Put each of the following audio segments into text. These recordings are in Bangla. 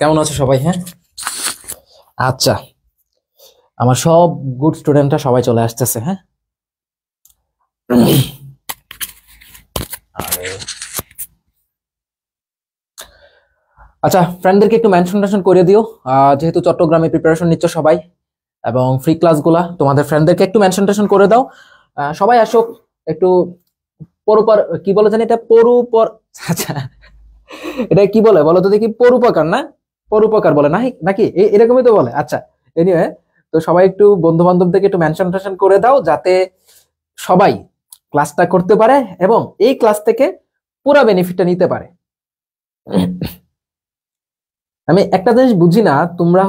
কেমন আছো সবাই? হ্যাঁ, আচ্ছা, আমার সব গুড স্টুডেন্টরা সবাই চলে আসতেছে। হ্যাঁ, আরে আচ্ছা, ফ্রেন্ডদেরকে একটু মেনশন টেনশন করে দিও। যেহেতু চট্টগ্রামে প্রিপারেশন নিচ্ছ সবাই এবং ফ্রি ক্লাসগুলা তোমাদের ফ্রেন্ডদেরকে একটু মেনশন টেনশন করে দাও। সবাই আসো একটু। পরুপার কি বলে জানি এটা? পরুপর, আচ্ছা এটা কি বলে বলো তো দেখি? পরুপকার না? পরুপকার বলে না নাকি? এরকমই তো বলে। আচ্ছা, এনিওয়ে, তো সবাই একটু বন্ধু বান্ধবদেরকে একটু মেনশন টেনশন করে দাও যাতে সবাই ক্লাসটা করতে পারে এবং এই ক্লাস থেকে পুরো বেনিফিটটা নিতে পারে। আমি একটা জিনিস বুঝি না, তোমরা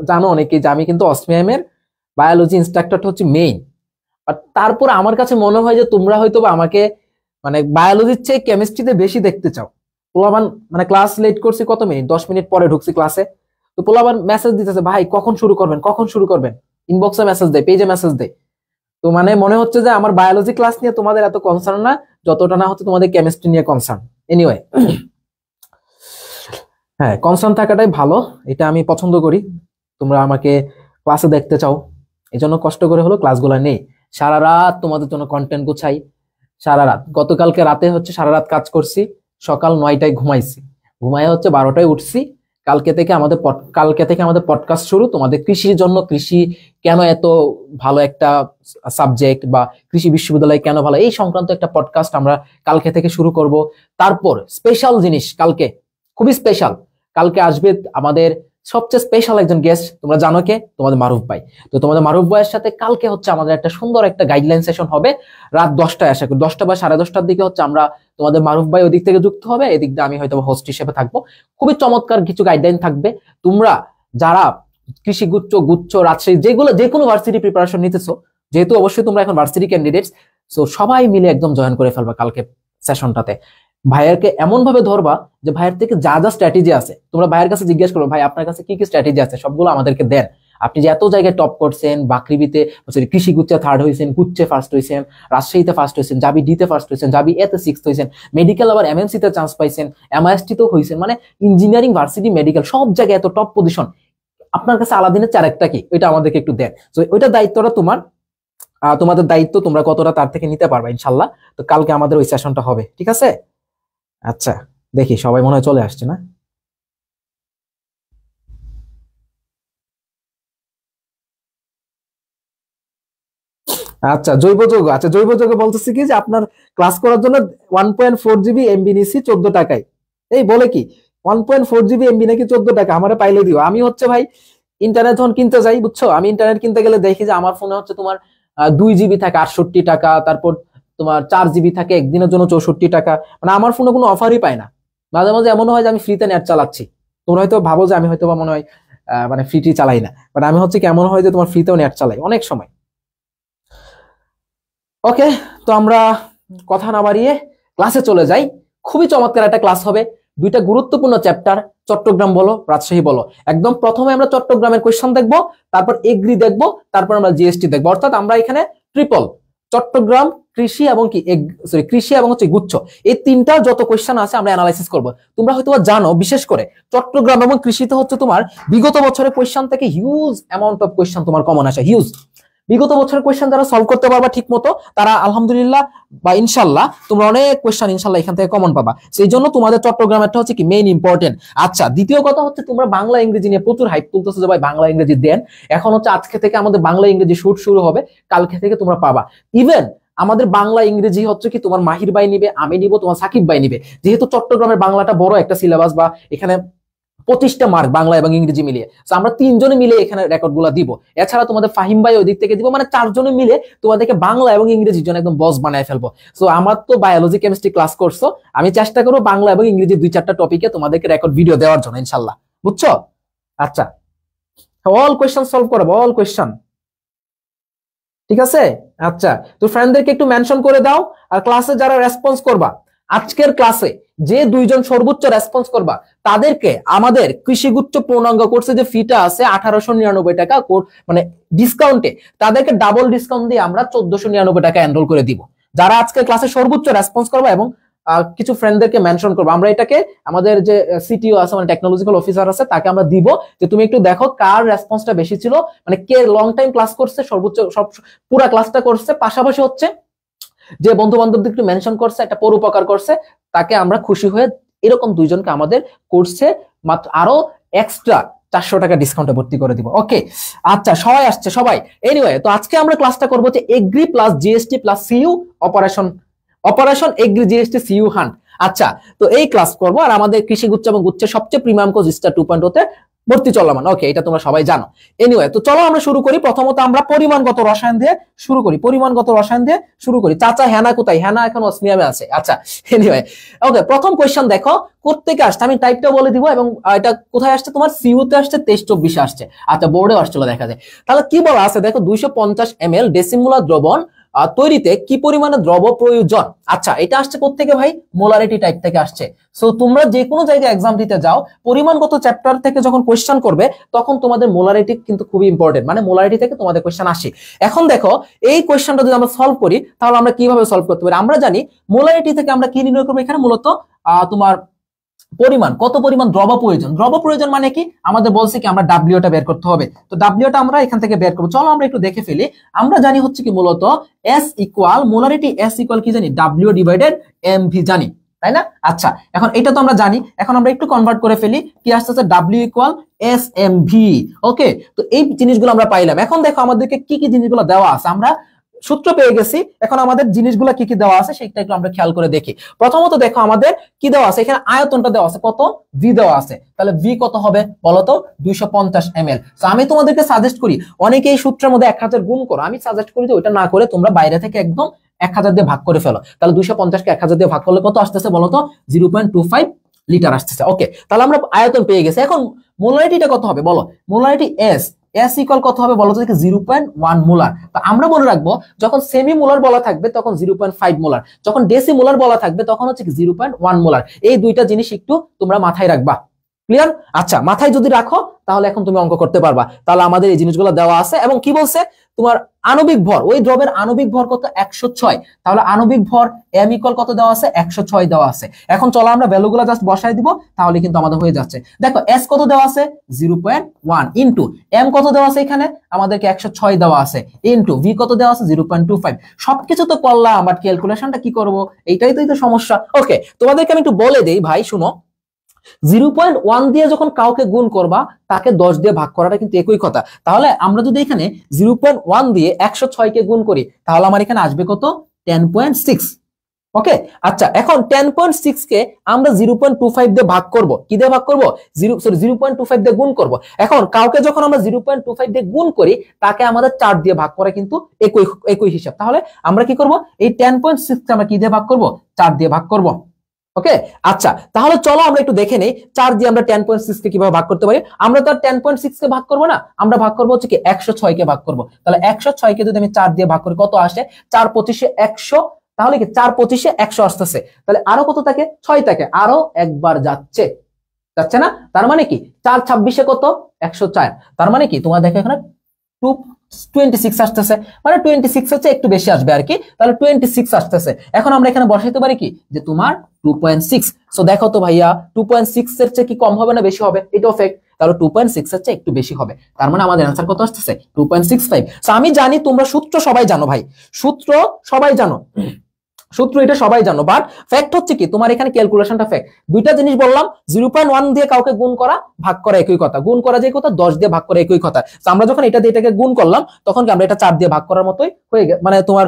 জানো অনেকেই যে আমি কিন্তু অসমিয়াম এর বায়োলজি ইনস্ট্রাক্টরটা হচ্ছে মেইন। বাট তারপর আমার কাছে মনে হয় যে তোমরা হয়তো বা আমাকে মানে বায়োলজির চেয়ে কেমিস্ট্রিতে বেশি দেখতে চাও। পোলাবান মানে ক্লাস লেট করছি কত মিনিট, 10 মিনিট পরে ঢুকছি ক্লাসে, তো পোলাবান মেসেজ দিতেছে ভাই কখন শুরু করবেন, কখন শুরু করবেন, ইনবক্সে মেসেজ দেয়, পেজে মেসেজ দেয়। তো মানে মনে হচ্ছে যে আমার বায়োলজি ক্লাস নিয়ে তোমাদের এত কনসার্ন না, যতটা না হচ্ছে তোমাদের কেমিস্ট্রি নিয়ে কনসার্ন। এনিওয়ে, হ্যাঁ, কনসার্ন থাকাটাই ভালো, এটা আমি পছন্দ করি। তোমরা আমাকে ক্লাসে দেখতে চাও, এই জন্য কষ্ট করে হলো ক্লাসগুলো নেই। সারা রাত তোমাদের জন্য কন্টেন্ট গুছাই, সারা রাত। গতকালকে রাতে হচ্ছে সারা রাত কাজ করছি, সকাল 9টায় ঘুমাইছি, ঘুমায় হচ্ছে 12টায় উঠছি। কালকে থেকে আমাদের পডকাস্ট শুরু তোমাদের কৃষির জন্য। কৃষি কেন এত ভালো একটা সাবজেক্ট, বা কৃষি বিশ্ববিদ্যালয় কেন ভালো, এই সংক্রান্ত একটা পডকাস্ট আমরা কালকে থেকে শুরু করব। তারপর স্পেশাল জিনিস কালকে, খুবই স্পেশাল, কালকে আসবে আমাদের সবচেয়ে স্পেশাল একজন গেস্ট। তোমরা জানো কে? তোমাদের মারুফ ভাই। তো তোমাদের মারুফ ভাইয়ের সাথে কালকে হচ্ছে আমাদের একটা সুন্দর একটা গাইডলাইন সেশন হবে রাত 10টায়। আশা করি 10টা বা 10:30টার দিকে হচ্ছে আমরা তোমাদের মারুফ ভাই ওদিক থেকে যুক্ত হবে, এদিক দিয়ে আমি হয়তো হোস্ট হিসেবে থাকবো। খুবই চমৎকার কিছু গাইডলাইন থাকবে। তোমরা যারা কৃষি গুচ্ছ রাজশাহী যে কোনো ভার্সিটি প্রিপারেশন নিতেছো, যেহেতু অবশ্যই তোমরা এখন ভার্সিটি ক্যান্ডিডেটস, সো সবাই মিলে একদম জয়েন করে ফেলবা কালকে সেশনটাতে। ভাইয়ারকে এমন ভাবে ধরবা যে ভাইয়ের থেকে যা যা স্ট্র্যাটেজি আছে তোমরা ভাইয়ের কাছে জিজ্ঞেস করো, ভাই আপনার কাছে কি কি স্ট্র্যাটেজি আছে সবগুলো আমাদেরকে দেন। আপনি যে এত জায়গায় টপ করছেন, বাকৃবিতে কৃষি গুচ্ছে থার্ড হয়েছেন, গুচ্ছে ফার্স্ট হয়েছেন, রাজশাহীতে ফার্স্ট হয়েছেন, জাবি ডিতে ফার্স্ট হয়েছেন, জাবি এতে সিক্সথ হয়েছেন, মেডিকেল আবার এমএনসি তে চান্স পাইছেন, এমআইএসটি তেও হয়েছেন, মানে ইঞ্জিনিয়ারিং ভার্সিটি মেডিকেল সব জায়গায় এত টপ পজিশন। আপনার কাছে আলাদিনের চারেকটা কি, ওইটা আমাদেরকে একটু দেন। তো ওইটা দায়িত্বটা তোমার, তোমাদের দায়িত্ব, তোমরা কতটা তার থেকে নিতে পারবা ইনশাল্লাহ। তো কালকে আমাদের ওই সেশনটা হবে, ঠিক আছে? আচ্ছা, দেখি সবাই মনে হয় চলে আসছে না? আচ্ছা, জৈব যৌগ বলতেছি কি যে আপনার ক্লাস করার জন্য 1.4 জিবি এমবি নিছি 14 টাকায়। এই বলে কি 1.4 জিবি এমবি নাকি 14 টাকা? আমারে পাইলে দিও। আমি হচ্ছে ভাই ইন্টারনেট যখন কিনতে যাই, বুঝছো, আমি ইন্টারনেট কিনতে গেলে দেখি যে আমার ফোনে হচ্ছে তোমার 2 জিবি থাকে 68 টাকা, তারপর তোমার 4 জিবি থাকে একদিনের জন্য 64 টাকা। মানে আমার ফোনে কোনো অফারই পায় না। মাঝে মাঝে এমন হয় যে আমি ফ্রিতে নেট চালাচ্ছি। তোমরা হয়তো ভাবো যে আমি হয়তো বা মনে হয় মানে ফ্রিটি চালাই না, বাট আমি হচ্ছে কেমন হয় যে তোমার ফ্রিতেও নেট চালাই অনেক সময়। ওকে, তো আমরা কথা না বাড়িয়ে ক্লাসে চলে যাই। খুবই চমৎকার একটা ক্লাস হবে, দুইটা গুরুত্বপূর্ণ চ্যাপ্টার, চট্টগ্রাম বলো রাজশাহী বলো। একদম প্রথমে আমরা চট্টগ্রামের কোয়েশ্চন দেখবো, তারপর এগ্রি দেখবো, তারপর আমরা জিএসটি দেখবো। অর্থাৎ আমরা এখানে ট্রিপল, চট্টগ্রাম, কৃষি এবং কি কৃষি এবং হচ্ছে গুচ্ছ, এই তিনটা যত কোয়েশ্চন আছে আমরা অ্যানালাইসিস করবো। তোমরা হয়তো জানো বিশেষ করে চট্টগ্রাম এবং কৃষিতে হচ্ছে তোমার বিগত বছরের কোয়েশ্চন থেকে হিউজ অ্যামাউন্ট অফ কোয়েশ্চন তোমার কমন আসে, হিউজ। বিগত বছরের কোয়েশ্চেন যারা সলভ করতে পারবা ঠিক মতো, তারা আলহামদুলিল্লাহ বা ইনশাল্লাহ তোমরা অনেক কোয়েশ্চেন ইনশাল্লাহ এখান থেকে কমন পাবা। সেই জন্য তোমাদের চট্টগ্রামেরটা হচ্ছে কি মেইন ইম্পর্টেন্ট। আচ্ছা, দ্বিতীয় কথা হচ্ছে তোমরা বাংলা ইংরেজি নিয়ে প্রচুর হাইপ তুলতেছো যে ভাই বাংলা ইংরেজি দেন। এখন হচ্ছে আজকে থেকে আমাদের বাংলা ইংরেজি শুট শুরু হবে, কালকে থেকে তোমরা পাবা। ইভেন আমাদের বাংলা ইংরেজি হচ্ছে কি তোমার মাহির ভাই নিবে, আমি নিব, তোমার সাকিব ভাই নিবে। যেহেতু চট্টগ্রামের বাংলাটা বড় একটা সিলেবাস, বা এখানে 25টা মার্ক বাংলা এবং ইংরেজি মিলিয়ে, আমরা তিনজনে মিলে এখানে রেকর্ড গুলা দিব। এছাড়া তোমাদের ফাহিম ভাই ওই দিক থেকে দিব, মানে চারজনে মিলে তোমাদেরকে বাংলা এবং ইংরেজির জন্য একদম বস বানায় ফেলবো। সো আমার তো বায়োলজি কেমিস্ট্রি ক্লাস করছো, আমি চেষ্টা করবো বাংলা এবং ইংরেজি 2-4টা টপিকে তোমাদেরকে রেকর্ড ভিডিও দেওয়ার জন্য ইনশাল্লাহ, বুঝছো? আচ্ছা, অল কোয়েশ্চন সলভ করবো, অল কোয়েশ্চন, ঠিক আছে? আচ্ছা, তো ফ্রেন্ডদেরকে একটু মেনশন করে দাও। আর ক্লাসে যারা রেসপন্স করবা, আজকের ক্লাসে যে দুইজন সর্বোচ্চ রেসপন্স করবা, তাদেরকে আমাদের কৃষিগুচ্ছ পূর্ণাঙ্গ কোর্সে যে ফিটা আছে 1899 টাকা, মানে ডিসকাউন্টে, তাদেরকে ডাবল ডিসকাউন্ট দিয়ে আমরা 1499 টাকা এনরোল করে দিব। যারা আজকের ক্লাসে সর্বোচ্চ রেসপন্স করবা এবং কিছু ফ্রেন্ডদেরকে মেনশন করবো, আমরা এটাকে আমাদের যে সিটিও আছে মানে টেকনোলজিক্যাল অফিসার আছে তাকে আমরা দিব যে তুমি একটু দেখো কার রেসপন্সটা বেশি ছিল, মানে কে লং টাইম ক্লাস করছে, সর্বোচ্চ সব পুরা ক্লাসটা করছে, পাশাপাশি হচ্ছে যে বন্ধু বান্ধবদের একটু মেনশন করছে, একটা পরোপকার করছে, তাকে আমরা খুশি হয়ে এরকম দুইজনকে আমাদের কোর্সে মাত্র আরো এক্সট্রা 400 টাকা ডিসকাউন্টে ভর্তি করে দিব। ওকে, আচ্ছা সবাই আসছে সবাই। এনিওয়ে, তো আজকে আমরা ক্লাসটা করবো যে agri plus GST plus CU operation agri GST CU hunt. আচ্ছা, তো এই ক্লাস করবো আর আমাদের কৃষি গুচ্ছ এবং গুচ্ছের সবচেয়ে প্রিমিয়াম কোর্স স্টার 2.0 তে ভর্তি চলমান। ওকে, এটা তোমরা সবাই জানো। এনিওয়ে, তো চলো আমরা শুরু করি। প্রথমত আমরা পরিমাণগত রসায়ন দিয়ে শুরু করি। চাচা হেনা কোথায়? হেনা এখন অসমিয়ামে আছে। আচ্ছা, এনিওয়ে, ওকে, প্রথম কোয়েশ্চেন দেখো কোত্থেকে আসছে, আমি টাইপটা বলে দিব এবং এটা কোথায় আসছে, তোমার সিইউ তে আসছে, 23-24 আসছে। আচ্ছা, বোর্ডে আসছিল দেখা যায়। তাহলে কি বলা আছে দেখো, 250 ml ডেসিমোলার দ্রবণ তৈরিতে কি পরিমাণে দ্রব প্রয়োজন। আচ্ছা, এটা আসছে কোত্থেকে ভাই? মোলারিটি টাইপ থেকে আসছে। সো তোমরা যে কোনো জায়গায় এক্সাম দিতে যাও, পরিমাণগত চ্যাপ্টার থেকে যখন কোয়েশ্চেন করবে তখন তোমাদের মোলারিটি কিন্তু খুবই ইম্পর্টেন্ট, মানে মোলারিটি থেকে তোমাদের কোয়েশ্চেন আসে। এখন দেখো এই কোয়েশ্চেনটা যদি আমরা সলভ করি তাহলে আমরা কিভাবে সলভ করতে পারি? আমরা জানি মোলারিটি থেকে আমরা কি নির্ণয় করবো, এখানে মূলত তোমার পরিমাণ, কত পরিমাণ দ্রব প্রয়োজন মানে কি আমাদের বলছে কি আমরা ডাব্লিউটা বের করতে হবে। তো ডাব্লিউটা আমরা এখান থেকে বের করবো। চলো আমরা একটু দেখে ফেলি। আমরা জানি হচ্ছে কি মূলত S equal molarity, S equal কি জানি? ডাব্লিউ ডিভাইডেড এমভি জানি, তাই না? আচ্ছা, এখন এটা তো আমরা জানি, এখন আমরা একটু কনভার্ট করে ফেলি। কি আসতেছে? W equal S M V. Okay, তো এই জিনিসগুলো আমরা পাইলাম। এখন দেখো আমাদেরকে কি কি জিনিসগুলো দেওয়া আছে, আমরা সূত্র পেয়ে গেছি। এখন আমাদের জিনিসগুলো কি কি দেওয়া আছে সেটা একটু আমরা খেয়াল করে দেখি। প্রথমত দেখো আমাদের কি দেওয়া আছে, এখানে আয়তনটা দেওয়া আছে কত? ভি দেওয়া আছে। তাহলে ভি কত হবে বলতো? 250 ml। তো আমি তোমাদেরকে সাজেস্ট করি, অনেকে এই সূত্রের মধ্যে 1000 গুণ করো, আমি সাজেস্ট করি যে ওইটা না করে তোমরা বাইরে থেকে একদম 1000 দিয়ে ভাগ করে ফেলো। তাহলে 250 কে 1000 দিয়ে ভাগ করলে কত আসতেছে বলতো? 0.25 লিটার আসতেছে। ওকে, তাহলে আমরা আয়তন পেয়ে গেছি। এখন মোলারিটিটা কত হবে বলো? মোলারিটি এস ইকুয়াল কত হবে বলতো? 0.1 মোলার। তো আমরা মনে রাখবো যখন সেমি মোলার বলা থাকবে তখন 0.5 মোলার, যখন ডেসি মোলার বলা থাকবে তখন হচ্ছে 0.1 মোলার। এই দুইটা জিনিস একটু তোমরা মাথায় রাখবা। ক্লিয়ার? আচ্ছা, মাথায় যদি রাখো তাহলে এখন তুমি অঙ্ক করতে পারবা। তাহলে আমাদের এই জিনিসগুলো দেওয়া আছে এবং কি বলছে তোমার আণবিক ভর, ওই দ্রবের আণবিক ভর কত? 106। তাহলে আণবিক ভর এম ইকুয়াল কত দেওয়া আছে? 106 দেওয়া আছে। এখন চলো আমরা ভ্যালুগুলো জাস্ট বসাই দিব, তাহলে কিন্তু আমাদের হয়ে যাচ্ছে। দেখো এস কত দেওয়া আছে? 0.1 ইনটু এম কত দেওয়া আছে, এখানে আমাদেরকে 106 দেওয়া আছে, ইনটু ভি কত দেওয়া আছে? 0.25। সবকিছু তো করলাম, বাট ক্যালকুলেশনটা কি করব? এইটাই তো সমস্যা। ওকে, তোমাদেরকে আমি একটু বলে দেই ভাই, শুনো। 0.1 দিয়ে যখন কাউকে গুণ করবা তাকে 10 দিয়ে ভাগ করাটা কিন্তু একই কথা। তাহলে আমরা যদি এখানে 0.1 দিয়ে 106 কে গুণ করি তাহলে আমার এখানে আসবে কত? 10.6। ওকে, আচ্ছা, এখন 10.6 কে আমরা 0.25 দিয়ে ভাগ করব। কি দিয়ে ভাগ করব? 0.25 দিয়ে গুণ করব। এখন কাউকে যখন আমরা 0.25 দিয়ে গুণ করি তাকে আমাদের 4 দিয়ে ভাগ করা কিন্তু একই হিসাব। তাহলে আমরা কি করব? এই 10.6 কে আমরা কি দিয়ে ভাগ করব? 4 দিয়ে ভাগ করব। ওকে, আচ্ছা, তাহলে চলো আমরা একটু দেখে নেই 4 দিয়ে আমরা 10.6 কে কিভাবে ভাগ করতে পারি। আমরা তো আর 10.6 কে ভাগ করব না, আমরা ভাগ করব হচ্ছে কি 106 কে ভাগ করব। তাহলে 106 কে যদি আমি 4 দিয়ে ভাগ করি কত আসে? 4 25 100। তাহলে কি 4 25 100 আসতেছে। তাহলে আরো কত থাকে? 6 থাকে, আরো একবার যাচ্ছে না? তার মানে কি 4 26 কত? 104। তার মানে কি তোমার দেখো এখানে 26 আসতেছে, মানে 26 হচ্ছে একটু বেশি আসবে আর কি। তাহলে 26 আসতেছে। এখন আমরা এখানে বসাইতে পারি কি যে তোমার 2.6। সো দেখো তো ভাইয়া 2.6 এর চেয়ে কি কম হবে না বেশি হবে? এটাও ফ্যাক্ট। তাহলে 2.6 এর চেয়ে একটু বেশি হবে, তার মানে আমাদের आंसर কত আসতেছে? 2.65। সো আমি জানি তোমরা সূত্র সবাই জানো ভাই, সূত্র সবাই জানো, সূত্র এটা সবাই জানো, বাট ফ্যাক্ট হচ্ছে কি তোমার এখানে ক্যালকুলেশনটা ফ্যাক্ট। দুইটা জিনিস বললাম, 0.1 দিয়ে কাউকে গুণ করা ভাগ করা একই কথা, গুণ করা যে কথা 10 দিয়ে ভাগ করা একই কথা। তো আমরা যখন এটা দিয়ে এটাকে গুণ করলাম তখন কি আমরা এটা 4 দিয়ে ভাগ করার মতোই হয়ে গেছে, মানে তোমার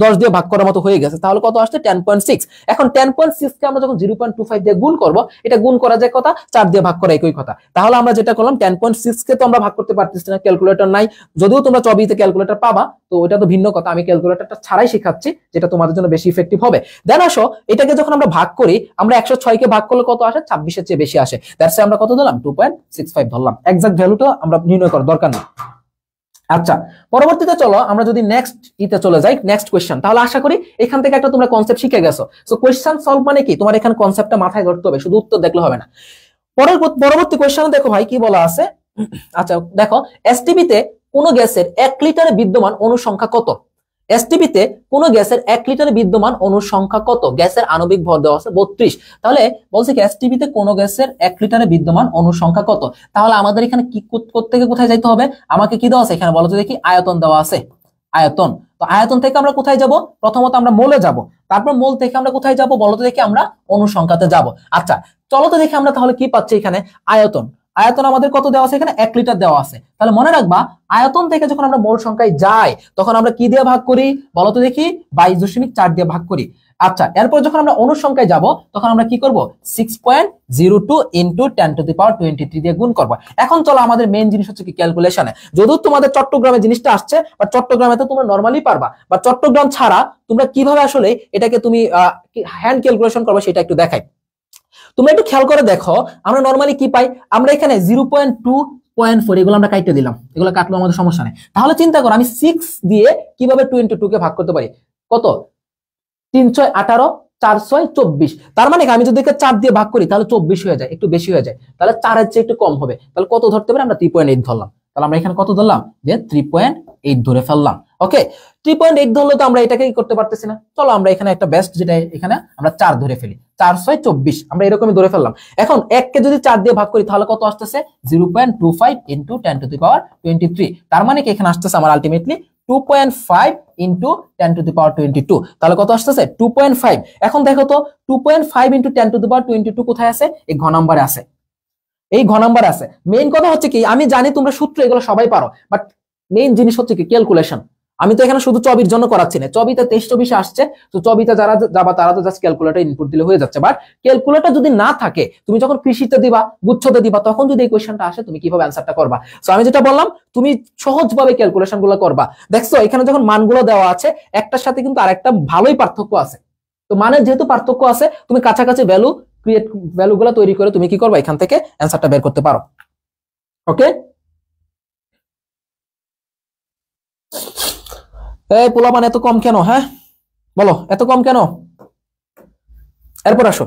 10 দিয়ে ভাগ করার মতো হয়ে গেছে। তাহলে কত আসছে? 10.6। এখন 10.6 কে আমরা যখন 0.25 দিয়ে গুণ করব, এটা গুণ করা যে কথা 4 দিয়ে ভাগ করা একই কথা। তাহলে আমরা যেটা করলাম 10.6 কে তো আমরা ভাগ করতে পারতেছি না, ক্যালকুলেটর নাই। যদিও তোমরা চবিতে ক্যালকুলেটর পাবা, তো ওটা তো ভিন্ন কথা, আমি ক্যালকুলেটরটা ছাড়াই শেখাচ্ছি যেটা তোমাদের জন্য বেশি ইফেক্টিভ হবে। দেন আসো এটাকে যখন আমরা ভাগ করি, আমরা 106 কে ভাগ করলে কত আসে? 26 এর চেয়ে বেশি আসে। দ্যাটস আমরা কত দিলাম? 2.65 ধরলাম। এক্সাক্ট ভ্যালুটা আমরা নির্ণয় করার দরকার নেই। আচ্ছা, পরবর্তীতে চলো আমরা যদি নেক্সট ইতে চলে যাই, নেক্সট কোশ্চেন। তাহলে আশা করি এখান থেকে একটা তোমরা কনসেপ্ট শিখে গেছো। সো কোশ্চেন সলভ মানে কি তোমার এখানে কনসেপ্টটা মাথায় ধরতে হবে, শুধু উত্তর দেখলে হবে না। পরবর্তী কোশ্চেন দেখো ভাই কি বলা আছে। আচ্ছা দেখো, এসটিপি তে কোন গ্যাসের 1 লিটারে বিদ্যমান অণু সংখ্যা কত? এসটিপিতে কোন গ্যাসের 1 লিটারে বিদ্যমান অণুর সংখ্যা কত? গ্যাসের আণবিক ভর দেওয়া আছে 32। তাহলে বলছে কি এসটিপিতে কোন গ্যাসের 1 লিটারে বিদ্যমান অণুর সংখ্যা কত? তাহলে আমাদের এখানে কি করতে কোথায় যাইতে হবে? আমাকে কি দেওয়া আছে এখানে বলো তো দেখি, আয়তন দেওয়া আছে, আয়তন। তো আয়তন থেকে আমরা কোথায় যাব? প্রথমত আমরা মোলে যাব, তারপর মোল থেকে আমরা কোথায় যাব বলো তো দেখি, আমরা অণু সংখ্যাতে যাব। আচ্ছা চলো তো দেখি আমরা তাহলে কি পাচ্ছি এখানে, আয়তন। আয়তন আমাদের কত দেওয়া আছে এখানে? 1 লিটার দেওয়া আছে। তাহলে মনে রাখবা আয়তন থেকে যখন আমরা মোল সংখ্যায় যাই তখন আমরা কি দিয়ে ভাগ করি বলো তো দেখি, 22.4 দিয়ে ভাগ করি। আচ্ছা এরপর যখন আমরা অণুর সংখ্যায় যাব তখন আমরা কি করব, 6.02 ইনটু 10⁻23 দিয়ে গুণ করব। এখন চলো আমাদের মেইন জিনিস হচ্ছে কি ক্যালকুলেশনে। যদিও তোমাদের চট্টগ্রামে জিনিসটা আসছে, বা চট্টগ্রামে তো তোমরা নরমালি পারবা, বা চট্টগ্রাম ছাড়া তোমরা কিভাবে আসলে এটাকে তুমি হ্যান্ড ক্যালকুলেশন করবে সেটা একটু দেখাই। তোমরা একটু খেয়াল করে দেখো, আমরা নরমালি কি পাই, আমরা এখানে 0.2.4 এগুলো আমরা কাটতে দিলাম, এগুলো কাটলো আমাদের সমস্যা নেই। তাহলে চিন্তা করো আমি 6 দিয়ে কিভাবে 2 into 2 কে ভাগ করতে পারি, কত, 3×18 4×6 = 24। তার মানে আমি যদি 4 দিয়ে ভাগ করি তাহলে 24 হয়ে যায়, একটু বেশি হয়ে যায়। তাহলে 4 এর চেয়ে একটু কম হবে, তাহলে কত ধরতে পারি আমরা? 3.8 ধরলাম। তাহলে আমরা এখানে কত ধরলাম, যে 3.8 ধরে ফেললাম। ওকে 3.8 ধরলে তো আমরা এটাকে করতে পারতেছি না, চলো আমরা এখানে একটা বেস্ট যেটা এখানে আমরা 4 ধরে ফেলি, 4×6 = 24 আমরা এরকমই ধরে ফেললাম। এখন 1 কে যদি 4 দিয়ে ভাগ করি তাহলে কত আসতেছে, 0.25 ইনটু 10⁻23। তার মানে কি এখানে আসতেছে আমার আলটিমেটলি 2.5 ইনটু 10⁻22। তাহলে কত আসতেছে 2.5। এখন দেখো তো 2.5 ইনটু 10⁻22 কোথায় আছে? এই ঘ নাম্বারে আছে, এই ঘ নাম্বারে আছে। মেইন কথা হচ্ছে কি, আমি জানি তোমরা সূত্র এগুলো সবাই পারো, বাট মেইন জিনিস হচ্ছে কি ক্যালকুলেশন। আমি তো এখানে শুধু চবির জন্য করাচ্ছি না, চবিতে 23-24 আসছে, তো চবিতে যারা যাবা তারা তো জাস্ট ক্যালকুলেটর ইনপুট দিলে হয়ে যাচ্ছে। বাট ক্যালকুলেটর যদি না থাকে, তুমি যখন কৃষিতে দিবা, গুচ্ছতে দিবা, তখন যদি এই কোশ্চেনটা আসে তুমি কিভাবে অ্যান্সারটা করবা? সো আমি যেটা বললাম, তুমি সহজভাবে ক্যালকুলেশন গুলো করবা। দেখছো এখানে যখন মানগুলো দেওয়া আছে, একটার সাথে কিন্তু আরেকটা ভালোই পার্থক্য আছে। তো মানের যেহেতু পার্থক্য আছে, তুমি কাছাকাছি ভ্যালু গুলো তৈরি করে তুমি কি করবা, এখান থেকে অ্যান্সারটা বের করতে পারো। ওকে এই পোলাপান এত কম কেন? হ্যাঁ বলো এত কম কেন? এরপর আসো,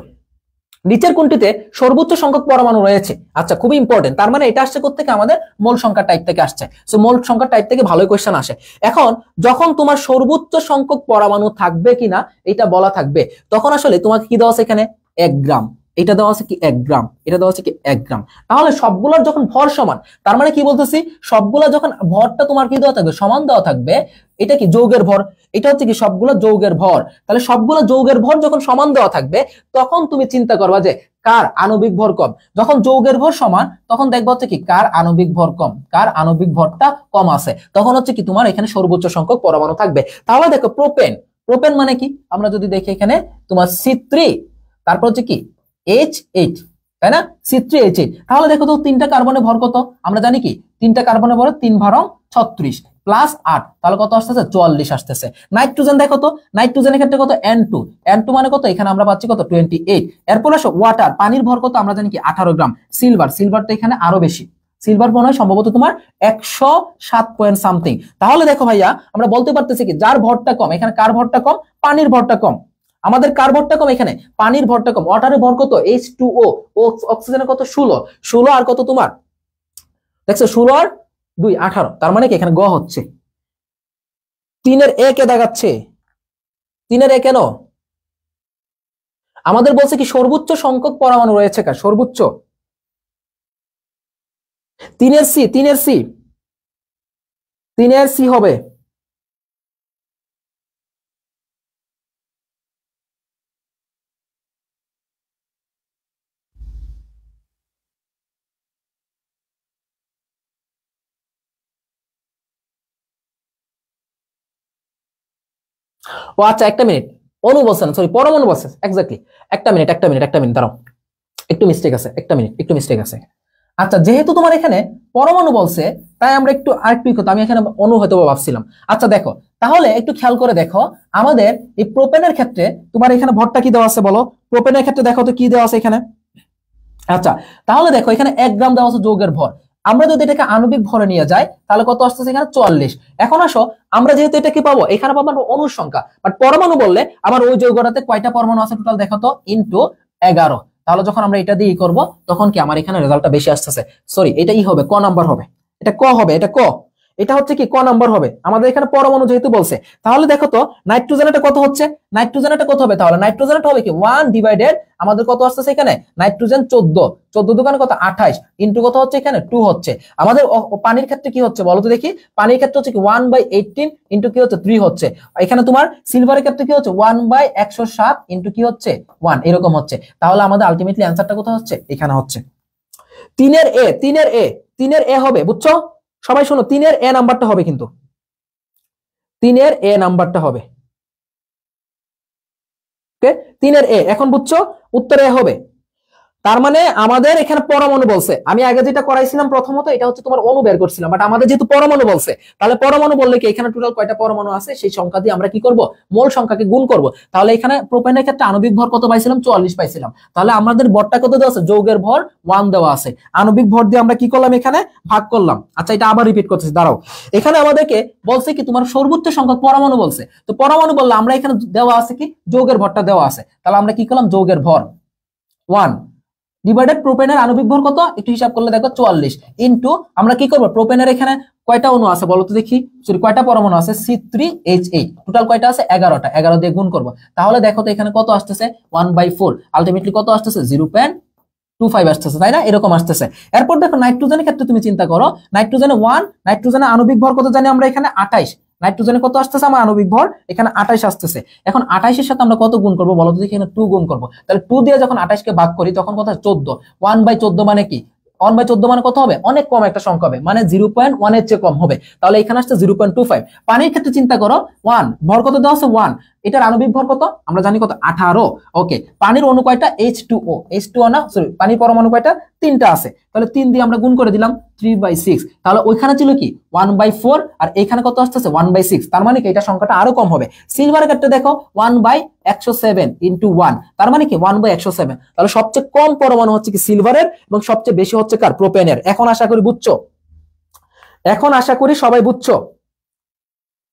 নিচের কোনটিতে সর্বোচ্চ সংখ্যক পরমাণু রয়েছে? আচ্ছা খুবই ইম্পর্টেন্ট। তার মানে এটা আসছে কোত্থেকে, আমাদের মোল সংখ্যা টাইপ থেকে আসছে। সো মোল সংখ্যা টাইপ থেকে ভালোই কোশ্চেন আসে। এখন যখন তোমার সর্বোচ্চ সংখ্যক পরমাণু থাকবে কিনা এটা বলা থাকবে, তখন আসলে তোমাকে কি দেওয়া আছে এখানে, 1 গ্রাম, এটা দেওয়া আছে কি 1 গ্রাম, এটা দেওয়া আছে কি 1 গ্রাম। তাহলে সবগুলোর যখন ভর সমান, তার মানে কি বলতেছি, সবগুলা যখন ভরটা তোমার কি দেওয়া থাকবে, সমান দেওয়া থাকবে, এটা কি যৌগের ভর, এটা হচ্ছে কি সবগুলো যৌগের ভর। তাহলে সবগুলো যৌগের ভর যখন সমান দেওয়া থাকবে, তখন তুমি চিন্তা করবা যে কার আণবিক ভর কম। যখন যৌগের ভর সমান তখন দেখবা হচ্ছে কি কার আণবিক ভর কম, কার আণবিক ভরটা কম আছে, তখন হচ্ছে কি তোমার এখানে সর্বোচ্চ সংখ্যক পরমাণু থাকবে। তাহলে দেখো প্রোপেন, প্রোপেন মানে কি, আমরা যদি দেখি এখানে তোমার C3, তারপর হচ্ছে কি H8, তাই না, C3H8। তাহলে দেখো তো 3টা কার্বনের ভর কত, আমরা জানি কি 3টা কার্বনের ভর 3×36 প্লাস 8, তাহলে কত আসতেছে 44 আসতেছে। নাইট্রোজেন দেখো তো, নাইট্রোজেনের ক্ষেত্রে কত, N2, N2 মানে কত, এখানে আমরা পাচ্ছি কত 28। এরপর আসো ওয়াটার, পানির ভর কত, আমরা জানি কি 18 গ্রাম। সিলভার, সিলভারটা এখানে আরো বেশি, সিলভার মনে হয় সম্ভবত তোমার 107 পয়েন্ট সামথিং। তাহলে দেখো ভাইয়া আমরা বলতে পারতেছি কি যার ভরটা কম, এখানে কার ভরটা কম, পানির ভরটা কম। আমাদের কার ভরটা কম, এখানে পানির ভরটা কম। ওয়াটারের ভর কত, H2O, অক্সিজেনের কত 16 আর কত তোমার দেখছো 16 আর 2 18। তার মানে কি এখানে গ হচ্ছে 3-এর এ কে দেখাচ্ছে, 3-এর এ কেন, আমাদের বলছে কি সর্বোচ্চ সংখ্যক পরমাণু রয়েছে কার, সর্বোচ্চ 3-এর সি, 3-এর সি, 3-এর সি হবে। ও আচ্ছা একটা মিনিট, অনু বলছেন, সরি পরমাণু বলছেন, এক্স্যাক্টলি। একটা মিনিট দাঁড়াও, একটু মিস্টেক আছে, একটা মিনিট একটু মিস্টেক আছে। আচ্ছা যেহেতু তোমার এখানে পরমাণু বলছে, তাই আমরা একটু আরেকটু আমি এখানে অণু হয়তো ভাবছিলাম। আচ্ছা দেখো তাহলে একটু খেয়াল করে দেখো, আমাদের এই প্রোপেনের ক্ষেত্রে তোমার এখানে ভরটা কি দেওয়া আছে বলো, প্রোপেনের ক্ষেত্রে দেখো তো কি দেওয়া আছে এখানে। আচ্ছা তাহলে দেখো এখানে 1 গ্রাম দেওয়া আছে যৌগের ভর, আমরা যদি এটাকে আণবিক ভরে নিয়ে যাই তাহলে কত আসতেছে এখানে 44। এখন আসো আমরা যেহেতু এটা কি পাবো, এখানে পাবো অণুর সংখ্যা, বাট পরমাণু বললে আমার ওই যৌগটাতে কয়টা পরমাণু আছে টোটাল দেখো তো, ইনটু 11। তাহলে যখন আমরা এটা দিয়ে করব তখন কি আমার এখানে রেজাল্টটা বেশি আসতেছে, সরি এটা ই হবে, ক নাম্বার হবে, এটা ক হবে, এটা ক। এটা হচ্ছে কি ক নাম্বার হবে আমাদের এখানে পরমাণু যেহেতু বলছে। তাহলে দেখো তো নাইট্রোজেন এটা কত হচ্ছে, নাইট্রোজেন এটা কত হবে, তাহলে নাইট্রোজেন এটা হবে কি 1 ডিভাইডেড আমাদের কত আসছে এখানে নাইট্রোজেন 14, 14 দোকানে কত 28 ইনটু কত হচ্ছে এখানে 2 হচ্ছে। আমাদের পানির ক্ষেত্রে কি হচ্ছে বলো তো দেখি, পানির ক্ষেত্রে হচ্ছে কি 1/18 ইনটু কি হচ্ছে 3 হচ্ছে। এখানে তোমার সিলভারের ক্ষেত্রে কি হচ্ছে 1/107 ইনটু কি হচ্ছে 1 এরকম হচ্ছে। তাহলে আমাদের আলটিমেটলি অ্যানসারটা কোথায় হচ্ছে, এখানে হচ্ছে 3 এর এ, 3 এর এ, 3 এর এ হবে, বুঝছো সবাই শোনো 3 এর এ নাম্বারটা হবে, কিন্তু 3 এর এ নাম্বারটা হবে, ওকে 3 এর এ এখন বুঝছো উত্তরে এ হবে। তার মানে আমাদের এখানে পরমাণু বলছে, আমি আগে যেটা করাইছিলাম প্রথমত এটা হচ্ছে তোমার অণু বের করছিলাম, বাট আমাদের যেহেতু পরমাণু বলছে তাহলে পরমাণু বললে কি এখানে টোটাল কয়টা পরমাণু আছে সেই সংখ্যা দিয়ে আমরা কি করব মোল সংখ্যাকে গুণ করব। তাহলে এখানে প্রোপেনের ক্ষেত্রে আণবিক ভর কত পাইছিলাম 44 পাইছিলাম, তাহলে আমাদের ভরটা কত দেওয়া আছে, যৌগের ভর 1 দেওয়া আছে, আণবিক ভর দিয়ে আমরা কি করলাম এখানে ভাগ করলাম। আচ্ছা এটা আবার রিপিট করতেছি দাঁড়াও, এখানে আমাদেরকে বলছে কি তোমার সর্বোচ্চ সংখ্যক পরমাণু বলছে, তো পরমাণু বললে আমরা এখানে দেওয়া আছে কি যৌগের ভরটা দেওয়া আছে, তাহলে আমরা কি করলাম যৌগের ভর 1 ডিভাইডেড প্রোপেনের আণবিক ভর কত একটু হিসাব করলে দেখো 44 ইনটু আমরা কি করব প্রোপেনের এখানে কয়টা অণু আছে বলো তো দেখি, সরি কয়টা পরমাণু আছে C3H8 টোটাল কয়টা আছে 11টা, 11 দিয়ে গুণ করব। তাহলে দেখো তো এখানে কত আসতেছে 1/4, আলটিমেটলি কত আসতেছে 0.25 আসতেছে, তাই না এরকম আসতেছে। এরপর দেখো নাইট্রোজেনের ক্ষেত্রে তুমি চিন্তা করো, নাইট্রোজেনে 1, নাইট্রোজেনের আণবিক ভর কত জানি আমরা এখানে 28, নাইট্রোজেনে কত আসতেছে আমার আণবিক ভর এখানে 28 আসতেছে। এখন 28 এর সাথে আমরা কত গুণ করব বলো তো দেখি, এখানে 2 গুণ করব, তাহলে 2 দিয়ে যখন 28 কে ভাগ করি তখন কত 14, 1/14 মানে কি 1/14 মানে কত হবে অনেক কম একটা সংখ্যা হবে, মানে 0.1 এর চেয়ে কম হবে, তাহলে এখানে আসছে 0.25। পানির ক্ষেত্রে চিন্তা করো 1 ভর কত দেওয়া আছে 1, এটার আণবিক ভর কত আমরা জানি কত 18, ওকে পানির অণু কয়টা H2O, H2O না সরি পানির পরমাণু কয়টা 3টা আছে, তাহলে 3 দিয়ে আমরা গুণ করে দিলাম 3/6, তাহলে ওইখানে ছিল কি 1/4 আর এখানে কত আসতেছে 1/6, তার মানে কি এটা সংখ্যাটা আরো কম হবে। সিলভারের ক্ষেত্রে দেখো 1/107 ইনটু 1, তার মানে কি 1/107, তাহলে সবচেয়ে কম পরমাণু হচ্ছে কি সিলভারের এবং সবচেয়ে বেশি হচ্ছে কার প্রোপেনের। এখন আশা করি বুঝছো, এখন আশা করি সবাই বুঝছো।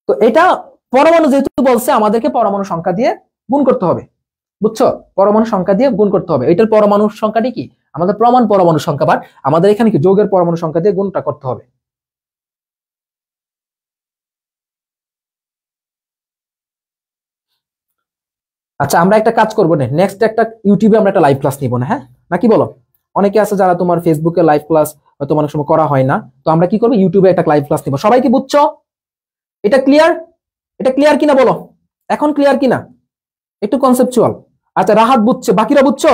তো এটা পরমাণু যেহেতু বলছে আমাদেরকে পরমাণু সংখ্যা দিয়ে গুণ করতে হবে, বুঝছো পরমাণু সংখ্যা দিয়ে গুণ করতে হবে। এটার পরমাণু সংখ্যাটি কি আমাদের প্রমাণ পরমাণু সংখ্যা, বাট আমাদের এখানে কি যৌগের পরমাণু সংখ্যা দিয়ে গুণটা করতে হবে। আচ্ছা আমরা একটা কাজ করবো না, নেক্সট একটা ইউটিউবে আমরা একটা লাইভ ক্লাস নিব না, হ্যাঁ নাকি বলো? অনেকে আছে যারা তোমার ফেসবুকে লাইভ ক্লাস হয়তো অনেক সময় করা হয় না, তো আমরা কি করবো ইউটিউবে একটা লাইভ ক্লাস নিব। সবাই কি বুঝছো? এটা ক্লিয়ার? এটা ক্লিয়ার কিনা বলো, এখন ক্লিয়ার কিনা? একটু কনসেপচুয়াল। আচ্ছা রাহাত বুঝছে, বাকিরা বুঝছো?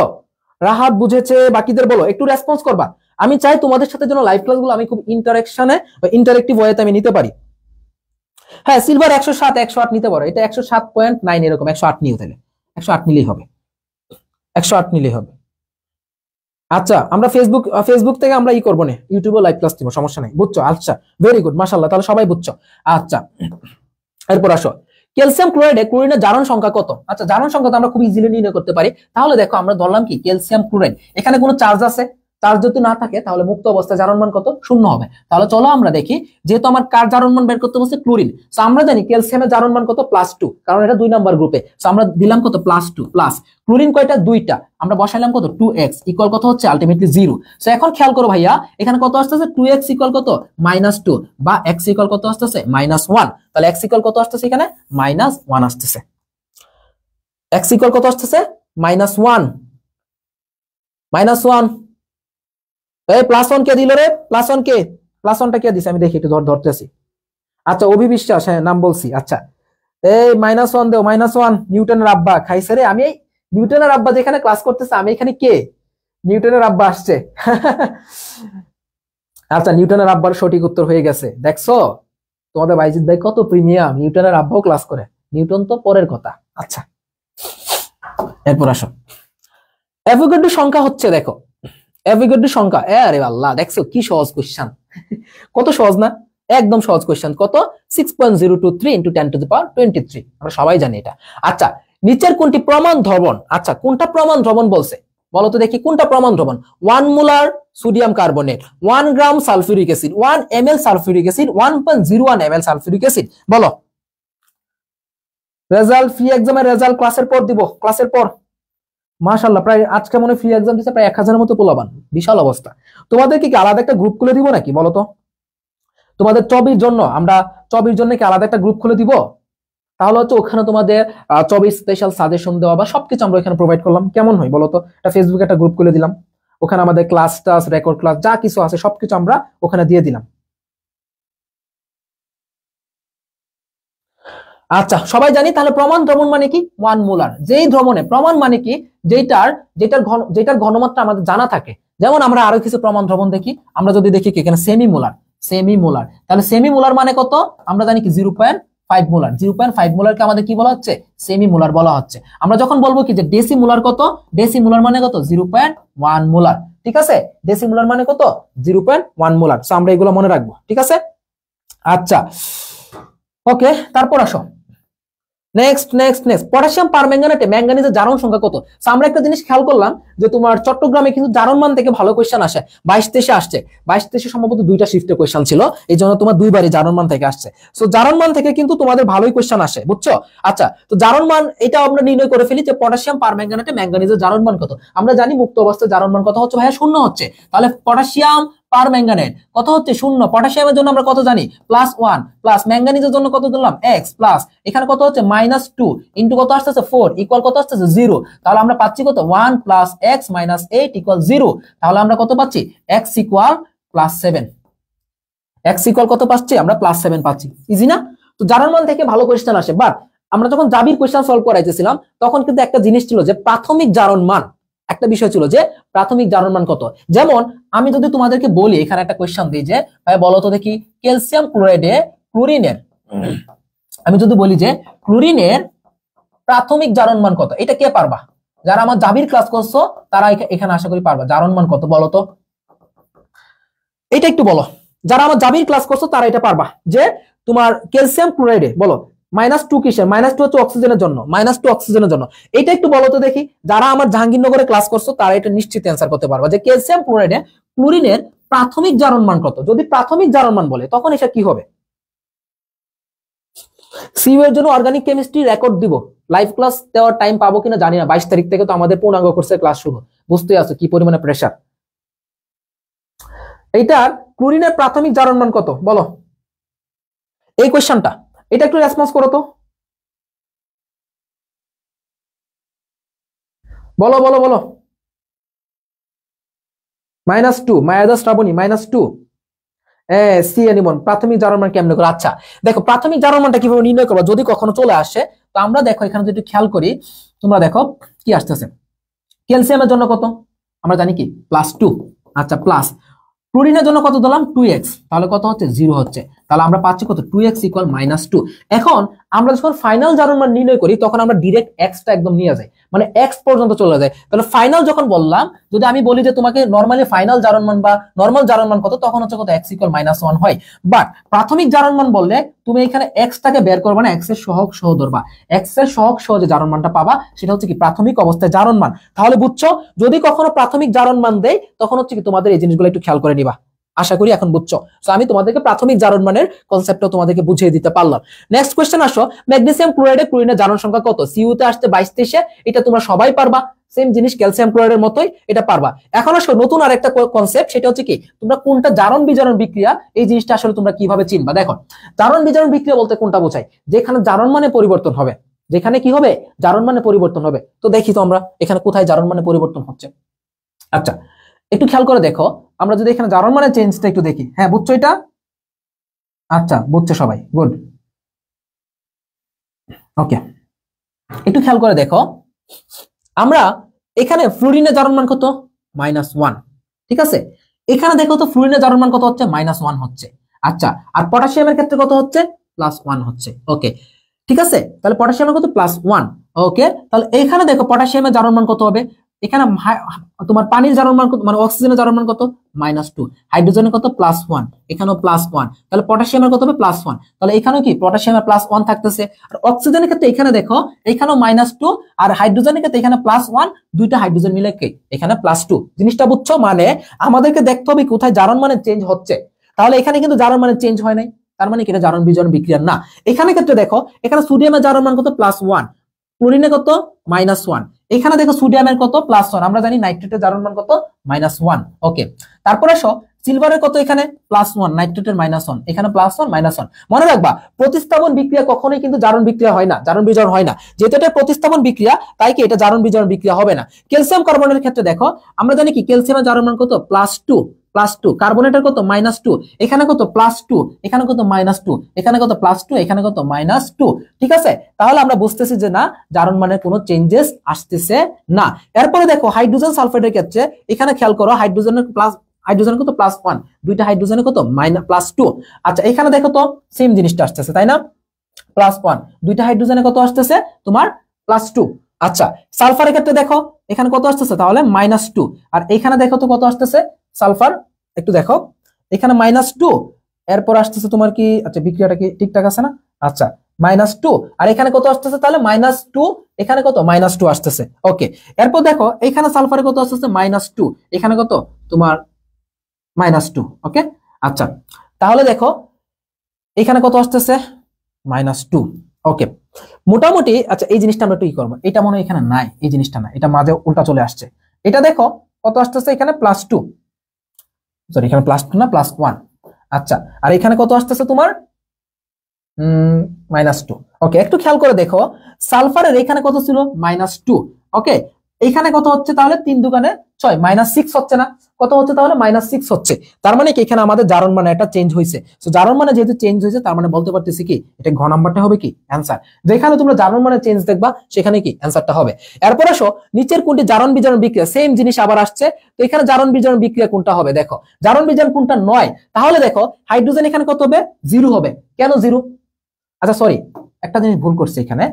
রাহাত বুঝেছে, বাকিদের বলো একটু রেসপন্স করবা। আমি চাই তোমাদের সাথে যেন লাইভ ক্লাসগুলো আমি খুব ইন্টারেকশনে বা ইন্টারেক্টিভ ওয়েতে আমি নিতে পারি। হ্যাঁ সিলভার 107 108 নিতে পারো, এটা 107.9 এরকম 108 নিও, তাহলে 108 নিলেই হবে, 108 নিলেই হবে। আচ্ছা আমরা ফেসবুক থেকে আমরা ই করবো না, ইউটিউবে লাইভ ক্লাস দিব, সমস্যা নাই, বুঝছো? আচ্ছা ভেরি গুড মাশাআল্লাহ, তাহলে সবাই বুঝছো। আচ্ছা এরপর আসো, ক্যালসিয়াম ক্লোরাইডে ক্লোরিনের জারণ সংখ্যা কত? আচ্ছা জারণ সংখ্যা তো আমরা খুব ইজিলি নির্ণয় করতে পারি। তাহলে দেখো আমরা ধরলাম কি ক্যালসিয়াম ক্লোরাইড, এখানে কোনো চার্জ আছে, চার্জ যদি না থাকে তাহলে মুক্ত অবস্থায় জারণ মান কত 0 হবে। তাহলে চলো আমরা দেখি, যেহেতু আমার কার জারণ মান বের করতে বলছে ক্লোরিন, সো আমরা জানি ক্যালসিয়ামের জারণ মান কত +2, কারণ এটা 2 নাম্বার গ্রুপে, সো আমরা দিলাম কত +2 প্লাস ক্লোরিন কয়টা 2টা, আমরা বসাইলাম কত 2x ইকুয়াল কত হচ্ছে আলটিমেটলি 0। সো এখন খেয়াল করো ভাইয়া এখানে কত আসতেছে 2x ইকুয়াল কত -2 বা x ইকুয়াল কত আসতেছে -1, তাহলে x ইকুয়াল কত আসতেছে এখানে -1 আসতেছে, x ইকুয়াল কত আসতেছে -1, -1 এই +1 কে দিল রে, +1 কে, +1টা কে দিছে আমি দেখি একটু ধরতেছি। আচ্ছা অভিবিশ্বাস, হ্যাঁ নাম বলছি। আচ্ছা এই -1 দেও, -1 নিউটনের আব্বা খাইছে রে, আমি এই নিউটনের আব্বা যেখানে ক্লাস করতেছে আমি এখানে কে নিউটনের আব্বা আসছে। আচ্ছা নিউটনের আব্বার সঠিক উত্তর হয়ে গেছে, দেখছো তোমাদের বাইজিৎ ভাই কত প্রিমিয়াম, নিউটনের আব্বাও ক্লাস করে, নিউটন তো পরের কথা। আচ্ছা এরপর আসো, অ্যাভোগাড্রো সংখ্যা হচ্ছে দেখো, অ্যাভোগাড্রো সংখ্যা, আরে আল্লাহ দেখছো কি সহজ কোশ্চেন, কত সহজ না, একদম সহজ কোশ্চেন, কত 6.023 × 10⁻23, আমরা সবাই জানি এটা। আচ্ছা নিচের কোনটি প্রমাণ দ্রবণ, আচ্ছা কোনটা প্রমাণ দ্রবণ বলছে বলো তো দেখি, কোনটা প্রমাণ দ্রবণ? 1 মোলার সোডিয়াম কার্বনেট, 1 গ্রাম sulphuric acid, 1 ml sulphuric acid, 1.01 ml sulphuric acid, বলো। রেজাল্ট ফ্রি এক্সামের রেজাল্ট ক্লাসের পর দিব, ক্লাসের পর। মাশাআল্লাহ প্রায় আজকে মনে ফ্রি এক্সাম দিচ্ছে প্রায় 1000-এর মতো পোলাবান, বিশাল অবস্থা। তোমাদেরকে কি আলাদা একটা গ্রুপ খুলে দিব নাকি বলো তো? তোমাদের চবির জন্য আমরা চবির জন্য কি আলাদা একটা গ্রুপ খুলে দিব? তাহলে হচ্ছে ওখানে তোমাদের চবি স্পেশাল সাজেশন দেওয়া বা সবকিছু আমরা এখানে প্রোভাইড করলাম, কেমন হয় বলো তো? এটা ফেসবুকে একটা গ্রুপ খুলে দিলাম, ওখানে আমাদের ক্লাস টাস রেকর্ড ক্লাস যা কিছু আছে সবকিছু আমরা ওখানে দিয়ে দিলাম। আচ্ছা, সবাই জানি তাহলে প্রমাণ দ্রবণ মানে কি? 1 মোলার। যেই দ্রবণে প্রমাণ মানে কি? যেটার ঘনমাত্রা আমাদের জানা থাকে। যেমন আমরা আরো কিছু প্রমাণ দ্রবণ দেখি, আমরা যদি দেখি কি এখানে সেমি মোলার, তাহলে সেমি মোলার মানে কত? আমরা জানি কি 0.5 মোলার। 0.5 মোলারকে আমাদের কি বলা হচ্ছে? সেমি মোলার বলা হচ্ছে। আমরা যখন বলবো কি যে ডেসি মোলার কত? ডেসি মোলার মানে কত? 0.1 মোলার। ঠিক আছে, ডেসি মোলার মানে কত? 0.1 মোলার। সো আমরা এগুলো মনে রাখবো, ঠিক আছে? আচ্ছা, ওকে, তারপর আসো নেক্সট পটাশিয়াম পারম্যাঙ্গানেটে ম্যাঙ্গানিজের জারণ সংখ্যা কত? আমরা একটা জিনিস খেয়াল করলাম যে তোমার চট্টগ্রামে কিন্তু জারণ মান থেকে ভালো কোয়েশ্চেন আসে। 22-23 আসছে, 22-23 সম্ভবত 2টা শিফটে কোয়েশ্চেন ছিল, এই জন্য তোমার দুইবারই জারণ মান থেকে আসছে। সো জারণ মান থেকে কিন্তু তোমাদের ভালোই কোয়েশ্চেন আসে, বুঝছো? আচ্ছা, তো জারণ মান এটা আমরা নির্ণয় করে ফেলি যে পটাশিয়াম পারম্যাঙ্গানেটে ম্যাঙ্গানিজের জারণ মান কত। আমরা জানি মুক্ত অবস্থায় জারণ মান কত হচ্ছে ভাইয়া? 0 হচ্ছে। তাহলে পটাশিয়াম পারম্যাঙ্গানেট কত হচ্ছে? 0। পটাশিয়ামের জন্য আমরা কত জানি? +1, প্লাস ম্যাঙ্গানিজের জন্য কত দিলাম? x, প্লাস এখানে কত হচ্ছে? -2 ইনটু কত আসছে? 4 ইকুয়াল কত আসছে? 0। তাহলে আমরা পাচ্ছি কত? 1 + x - 8 = 0। তাহলে আমরা কত পাচ্ছি? x = +7। x = কত পাচ্ছি আমরা? +7 পাচ্ছি। ইজি না? তো জারণ মান থেকে ভালো কোশ্চেন আসে। বাট আমরা যখন জাবির কোশ্চেন সলভ করাইতেছিলাম তখন কিন্তু একটা জিনিস ছিল যে প্রাথমিক জারণ মান, একটা বিষয় ছিল যে প্রাথমিক জারণ মান কত। যেমন আমি যদি তোমাদেরকে বলি, এখানে একটা কোশ্চেন দিই যে ভাই বলো তো দেখি ক্যালসিয়াম ক্লোরাইডে ক্লোরিনের, আমি যদি বলি যে ক্লোরিনের প্রাথমিক জারণ মান কত, এটা কে পারবা? যারা আমার জাবির ক্লাস করছো তারা এখানে আশা করি পারবা। জারণ মান কত বলো তো? এটা একটু বলো, যারা আমার জাবির ক্লাস করছো তারা এটা পারবা যে তোমার ক্যালসিয়াম ক্লোরাইডে বলো -2 কিসের? -2 হচ্ছে অক্সিজেনের জন্য, -2 অক্সিজেনের জন্য। এটা একটু বলো তো দেখি, যারা আমার জাহাঙ্গীরনগরে ক্লাস করছো তারা এটা নিশ্চিত অ্যান্সার করতে পারবা যে ক্যালসিয়াম ক্লোরাইডে ক্লোরিনের প্রাথমিক জারণ মান কত। যদি প্রাথমিক জারণ মান বলে তখন এটা কি হবে? সিইউ এর জন্য অর্গানিক কেমিস্ট্রি রেকর্ড দিব, লাইভ ক্লাস দেওয়ার টাইম পাবো কিনা জানি না। 22 তারিখ থেকে তো আমাদের পূর্ণাঙ্গ কোর্সের ক্লাস শুরু, বুঝতেই আছো কি পরিমাণে প্রেসার। এইটার ক্লোরিনের প্রাথমিক জারণ মান কত বলো? এই কোশ্চেনটা, এটা একটু রেসপন্স করো তো, বলো বলো বলো। -2 মায়াদা শ্রাবণী -2। সি এনিমন প্রাথমিক জারণ মান কেমনে করে? আচ্ছা দেখো, প্রাথমিক জারণ মানটা কিভাবে নির্ণয় করবো যদি কখনো চলে আসে। তো আমরা দেখো এখানে যদি খেয়াল করি, তোমরা দেখো কি আসতেছে। ক্যালসিয়ামের জন্য কত? আমরা জানি কি +2। আচ্ছা, প্লাস ক্লোরিনের জন্য কত দিলাম? 2x। তাহলে কত হচ্ছে? 0 হচ্ছে। তাহলে আমরা পাচ্ছি কত? 2x = -2। এখন আমরা যখন ফাইনাল জারণ মান নির্ণয় করি তখন আমরা ডিরেক্ট x টা একদম নিয়ে যাই, মানে x পর্যন্ত চলে যায়। তাহলে ফাইনাল যখন বললাম, যদি আমি বলি যে তোমাকে নরমালি ফাইনাল জারণ মান বা নরমাল জারণ মান কত, তখন হচ্ছে কত? x = -1 হয়। বাট প্রাথমিক জারণ মান বললে তুমি এখানে x টাকে বের করবে না, x এর সহগ সহ ধরবা। x এর সহগ সহ যে জারণ মানটা পাবা সেটা হচ্ছে কি প্রাথমিক অবস্থায় জারণ মান। তাহলে বুঝছো, যদি কখনো প্রাথমিক জারণ মান দেয় তখন হচ্ছে কি তোমাদের এই জিনিসগুলো একটু খেয়াল করে নিবা। আশা করি এখন বুঝছো। তো আমি তোমাদেরকে প্রাথমিক জারণ মানের কনসেপ্টটা তোমাদেরকে বুঝিয়ে দিতে পারলাম। নেক্সট কোশ্চেন আসো, ম্যাগনেসিয়াম ক্লোরাইডে ক্লোরিনের জারণ সংখ্যা কত? সিইউ তে আসছে 22-23, এটা তোমরা সবাই পারবা। সেম জিনিস ক্যালসিয়াম ক্লোরাইডের মতোই, এটা পারবা। এখন আসো নতুন আরেকটা কনসেপ্ট, সেটা হচ্ছে কি তোমরা কোনটা জারণ বিজারণ বিক্রিয়া, এই জিনিসটা আসলে তোমরা কিভাবে চিনবা। দেখো, জারণ বিজারণ বিক্রিয়া বলতে কোনটা বোঝায়? যেখানে জারণ মানে পরিবর্তন হবে, যেখানে কি হবে? জারণ মানে পরিবর্তন হবে। তো দেখি তো আমরা এখানে কোথায় জারণ মানে পরিবর্তন হচ্ছে। আচ্ছা, একটু খেয়াল করে দেখো, আমরা যদি এখানে জারণ মানে চেঞ্জটা একটু দেখি। হ্যাঁ, বুঝছো এটা? আচ্ছা, বুঝছো সবাই, গুড। ওকে, একটু খেয়াল করে দেখো, আমরা এখানে ফ্লুরিনের জারণ মান কত? -1। ঠিক আছে, এখানে দেখো তো ফ্লুরিনের জারণ মান কত হচ্ছে? -1 হচ্ছে। আচ্ছা, আর পটাশিয়ামের ক্ষেত্রে কত হচ্ছে? +1 হচ্ছে। ওকে, ঠিক আছে, তাহলে পটাশিয়ামের কত? +1। ওকে, তাহলে এখানে দেখো পটাশিয়ামের জারণ মান কত হবে? এখানে তোমার পানির জারণ মান কত, মানে অক্সিজেনের জারণ মান কত? -2। হাইড্রোজেনের কত? +1। এখানেও +1। তাহলে পটাশিয়ামের কত হবে? +1। তাহলে এখানেও কি পটাশিয়ামের +1 থাকতেছে। আর অক্সিজেনের ক্ষেত্রে এখানে দেখো, এখানেও -2, আর হাইড্রোজেনের ক্ষেত্রে এখানে +1, দুইটা হাইড্রোজেন মিলে কি এখানে +2। জিনিসটা বুঝছো? মানে আমাদেরকে দেখতে হবে কোথায় জারণ মানে চেঞ্জ হচ্ছে। তাহলে এখানে কিন্তু জারণ মানে চেঞ্জ হয় নাই, তার মানে কি এটা জারণ বিজারণ বিক্রিয়া না। এখানে ক্ষেত্রে দেখো, এখানে সোডিয়ামের জারণ মান কত? +1, ক্লোরিনে কত? -1। এখানে দেখো সোডিয়ামের কত? +1। আমরা জানি নাইট্রেটের জারণ মান কত? -1। ওকে, তারপরে আসো সিলভারের কত এখানে +1, নাইট্রেটের -1, এখানে +1 -1। মনে রাখবা প্রতিস্থাপন বিক্রিয়া কখনোই কিন্তু জারণ বিক্রিয়া হয় না, জারণ বিজারণ হয় না। যেহেতু এটা প্রতিস্থাপন বিক্রিয়া তাই কি এটা জারণ বিজারণ বিক্রিয়া হবে না। ক্যালসিয়াম কার্বনের ক্ষেত্রে দেখো আমরা জানি কি ক্যালসিয়ামের জারণ মান কত +2, কার্বনেটের কত -2, এখানে কত +2, এখানে কত -2, এখানে কত +2, এখানে কত -2। ঠিক আছে, তাহলে আমরা বুঝতেছি যে না জারণ মানে কোনো চেঞ্জেস আসতেছে না। এরপরে দেখো হাইড্রোজেন সালফাইডের ক্ষেত্রে এখানে খেয়াল করো হাইড্রোজেনের কত +1, দুইটা হাইড্রোজেনের কত +2। আচ্ছা এখানে দেখো তো সেম জিনিসটা আসতেছে তাই না, +1, দুইটা হাইড্রোজেনে কত আসতেছে তোমার +2। আচ্ছা সালফারের ক্ষেত্রে দেখো এখানে কত আসতেছে তাহলে -2, আর এখানে দেখো তো কত আসতেছে সালফার, একটু দেখো এখানে -2, এরপর আসতেছে তোমার কি, আচ্ছা বিক্রিয়াটা কি ঠিকঠাক আছে না, আচ্ছা -2, আর এখানে কত আসতেছে তাহলে -2, এখানে কত -2 আসতেছে। ওকে, এরপর দেখো এখানে সালফারে কত আসতেছে -2, এখানে কত তোমার -2। ওকে, আচ্ছা তাহলে দেখো এখানে কত আসতেছে -2। ওকে, মোটামুটি আচ্ছা এই জিনিসটা আমরা একটু ই করবো, এটা মনে হয় এখানে নাই, এই জিনিসটা না, এটা মাঝে উল্টা চলে আসছে। এটা দেখো কত আসতেছে এখানে +2, সরি এখানে +2 না +1। আচ্ছা আর এখানে কত আসতেছে তোমার -2। ওকে, একটু খেয়াল করে দেখো সালফারের এখানে কত ছিল -2। ওকে, এখানে কত হচ্ছে তাহলে 3 দুগুণে 6, -6 হচ্ছে না, কত হচ্ছে তাহলে -6 হচ্ছে। তার মানে কি এখানে আমাদের জারণ মানে একটা চেঞ্জ হয়েছে। সো জারণ মানে যেহেতু চেঞ্জ হয়েছে তার মানে বলতে পারতেছি কি এটা ঘ নাম্বারটা হবে কি অ্যান্সার। যেখানে তোমরা জারণ মানে চেঞ্জ দেখবা সেখানে কি অ্যান্সারটা হবে। এরপর আসো নিচের কোনটি জারণ বিজারণ বিক্রিয়া, সেম জিনিস আবার আসছে। তো এখানে জারণ বিজারণ বিক্রিয়া কোনটা হবে দেখো, জারণ বিজারণ কোনটা নয়, তাহলে দেখো হাইড্রোজেন এখানে কত হবে 0 হবে। কেন 0? আচ্ছা সরি একটা জিনিস ভুল করছে, এখানে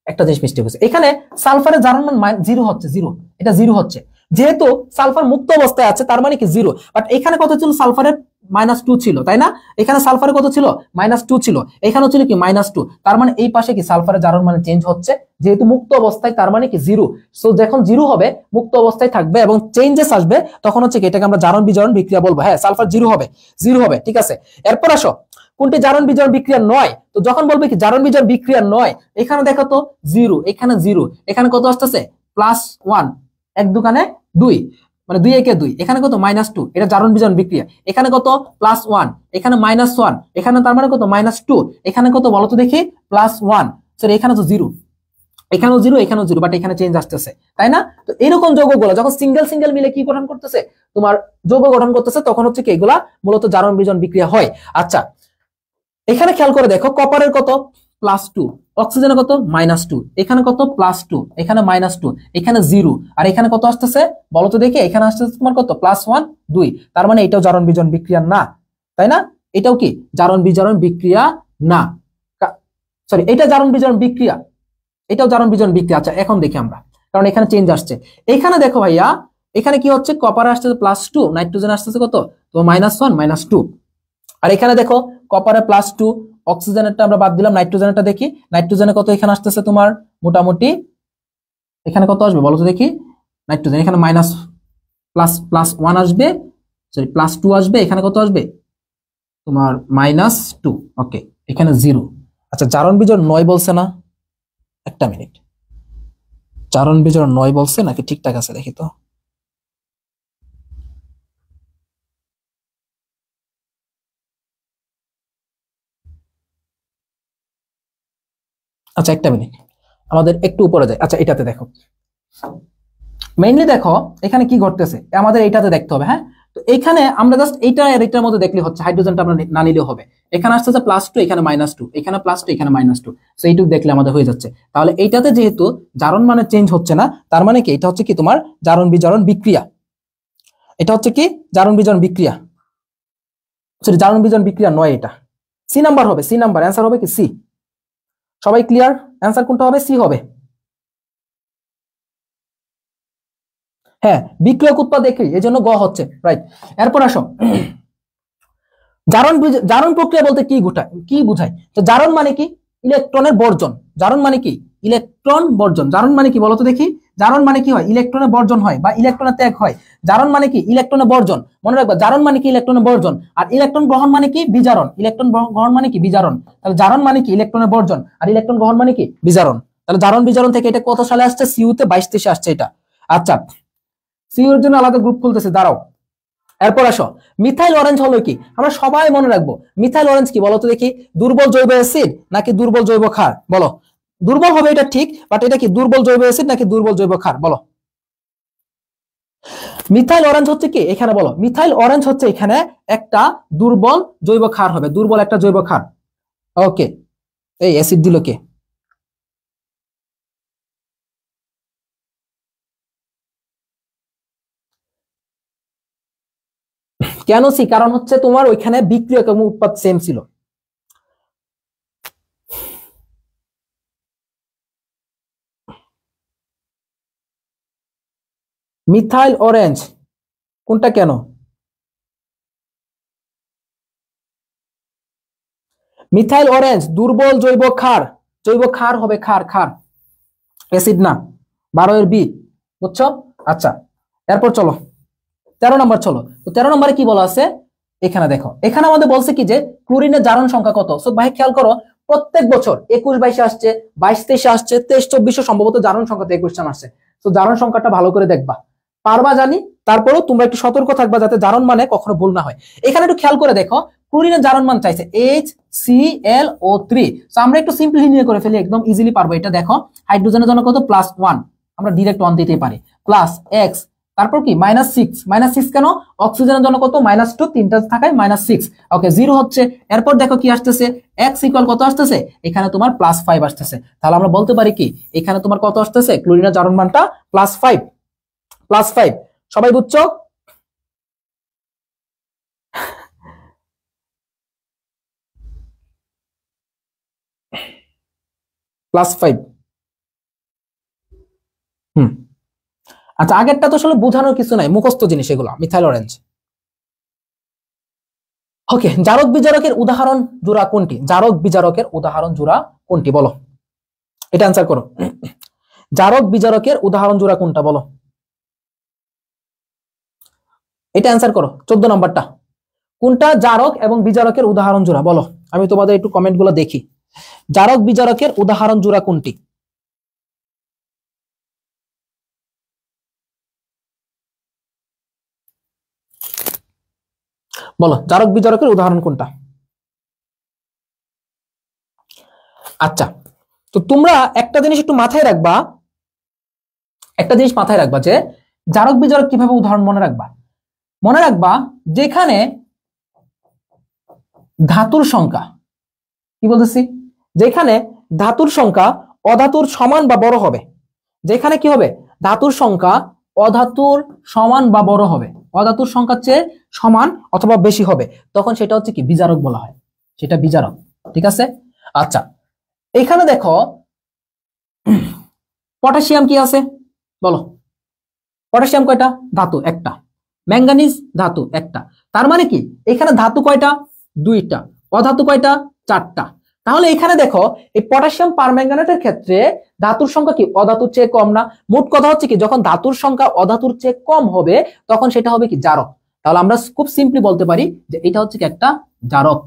একটা জিনিস মিস্টেক হচ্ছে, এখানে সালফারের জারণ মান 0 হচ্ছে, 0 এটা 0 হচ্ছে, যেহেতু সালফার মুক্ত অবস্থায় আছে তার মানে কি 0। বাট এখানে কত ছিল সালফারের -2 ছিল তাই না, এখানে সালফারের কত ছিল -2 ছিল, এখানেও ছিল কি -2, তার মানে এই পাশে কি সালফারের জারণ মানে চেঞ্জ হচ্ছে, যেহেতু মুক্ত অবস্থায় তার মানে কি 0। সো যখন 0 হবে মুক্ত অবস্থায় থাকবে এবং চেঞ্জেস আসবে তখন হচ্ছে কি এটাকে আমরা জারণ বিজারণ বিক্রিয়া বলবো। হ্যাঁ সালফার 0 হবে, 0 হবে, ঠিক আছে। এরপর আসো কোনটি জারণ বিজারণ বিক্রিয়া নয়, তো যখন বলবে কি জারণ বিজারণ বিক্রিয়া নয়, এখানে দেখো তো 0, এখানে 0, এখানে কত আসতেছে +1, 1 দুকানে 2, মানে 2 একে 2, এখানে কত -2, এটা জারণ বিজারণ বিক্রিয়া। এখানে কত +1, এখানে -1, এখানে তার মানে কত -2, এখানে কত বলো তো দেখি +1, সরি এখানে তো 0, এখানেও 0, এখানেও 0, বাট এখানে চেঞ্জ আসতেছে তাই না। তো এরকম যৌগগুলো যখন সিঙ্গেল সিঙ্গেল মিলে কি গঠন করতেছে তোমার যৌগ গঠন করতেছে তখন হচ্ছে কি এগুলা মূলত জারণ বিজারণ বিক্রিয়া হয়। আচ্ছা এখানে খেয়াল করে দেখো কপারের কত +2, অক্সিজেনের কত -2, এখানে কত +2, এখানে -2, এখানে 0, আর এখানে কত আসতেছে বলো তো দেখি, এখানে আসতেছে তোমার কত +1 2, তার মানে এটাও জারণ বিজারণ বিক্রিয়া না তাই না, এটাও কি জারণ বিজারণ বিক্রিয়া না, সরি এটা জারণ বিজারণ বিক্রিয়া, এটাও জারণ বিজারণ বিক্রিয়া। আচ্ছা এখন দেখি আমরা, কারণ এখানে চেঞ্জ আসছে। এখানে দেখো ভাইয়া এখানে কি হচ্ছে কপার আসতেছে +2, নাইট্রোজেন আসতেছে কত তো -1 -2, আর এখানে দেখো কপারে +2, অক্সিজেনেরটা আমরা বাদ দিলাম, নাইট্রোজেনেরটা দেখি, নাইট্রোজেনে কত এখানে আসতেছে তোমার মোটামুটি এখানে কত আসবে বলো তো দেখি, নাইট্রোজেন এখানে +1 আসবে, সরি +2 আসবে, এখানে কত আসবে তোমার -2। ওকে এখানে 0। আচ্ছা জারণ বিজারণ নয় বলছে না, একটা মিনিট, জারণ বিজারণ নয় বলছে নাকি ঠিকঠাক আছে দেখি তো, আচ্ছা একটা মিনিট আমাদের একটু উপরে যায়। আচ্ছা এটাতে দেখো মেইনলি দেখো এখানে কি ঘটতেছে আমাদের এইটাতে দেখতে হবে। হ্যাঁ তো এখানে আমরা জাস্ট এইটা আর এটার মধ্যে দেখলে হচ্ছে, হাইড্রোজেনটা আমরা না নিলেও হবে। এখানে আসতেছে +2, এখানে -2, এখানে +2, এখানে -2, সো এইটুকু দেখলে আমাদের হয়ে যাচ্ছে। তাহলে এইটাতে যেহেতু জারণ মানে চেঞ্জ হচ্ছে না তার মানে কি এটা হচ্ছে কি তোমার জারণ বিজারণ বিক্রিয়া, এটা হচ্ছে কি জারণ বিজারণ বিক্রিয়া, সরি জারণ বিজারণ বিক্রিয়া নয়, এটা সি নাম্বার হবে, সি নাম্বার অ্যান্সার হবে কি সি। সবাই ক্লিয়ার, অ্যান্সার কোনটা হবে সি হবে। হ্যাঁ বিক্রিয়ক উৎপাদ একই, এজন্য গ হচ্ছে রাইট। এরপর আসো জারণ জারণ প্রক্রিয়া বলতে কি বোঝায়, তো জারণ মানে কি ইলেকট্রনের বর্জন, জারণ মানে কি ইলেকট্রন বর্জন, জারণ মানে কি বলতো দেখি, জারণ মানে কি হয় ইলেকট্রনের বর্জন হয় বা ইলেকট্রনের ত্যাগ হয়, জারণ মানে কি ইলেকট্রনের বর্জন, মনে রাখবা জারণ মানে কি ইলেকট্রনের বর্জন, আর ইলেকট্রন গ্রহণ মানে কি বিজারণ, ইলেকট্রন গ্রহণ মানে কি বিজারণ, তাহলে জারণ মানে কি ইলেকট্রনের বর্জন আর ইলেকট্রন গ্রহণ মানে কি বিজারণ। তাহলে জারণ বিজারণ থেকে এটা কত সালে আসছে, সিইউ তে 22-23 আসছে এটা। আচ্ছা সিইউ এর জন্য আলাদা গ্রুপ খুলতেছে, দাঁড়াও এরপর আসো, মিথাইল অরেঞ্জ হলো কি? আমরা সবাই মনে রাখবো মিথাইল অরেঞ্জ কি বলো তো দেখি? দুর্বল জৈব অ্যাসিড নাকি দুর্বল জৈব ক্ষার? বলো। দুর্বল হবে এটা ঠিক, বাট এটা কি দুর্বল জৈব অ্যাসিড নাকি দুর্বল জৈব ক্ষার? বলো। মিথাইল অরেঞ্জ হচ্ছে কি এখানে? বলো। মিথাইল অরেঞ্জ হচ্ছে এখানে একটা দুর্বল জৈব ক্ষার হবে, দুর্বল একটা জৈব ক্ষার। ওকে, এই অ্যাসিড দিল কে? কেন সি? কারণ হচ্ছে তোমার ওইখানে বিক্রিয়ক এবং উৎপাদ সেম ছিল। মিথাইল অরেঞ্জ কোনটা কেন? মিথাইল অরেঞ্জ দুর্বল জৈব ক্ষার, জৈব ক্ষার হবে, ক্ষার, ক্ষার, অ্যাসিড না। 12 এর বি, বুঝছো? আচ্ছা, এরপর চলো 13 নম্বর। চলো তো 13 নম্বরে কি বলা আছে এখানে দেখো। এখানে আমাদের বলছে কি যে ক্লোরিনের জারণ সংখ্যা কত? সো ভাই খেয়াল করো, প্রত্যেক বছর 21-22 আসছে, 22-23 আসছে, 23-24 সম্ভবত জারণ সংখ্যাতে 21 আসছে। তো জারণ সংখ্যাটা ভালো করে দেখবা, পারবা জানি, তারপরেও তোমরা একটু সতর্ক থাকবা যাতে জারণ মানে কখনো ভুল না হয়। এখানে একটু খেয়াল করে দেখো, ক্লোরিনের জারণ মান চাইছে HClO3। সো আমরা একটু সিম্পলি নিয়ে করে ফেলি, একদম ইজিলি পারবো এটা। দেখো হাইড্রোজেনের জন্য কত? +1, আমরা ডিরেক্ট 1 দিতেই পারি, প্লাস x, তারপর কি -6, -6 কেন? অক্সিজেনের জন্য কত? -2, তিনটা থাকায় -6। ওকে, 0 হচ্ছে। এরপর দেখো কি আসতেছে, x ইকুয়াল কত আসতেছে? এখানে তোমার +5 আসতেছে। তাহলে আমরা বলতে পারি কি এখানে তোমার কত আসতেছে? ক্লোরিনের জারণ মানটা +5, +5। সবাই বুঝছো? +5। হুম, আচ্ছা, আগেরটা তো আসলে বোঝানোর কিছু নাই, মুখস্থ জিনিস এগুলো। Methyl orange. ওকে, জারক বিজারকের উদাহরণ জোড়া কোনটি? জারক বিজারকের উদাহরণ জোড়া কোনটি? বলো, এটা অ্যান্সার করো। জারক বিজারকের উদাহরণ জোড়া কোনটা? বলো, এটা অ্যান্সার করো। 14 নম্বরটা কোনটা? জারক এবং বিজারকের উদাহরণ জোড়া। বলো, আমি তোমাদের একটু কমেন্ট গুলো দেখি। জারক বিজারকের উদাহরণ জোড়া কোনটি? বলো, জারক বিজারকের উদাহরণ কোনটা? আচ্ছা, তো তোমরা একটা জিনিস একটু মাথায় রাখবা, একটা জিনিস মাথায় রাখবা যে জারক বিজারক কিভাবে উদাহরণ মনে রাখবা। মনে রাখবা যেখানে ধাতুর সংখ্যা, কি বলতেছি, যেখানে ধাতুর সংখ্যা অধাতুর সমান বা বড় হবে, যেখানে কি হবে? ধাতুর সংখ্যা অধাতুর সমান বা বড় হবে, অধাতুর সংখ্যার চেয়ে সমান অথবা বেশি হবে, তখন সেটা হচ্ছে কি বিজারক বলা হয়, সেটা বিজারক। ঠিক আছে? আচ্ছা, এখানে দেখো পটাশিয়াম কি আছে? বলো, পটাশিয়াম কয়টা ধাতু? একটা। ম্যাঙ্গানিজ ধাতু একটা। তার মানে কি এখানে ধাতু কয়টা? দুইটা। অধাতু কয়টা? চারটা। তাহলে এখানে দেখো এই পটাশিয়াম পারম্যাঙ্গানেটের ক্ষেত্রে ধাতুর সংখ্যা কি অধাতুর চেয়ে কম না? মোট কথা হচ্ছে কি যখন ধাতুর সংখ্যা অধাতুর চেয়ে কম হবে তখন সেটা হবে কি জারক। তাহলে আমরা খুব সিম্পলি বলতে পারি যে এটা হচ্ছে কি একটা জারক।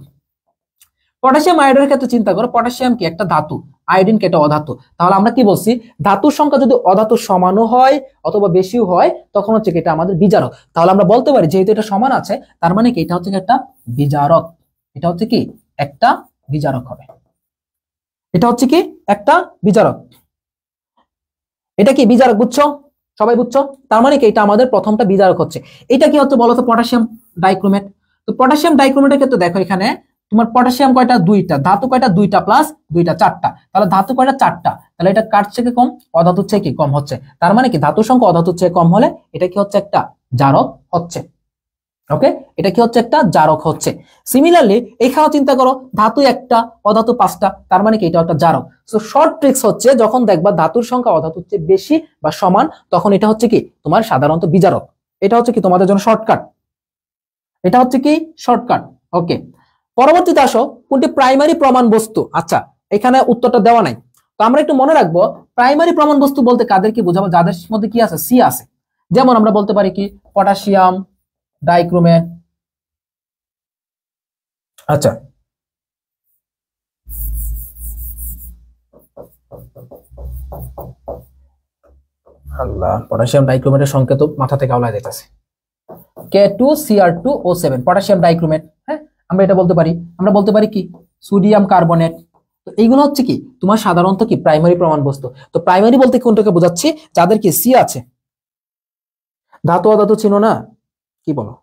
পটাশিয়াম আয়োডের ক্ষেত্রে চিন্তা করো, পটাশিয়াম কি একটা ধাতু, আয়োডিন কি একটা অধাতু। তাহলে আমরা কি বলছি, ধাতুর সংখ্যা যদি অধাতুর সমানও হয় অথবা বেশিও হয় তখন হচ্ছে কি এটা আমাদের বিজারক। তাহলে আমরা বলতে পারি যেহেতু এটা সমান আছে তার মানে কি এটা হচ্ছে কি একটা বিজারক, এটা হচ্ছে কি একটা বিজারক হবে, এটা হচ্ছে কি একটা বিজারক। এটা কি বিজারক, বুঝছো? সবাই বুঝছো? তার মানে কি এটা আমাদের প্রথমটা বিজারক হচ্ছে। এটা কি হচ্ছে বলতো? Potassium dichromate. তো পটাশিয়াম ডাইক্রোমেটের ক্ষেত্রে দেখো এখানে তোমার পটাশিয়াম কয়টা? দুইটা। ধাতু কয়টা? দুইটা প্লাস দুইটা, চারটা। তাহলে ধাতু কয়টা? চারটা। তাহলে এটা কার থেকে কম? অধাতুর চেয়ে কি কম হচ্ছে। তার মানে কি ধাতুর সংখ্যা অধাতুর চেয়ে কম হলে এটা কি হচ্ছে? একটা জারক হচ্ছে। ওকে, এটা কি হচ্ছে? একটা জারক হচ্ছে। সিমিলারলি এখানেও চিন্তা করো, ধাতু একটা, অধাতু পাঁচটা, তার মানে কি এটা একটা জারক। সো শর্ট ট্রিক্স হচ্ছে যখন দেখবা ধাতুর সংখ্যা অধাতুর চেয়ে বেশি বা সমান তখন এটা হচ্ছে কি তোমার সাধারণত বিজারক। এটা হচ্ছে কি তোমাদের জন্য শর্টকাট, এটা হচ্ছে কি শর্টকাট। ওকে, পরবর্তীতে আসো কোনটি প্রাইমারি প্রমাণ বস্তু। আচ্ছা, এখানে উত্তরটা দেওয়া নাই, তো আমরা একটু মনে রাখবো প্রাইমারি প্রমাণ বস্তু বলতে কাদেরকে বোঝাবো? যাদের মধ্যে কি আছে? সি আছে। যেমন আমরা বলতে পারি কি পটাশিয়াম ডাইক্রোমেট। আচ্ছা, আল্লাহ, পটাশিয়াম ডাইক্রোমেটের সংকেত মাথা থেকে আওলায় যাইতেছে। K2Cr2O7 potassium dichromate. হ্যাঁ, আমরা এটা বলতে পারি, আমরা বলতে পারি কি সোডিয়াম কার্বনেট। তো এইগুলো হচ্ছে কি তোমার সাধারণত কি প্রাইমারি প্রমাণ বস্তু। তো প্রাইমারি বলতে কোনটাকে বোঝাচ্ছি, যাদের কি সি আছে। ধাতু অধাতু চিনো না, কি বলো?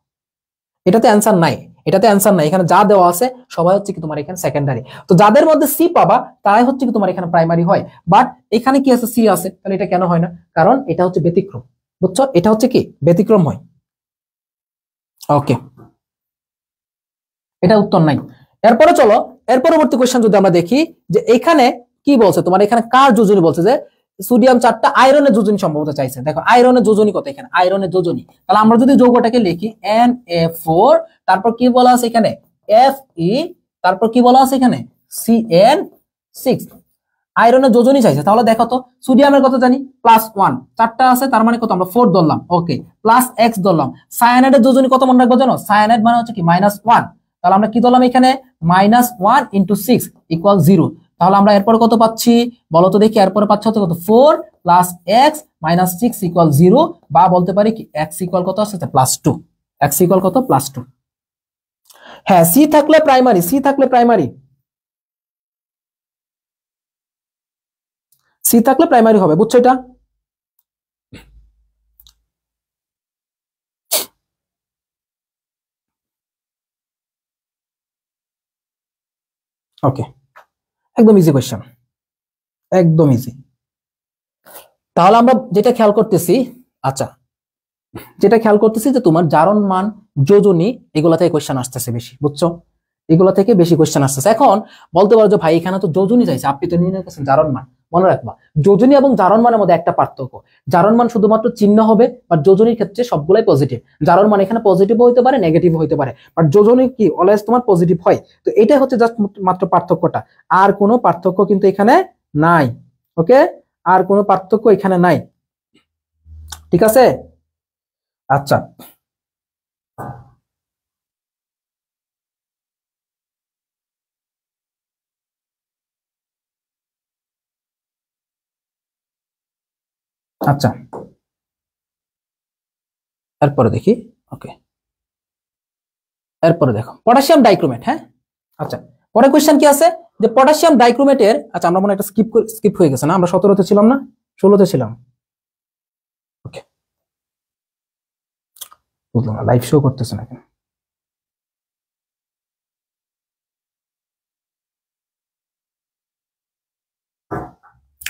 এটাতে অ্যান্সার নাই, এটাতে অ্যান্সার নাই, এখানে যা দেওয়া আছে সবাই হচ্ছে কি তোমার এখানে সেকেন্ডারি। তো যাদের মধ্যে সি পাবা তারাই হচ্ছে কি তোমার এখানে প্রাইমারি হয়। বাট এখানে কি আছে, সি আছে, তাহলে এটা কেন হয় না? কারণ এটা হচ্ছে ব্যতিক্রম, বুঝছো? এটা হচ্ছে কি ব্যতিক্রম হয়। ওকে, এটা উত্তর নাই। এরপরে চলো, এর পরবর্তী কোশ্চেন যদি আমরা দেখি যে এখানে কি বলছে তোমার, এখানে কার যোজনী বলছে যে সোডিয়াম 4টা আয়রনের যোজনী সম্ভবত চাইছে। দেখো আয়রনের যোজনী কত, এখানে আয়রনের যোজনী। তাহলে আমরা যদি যৌগটাকে লিখি Na4, তারপর কি বলা আছে এখানে Fe, তারপর কি বলা আছে এখানে Cn6, আয়রনের যোজনী চাইছে। তাহলে দেখো তো সোডিয়ামের কত জানি +1, 4টা আছে তার মানে কত, আমরা 4 ধরলাম। ওকে, +x ধরলাম। সায়ানাইডের যোজনী কত মনে রাখবো জানো? সায়ানাইড মানে হচ্ছে কি -1, তাহলে আমরা কি ধরলাম এখানে -1 × 6 = 0। তাহলে আমরা এরপর কত পাচ্ছি বলো তো দেখি, এরপরে পাচ্ছি হচ্ছে কত 4 + x - 6 = 0, বা বলতে পারি কি x = কত আসছে +2, x = কত +2। হ্যাঁ, সি থাকলে প্রাইমারি, সি থাকলে প্রাইমারি, সি থাকলে প্রাইমারি হবে, বুঝছো এটা? ওকে, একদম ইজি কোয়েশ্চেন, একদম ইজি। তাহলে আমরা যেটা খেয়াল করতেছি, আচ্ছা যেটা খেয়াল করতেছি যে তোমার জারণ মান, যোজনী, এগুলা থেকে কোয়েশ্চেন আসতেছে বেশি, বুঝছো? এগুলা থেকে বেশি কোয়েশ্চেন আসতেছে। এখন বলতে পারো যে ভাই এখানে তো যোজনী চাইছে, আপনি তো নির্ণয় করছেন জারণ মান। মনে রাখবা যোজনী এবং জারণ মানের মধ্যে একটা পার্থক্য, জারণ মান শুধুমাত্র চিহ্ন হবে, বাট যোজনীর ক্ষেত্রে সবগুলাই পজিটিভ। জারণ মান এখানে পজিটিভ হতে পারে, নেগেটিভ হতে পারে, বাট যোজনী কি অলওয়েজ তোমার পজিটিভ হয়। তো এটাই হচ্ছে জাস্ট মাত্র পার্থক্যটা, আর কোনো পার্থক্য কিন্তু এখানে নাই। ওকে, আর কোনো পার্থক্য এখানে নাই, ঠিক আছে? আচ্ছা, আচ্ছা এরপরে দেখি। ওকে, এরপরে দেখো পটাশিয়াম ডাইক্রোমেট। হ্যাঁ, আচ্ছা পরে কোশ্চেন কি আছে যে পটাশিয়াম ডাইক্রোমেটের, আচ্ছা আমরা মনে একটা স্কিপ হয়ে গেছে না, আমরা 17তে ছিলাম না, 16তে ছিলাম। ওকে, বুঝলাম না লাইভ শো করতেছে না কেন।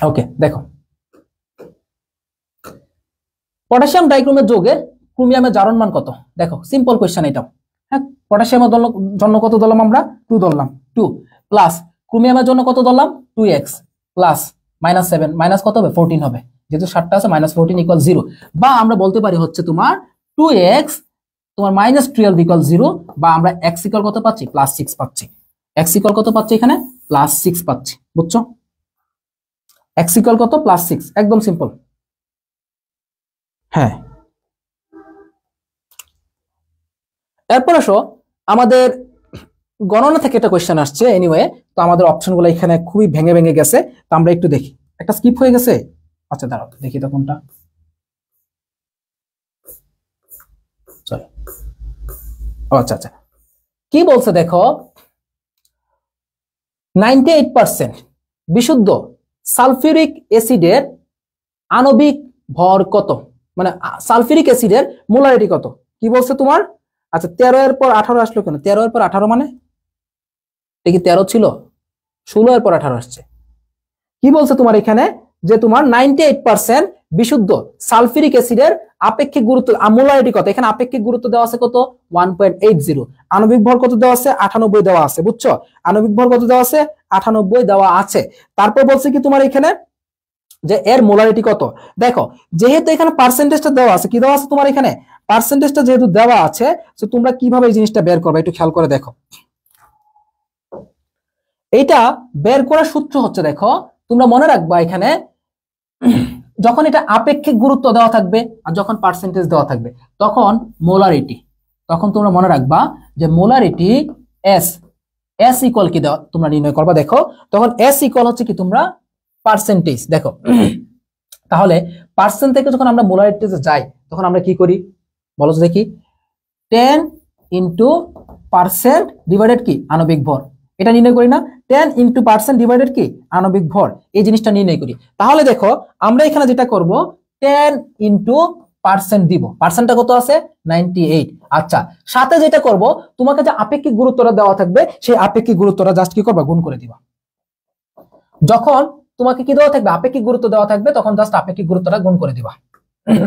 ওকে দেখো, পটাশিয়াম ডাইক্রোমেট যৌগে ক্রোমিয়ামের জারণ মান কত? দেখো সিম্পল কোশ্চেন এটাও। হ্যাঁ, পটাশিয়ামের জন্য কত ধরলাম আমরা 2 ধরলাম, 2 প্লাস ক্রোমিয়ামের জন্য কত ধরলাম 2x প্লাস -7 মাইনাস কত হবে 14 হবে, যেহেতু 7টা আছে -14 = 0। বা আমরা বলতে পারি হচ্ছে তোমার 2x তোমার -12 = 0, বা আমরা x = কত পাচ্ছি +6 পাচ্ছি। x = কত পাচ্ছি এখানে +6 পাচ্ছি, বুঝছো? x = কত +6, একদম সিম্পল। হ্যাঁ, এরপর আসো আমাদের গণনা থেকে একটা কোয়েশ্চেন আসছে। এনিওয়ে, তো আমাদের অপশনগুলো এখানে খুবই ভেঙে ভেঙে গেছে, তো আমরা একটু দেখি। একটা স্কিপ হয়ে গেছে, আচ্ছা দাঁড়াও দেখি তো কোনটা। সরি, আচ্ছা আচ্ছা, কি বলছে দেখো, 98% বিশুদ্ধ সালফিউরিক অ্যাসিডের আণবিক ভর কত, মানে সালফিউরিক অ্যাসিডের মোলারিটি কত? কি বলছে তোমার? আচ্ছা 13 এর পর 18 আসলো কেন? 13 এর পর 18 মানে এটা কি 13 ছিল? 16 এর পর 18 আসছে। কি বলছে তোমার এখানে যে তোমার 98% বিশুদ্ধ সালফিউরিক অ্যাসিডের আপেক্ষিক গুরুত্ব, মোলারিটি কত? এখানে আপেক্ষিক গুরুত্ব দেওয়া আছে কত 1.80, আণবিক ভর কত দেওয়া আছে 98 দেওয়া আছে, বুঝছো? আণবিক ভর কত দেওয়া আছে 98 দেওয়া আছে। তারপর বলছে কি তোমার এখানে যে এর মোলারিটি কত। দেখো যেহেতু এখানে পার্সেন্টেজটা দেওয়া আছে, কি দেওয়া আছে তোমার এখানে পার্সেন্টেজটা যেহেতু দেওয়া আছে, তো তোমরা কিভাবে এই জিনিসটা বের করবে একটু খেয়াল করে দেখো। এটা বের করার সূত্র হচ্ছে, দেখো তোমরা মনে রাখবা এখানে যখন এটা আপেক্ষিক গুরুত্ব দেওয়া থাকবে আর যখন পার্সেন্টেজ দেওয়া থাকবে তখন মোলারিটি, তখন তোমরা মনে রাখবা যে মোলারিটি এস, এস ইকুয়াল কি দেওয়া তোমরা নির্ণয় করবা। দেখো তখন এস ইকুয়াল হচ্ছে কি তোমরা পার্সেন্টেজ। দেখো তাহলে পার্সেন্ট থেকে যখন আমরা মোলারিটিতে যাই তখন আমরা কি করি বলো তো দেখি, 10 ইন্টু পার্সেন্ট ডিভাইডেড কি আণবিক ভর, এটা নির্ণয় করি না, 10 ইন্টু পার্সেন্ট ডিভাইডেড কি আণবিক ভর, এই জিনিসটা নির্ণয় করি। তাহলে দেখো আমরা এখানে যেটা করব 10 ইন্টু পার্সেন্ট দিব, পার্সেন্টটা কত আছে 98। আচ্ছা, সাথে যেটা করব তোমাকে যে আপেক্ষিক গুরুত্বটা দেওয়া থাকবে সেই আপেক্ষিক গুরুত্বটা জাস্ট কি করবা, গুণ করে দিবা। যখন তোমাকে কি দেওয়া থাকবে, আপেক্ষিক গুরুত্ব দেওয়া থাকবে, তখন জাস্ট আপেক্ষিক গুরুত্বটা গুণ করে দিবা,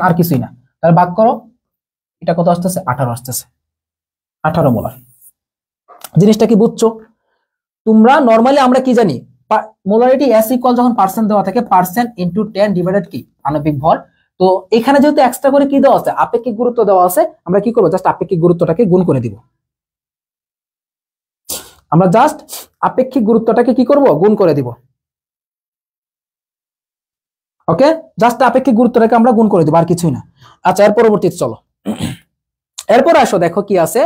আর কিছুই না। তাহলে ভাগ করো, এটা কত আসতেছে 18 আসতেছে, 18 মোলার। জিনিসটা কি বুঝছো? তোমরা নরমালি আমরা কি জানি, মোলারিটি S ইকুয়াল যখন পার্সেন্ট দেওয়া থাকে পার্সেন্ট ইনটু 10 ডিভাইডেড কি আণবিক ভর। তো এখানে যেহেতু এক্সট্রা করে কি দেওয়া আছে, আপেক্ষিক গুরুত্ব দেওয়া আছে, আমরা কি করব, জাস্ট আপেক্ষিক গুরুত্বটাকে গুণ করে দিব। আমরা জাস্ট আপেক্ষিক গুরুত্বটাকে কি করব, গুণ করে দিব। ওকে, জাস্ট আপেক্ষিক গুরুত্বটাকে আমরা গুণ করে দিব, আর কিছুই না। আচ্ছা, এর পরবর্তীতে চলো, এরপর আসো, দেখো কি আছে,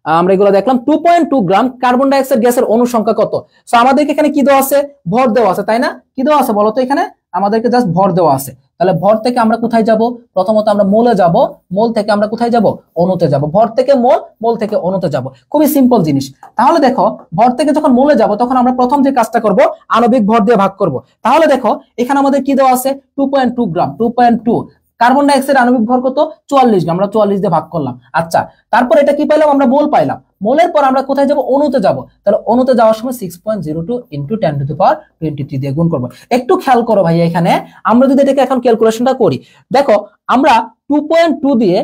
আমরা এগুলো দেখলাম। 2.2 গ্রাম কার্বন ডাই অক্সাইড গ্যাসের অণু সংখ্যা কত? সো আমাদেরকে এখানে কি দেওয়া আছে, ভর দেওয়া আছে, তাই না? কি দেওয়া আছে বলো তো, এখানে আমাদেরকে জাস্ট ভর দেওয়া আছে। তাহলে ভর থেকে আমরা কোথায় যাব, প্রথমত আমরা মোলে যাব, মোল থেকে আমরা কোথায় যাব, অণুতে যাব। ভর থেকে মোল, মোল থেকে অণুতে যাব, খুবই সিম্পল জিনিস। তাহলে দেখো ভর থেকে যখন মোলে যাব তখন আমরা প্রথম যে কাজটা করব, আণবিক ভর দিয়ে ভাগ করব। তাহলে দেখো এখানে আমাদের কি দেওয়া আছে, 2.2 গ্রাম, 2.2। কার্বন ডাই অক্সাইড আণবিক ভর কত, 44 গ্রাম, আমরা 44 দিয়ে ভাগ করলাম। আচ্ছা, তারপর এটা কি পাইলাম, আমরা মোল পাইলাম। মোলের পর আমরা কোথায় যাব, অণুতে যাব। তাহলে অণুতে যাওয়ার সময় 6.02 ইনটু 10 টু দি পাওয়ার 23 দিয়ে গুণ করব। একটু খেয়াল করো ভাই, এখানে আমরা যদি এটাকে এখন ক্যালকুলেশনটা করি, দেখো আমরা 2.2 দিয়ে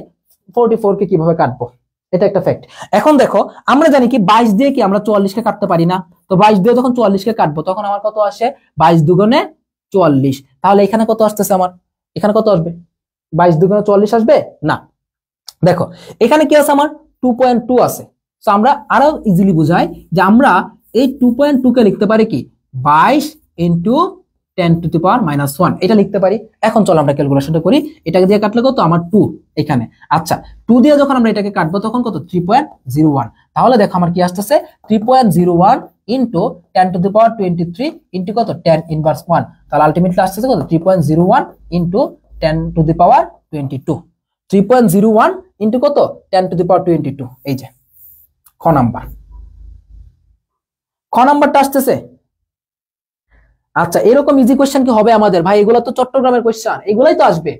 44 কে কিভাবে কাটবো, এটা একটা ফ্যাক্ট। এখন দেখো আমরা জানি কি 22 দিয়ে কি আমরা 44 কে কাটতে পারি না। তো 22 দিয়ে যখন 44 কে কাটবো তখন আমার কত আসে, 22 দুগুণে 44। তাহলে এখানে কত আসতেছে আমার, এখানে কত আসবে, 22 দুগুণে 44 আসবে না। দেখো এখানে কি আছে, আমার 2.2 আছে। তো আমরা আরো ইজিলি বুঝাই যে আমরা এই 2.2 কে লিখতে পারি কি 22 ইনটু 10 টু দি পাওয়ার -1, এটা লিখতে পারি। এখন চলো আমরা ক্যালকুলেশনটা করি, এটাকে দিয়ে কাটলে কত আমার 2 এখানে। আচ্ছা, 2 দিয়ে যখন আমরা এটাকে কাটবো তখন কত 3.01। তাহলে দেখো আমার কি আসতেছে 3.01 into 10 to the power 23 into কত 10 ইনভার্স 1। তাহলে আলটিমেটলি আসতেছে কত 3.01 into 10 to the power 22। 3.01 into কত 10 টু দি পাওয়ার 22। এই যে খ নাম্বার, খ নাম্বারটা আসতেছে। আচ্ছা, এরকম ইজি কোশ্চেন কি হবে আমাদের ভাই? এগুলো তো চট্টগ্রামের কোশ্চেন, এগুলাই তো আসবে।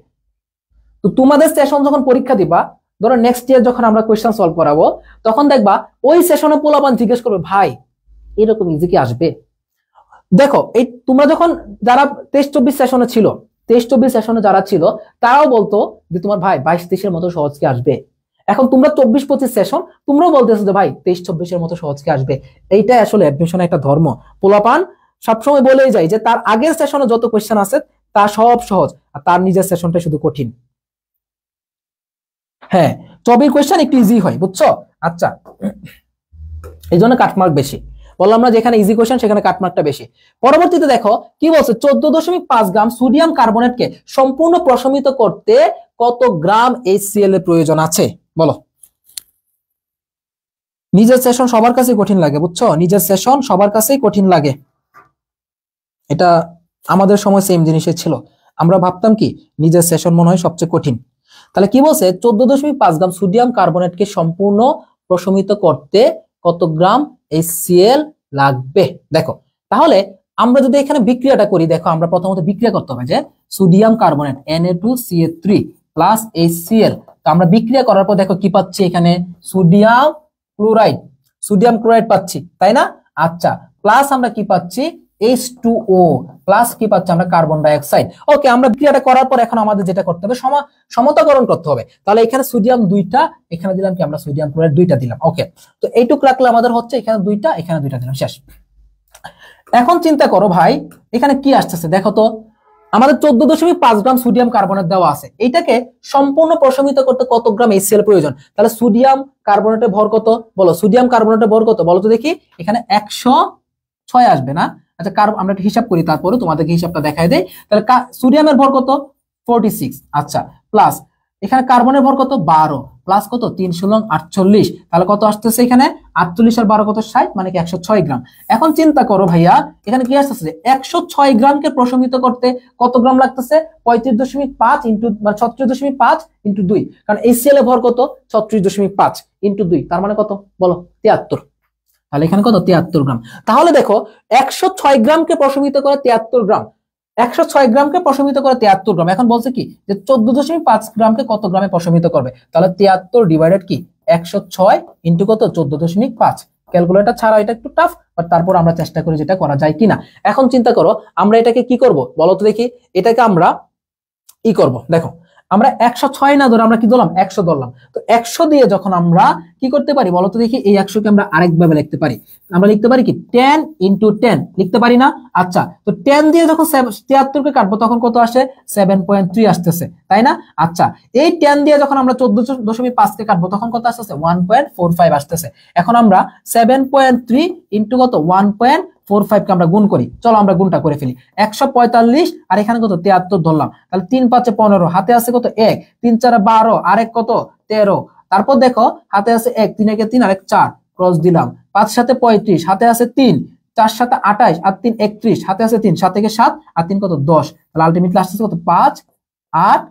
তো তোমাদের সেশন যখন পরীক্ষা দিবা, ধরো নেক্সট ইয়ার যখন আমরা কোশ্চেন সলভ করাবো, তখন দেখবা ওই সেশনে পোলাপান জিজ্ঞেস করবে ভাই এরকম ইজি কি আসবে। দেখো এই তোমরা যখন যারা 23-24 সেশনে ছিল, 23-24 সেশনে যারা ছিল তারাও বলতো যে তোমার ভাই 22-23 মতো সহজ কি আসবে। এখন তোমরা 24-25 সেশন, তোমরাও বলতেছো যে ভাই 23-24 মতো সহজ কি আসবে। এইটাই আসলে অ্যাডমিশনের একটা ধর্ম। পোলাপান সবসময় বলেই যায় যে তার আগের সেশনে যত কোশ্চেন আছে তা সব সহজ, আর তার নিজের সেশনটা শুধু কঠিন। হ্যাঁ, চবির কোশ্চেন একটু ইজি হয়, বুঝছো? আচ্ছা, এই জন্য কাটমার্ক বেশি। বললাম না যেখানে ইজি কোশ্চেন সেখানে কাটমার্কটা বেশি। পরবর্তীতে দেখো কি বলছে, 14.5 গ্রাম সোডিয়াম কার্বনেটকে সম্পূর্ণ প্রশমিত করতে কত গ্রাম HCl এর প্রয়োজন আছে বলো। নিজের সেশন সবার কাছে কঠিন লাগে, বুঝছো? নিজের সেশন সবার কাছেই কঠিন লাগে। এটা আমাদের সময় সেম জিনিসই ছিল, আমরা ভাবতাম কি নিজের সেশন মনে হয় সবচেয়ে কঠিন। তাহলে কি বলছে, 14.5 গ্রাম সোডিয়াম কার্বনেটকে সম্পূর্ণ প্রশমিত করতে কত গ্রাম HCl লাগবে। দেখো তাহলে আমরা যদি এখানে বিক্রিয়াটা করি, দেখো আমরা প্রথমত বিক্রিয়া করতে হবে যে sodium carbonate Na2CH3 plus HCl। তো আমরা বিক্রিয়া করার পর দেখো কি পাচ্ছি, এখানে সোডিয়াম ক্লোরাইড, সোডিয়াম ক্লোরাইড পাচ্ছি, তাই না? আচ্ছা, প্লাস আমরা কি পাচ্ছি H2O, প্লাস কি পাচ্ছি আমরা কার্বন ডাই অক্সাইড। ওকে, আমরা বিক্রিয়াটা করার পর এখন আমাদের যেটা করতে হবে সমতাকরণ করতে হবে। তাহলে এখানে সোডিয়াম 2টা, এখানে দিলাম কি আমরা সোডিয়াম ক্লোরাইড 2টা দিলাম। ওকে, তো এইটুক রাখলে আমাদের হচ্ছে এখানে 2টা, এখানে 2টা দিলাম, শেষ। এখন চিন্তা করো ভাই এখানে কি আসতেছে, দেখো তো আমাদের 14.5 গ্রাম সোডিয়াম কার্বনেট দেওয়া আছে, এটাকে সম্পূর্ণ প্রশমিত করতে কত গ্রাম HCl প্রয়োজন। তাহলে সোডিয়াম কার্বনেটের ভর কত বলো, সোডিয়াম কার্বনেটের ভর কত বলো তো দেখি। এখানে 106 আসবে না? আচ্ছা, আমরা একটা হিসাব করি, তারপরে তোমাদেরকে হিসাবটা দেখাই দেই। তাহলে সোডিয়ামের ভর কত 46। আচ্ছা, প্লাস এখানে কার্বনের ভর কত 12 প্লাস কত 3 × 48, তাহলে কত আসতেছে এখানে 48 আর 12 কত 60, মানে কি 106 গ্রাম। এখন চিন্তা করো ভাইয়া এখানে কি আসতেছে 106 গ্রামকে প্রশমিত করতে কত গ্রাম লাগতেছে 35.5 ইন্টু মানে 36.5 ইন্টু 2, কারণ HCl এর ভর কত 36.5 ইন্টু 2, তার মানে কত বলো 73। তাহলে এখানে কত 73 গ্রাম। তাহলে দেখো 106 গ্রামকে প্রশমিত করে 73 গ্রাম, 106 গ্রামকে প্রশমিত করে 73 গ্রাম। এখন বলছে কি যে 14.5 গ্রামকে কত গ্রামে প্রশমিত করবে, তাহলে 73 ডিভাইডেড কি 106 ইন্টু কত 14.5। ক্যালকুলেটর ছাড়া এটা একটু টাফ, বাট তারপর আমরা চেষ্টা করি যেটা করা যায় কিনা। এখন চিন্তা করো আমরা এটাকে কি করব বলো তো দেখি, এটাকে আমরা ই করব। দেখো আমরা 106 না ধরে আমরা কি ধরলাম 100 ধরলাম, তো 100 দিয়ে যখন আমরা কি করতে পারি বলো তো দেখি, এই 100 কে আমরা আরেকভাবে লিখতে পারি, আমরা লিখতে পারি কি 10 ইন্টু 10 লিখতে পারি না। আচ্ছা তো 10 দিয়ে যখন 73 কে কাটবো তখন কত আসে 7.3 আসতেছে, তাই না? আচ্ছা এই 10 দিয়ে যখন আমরা 14.5 কে কাটবো তখন কত আসতেছে 1.45 আসতেছে। এখন আমরা 7.3 ইন্টু কত 1.45 কে আমরা গুণ করি, চলো আমরা গুণটা করে ফেলি। 145 আর এখানে কত 73 ধরলাম, তাহলে 3 × 5 = 15, হাতে আছে কত 1, 3 × 4 = 12, আর এক কত 13, তারপর দেখো হাতে আছে 1, 3 × 3 আর 1 4, ক্রস দিলাম, 5 × 7 = 35, হাতে আছে 3, 4 × 7 = 28 আর 3 = 31, হাতে আছে 3, 7 থেকে 7 আর 3 কত 10, তাহলে আলটিমেটলি আসছে কত 5 8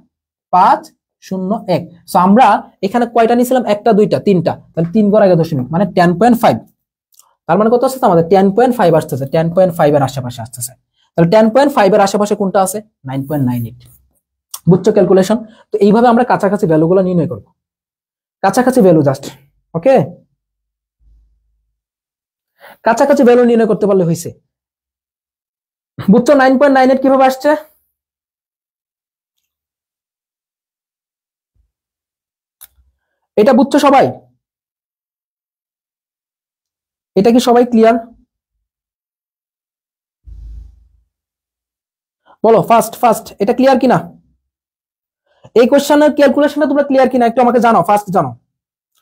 5 0 1। সো আমরা এখানে কয়টা নিছিলাম একটা দুইটা তিনটা, তাহলে 3 গড় আগে দশমিক মানে 10.5, তার মানে কত আসছে আমাদের 10.5 আসতেছে, 10.5 এর আশেপাশে আসতেছে। তাহলে 10.5 এর আশেপাশে কোনটা আছে 9.98। বুঝছো ক্যালকুলেশন? তো এইভাবে আমরা কাছাকাছি ভ্যালুগুলো নির্ণয় করব, কাছাকাছি ভ্যালু জাস্ট, ওকে কাছাকাছি ভ্যালু নির্ণয় করতে পারলে হইছে। বুঝছো 9.98 কিভাবে আসছে? এটা বুঝছো সবাই? এটা কি সবাই ক্লিয়ার? বলো ফার্স্ট ফার্স্ট এটা ক্লিয়ার কিনা, এই কোশ্চেনের ক্যালকুলেশনটা তোমরা ক্লিয়ার কিনা একটু আমাকে জানাও, ফার্স্ট জানাও।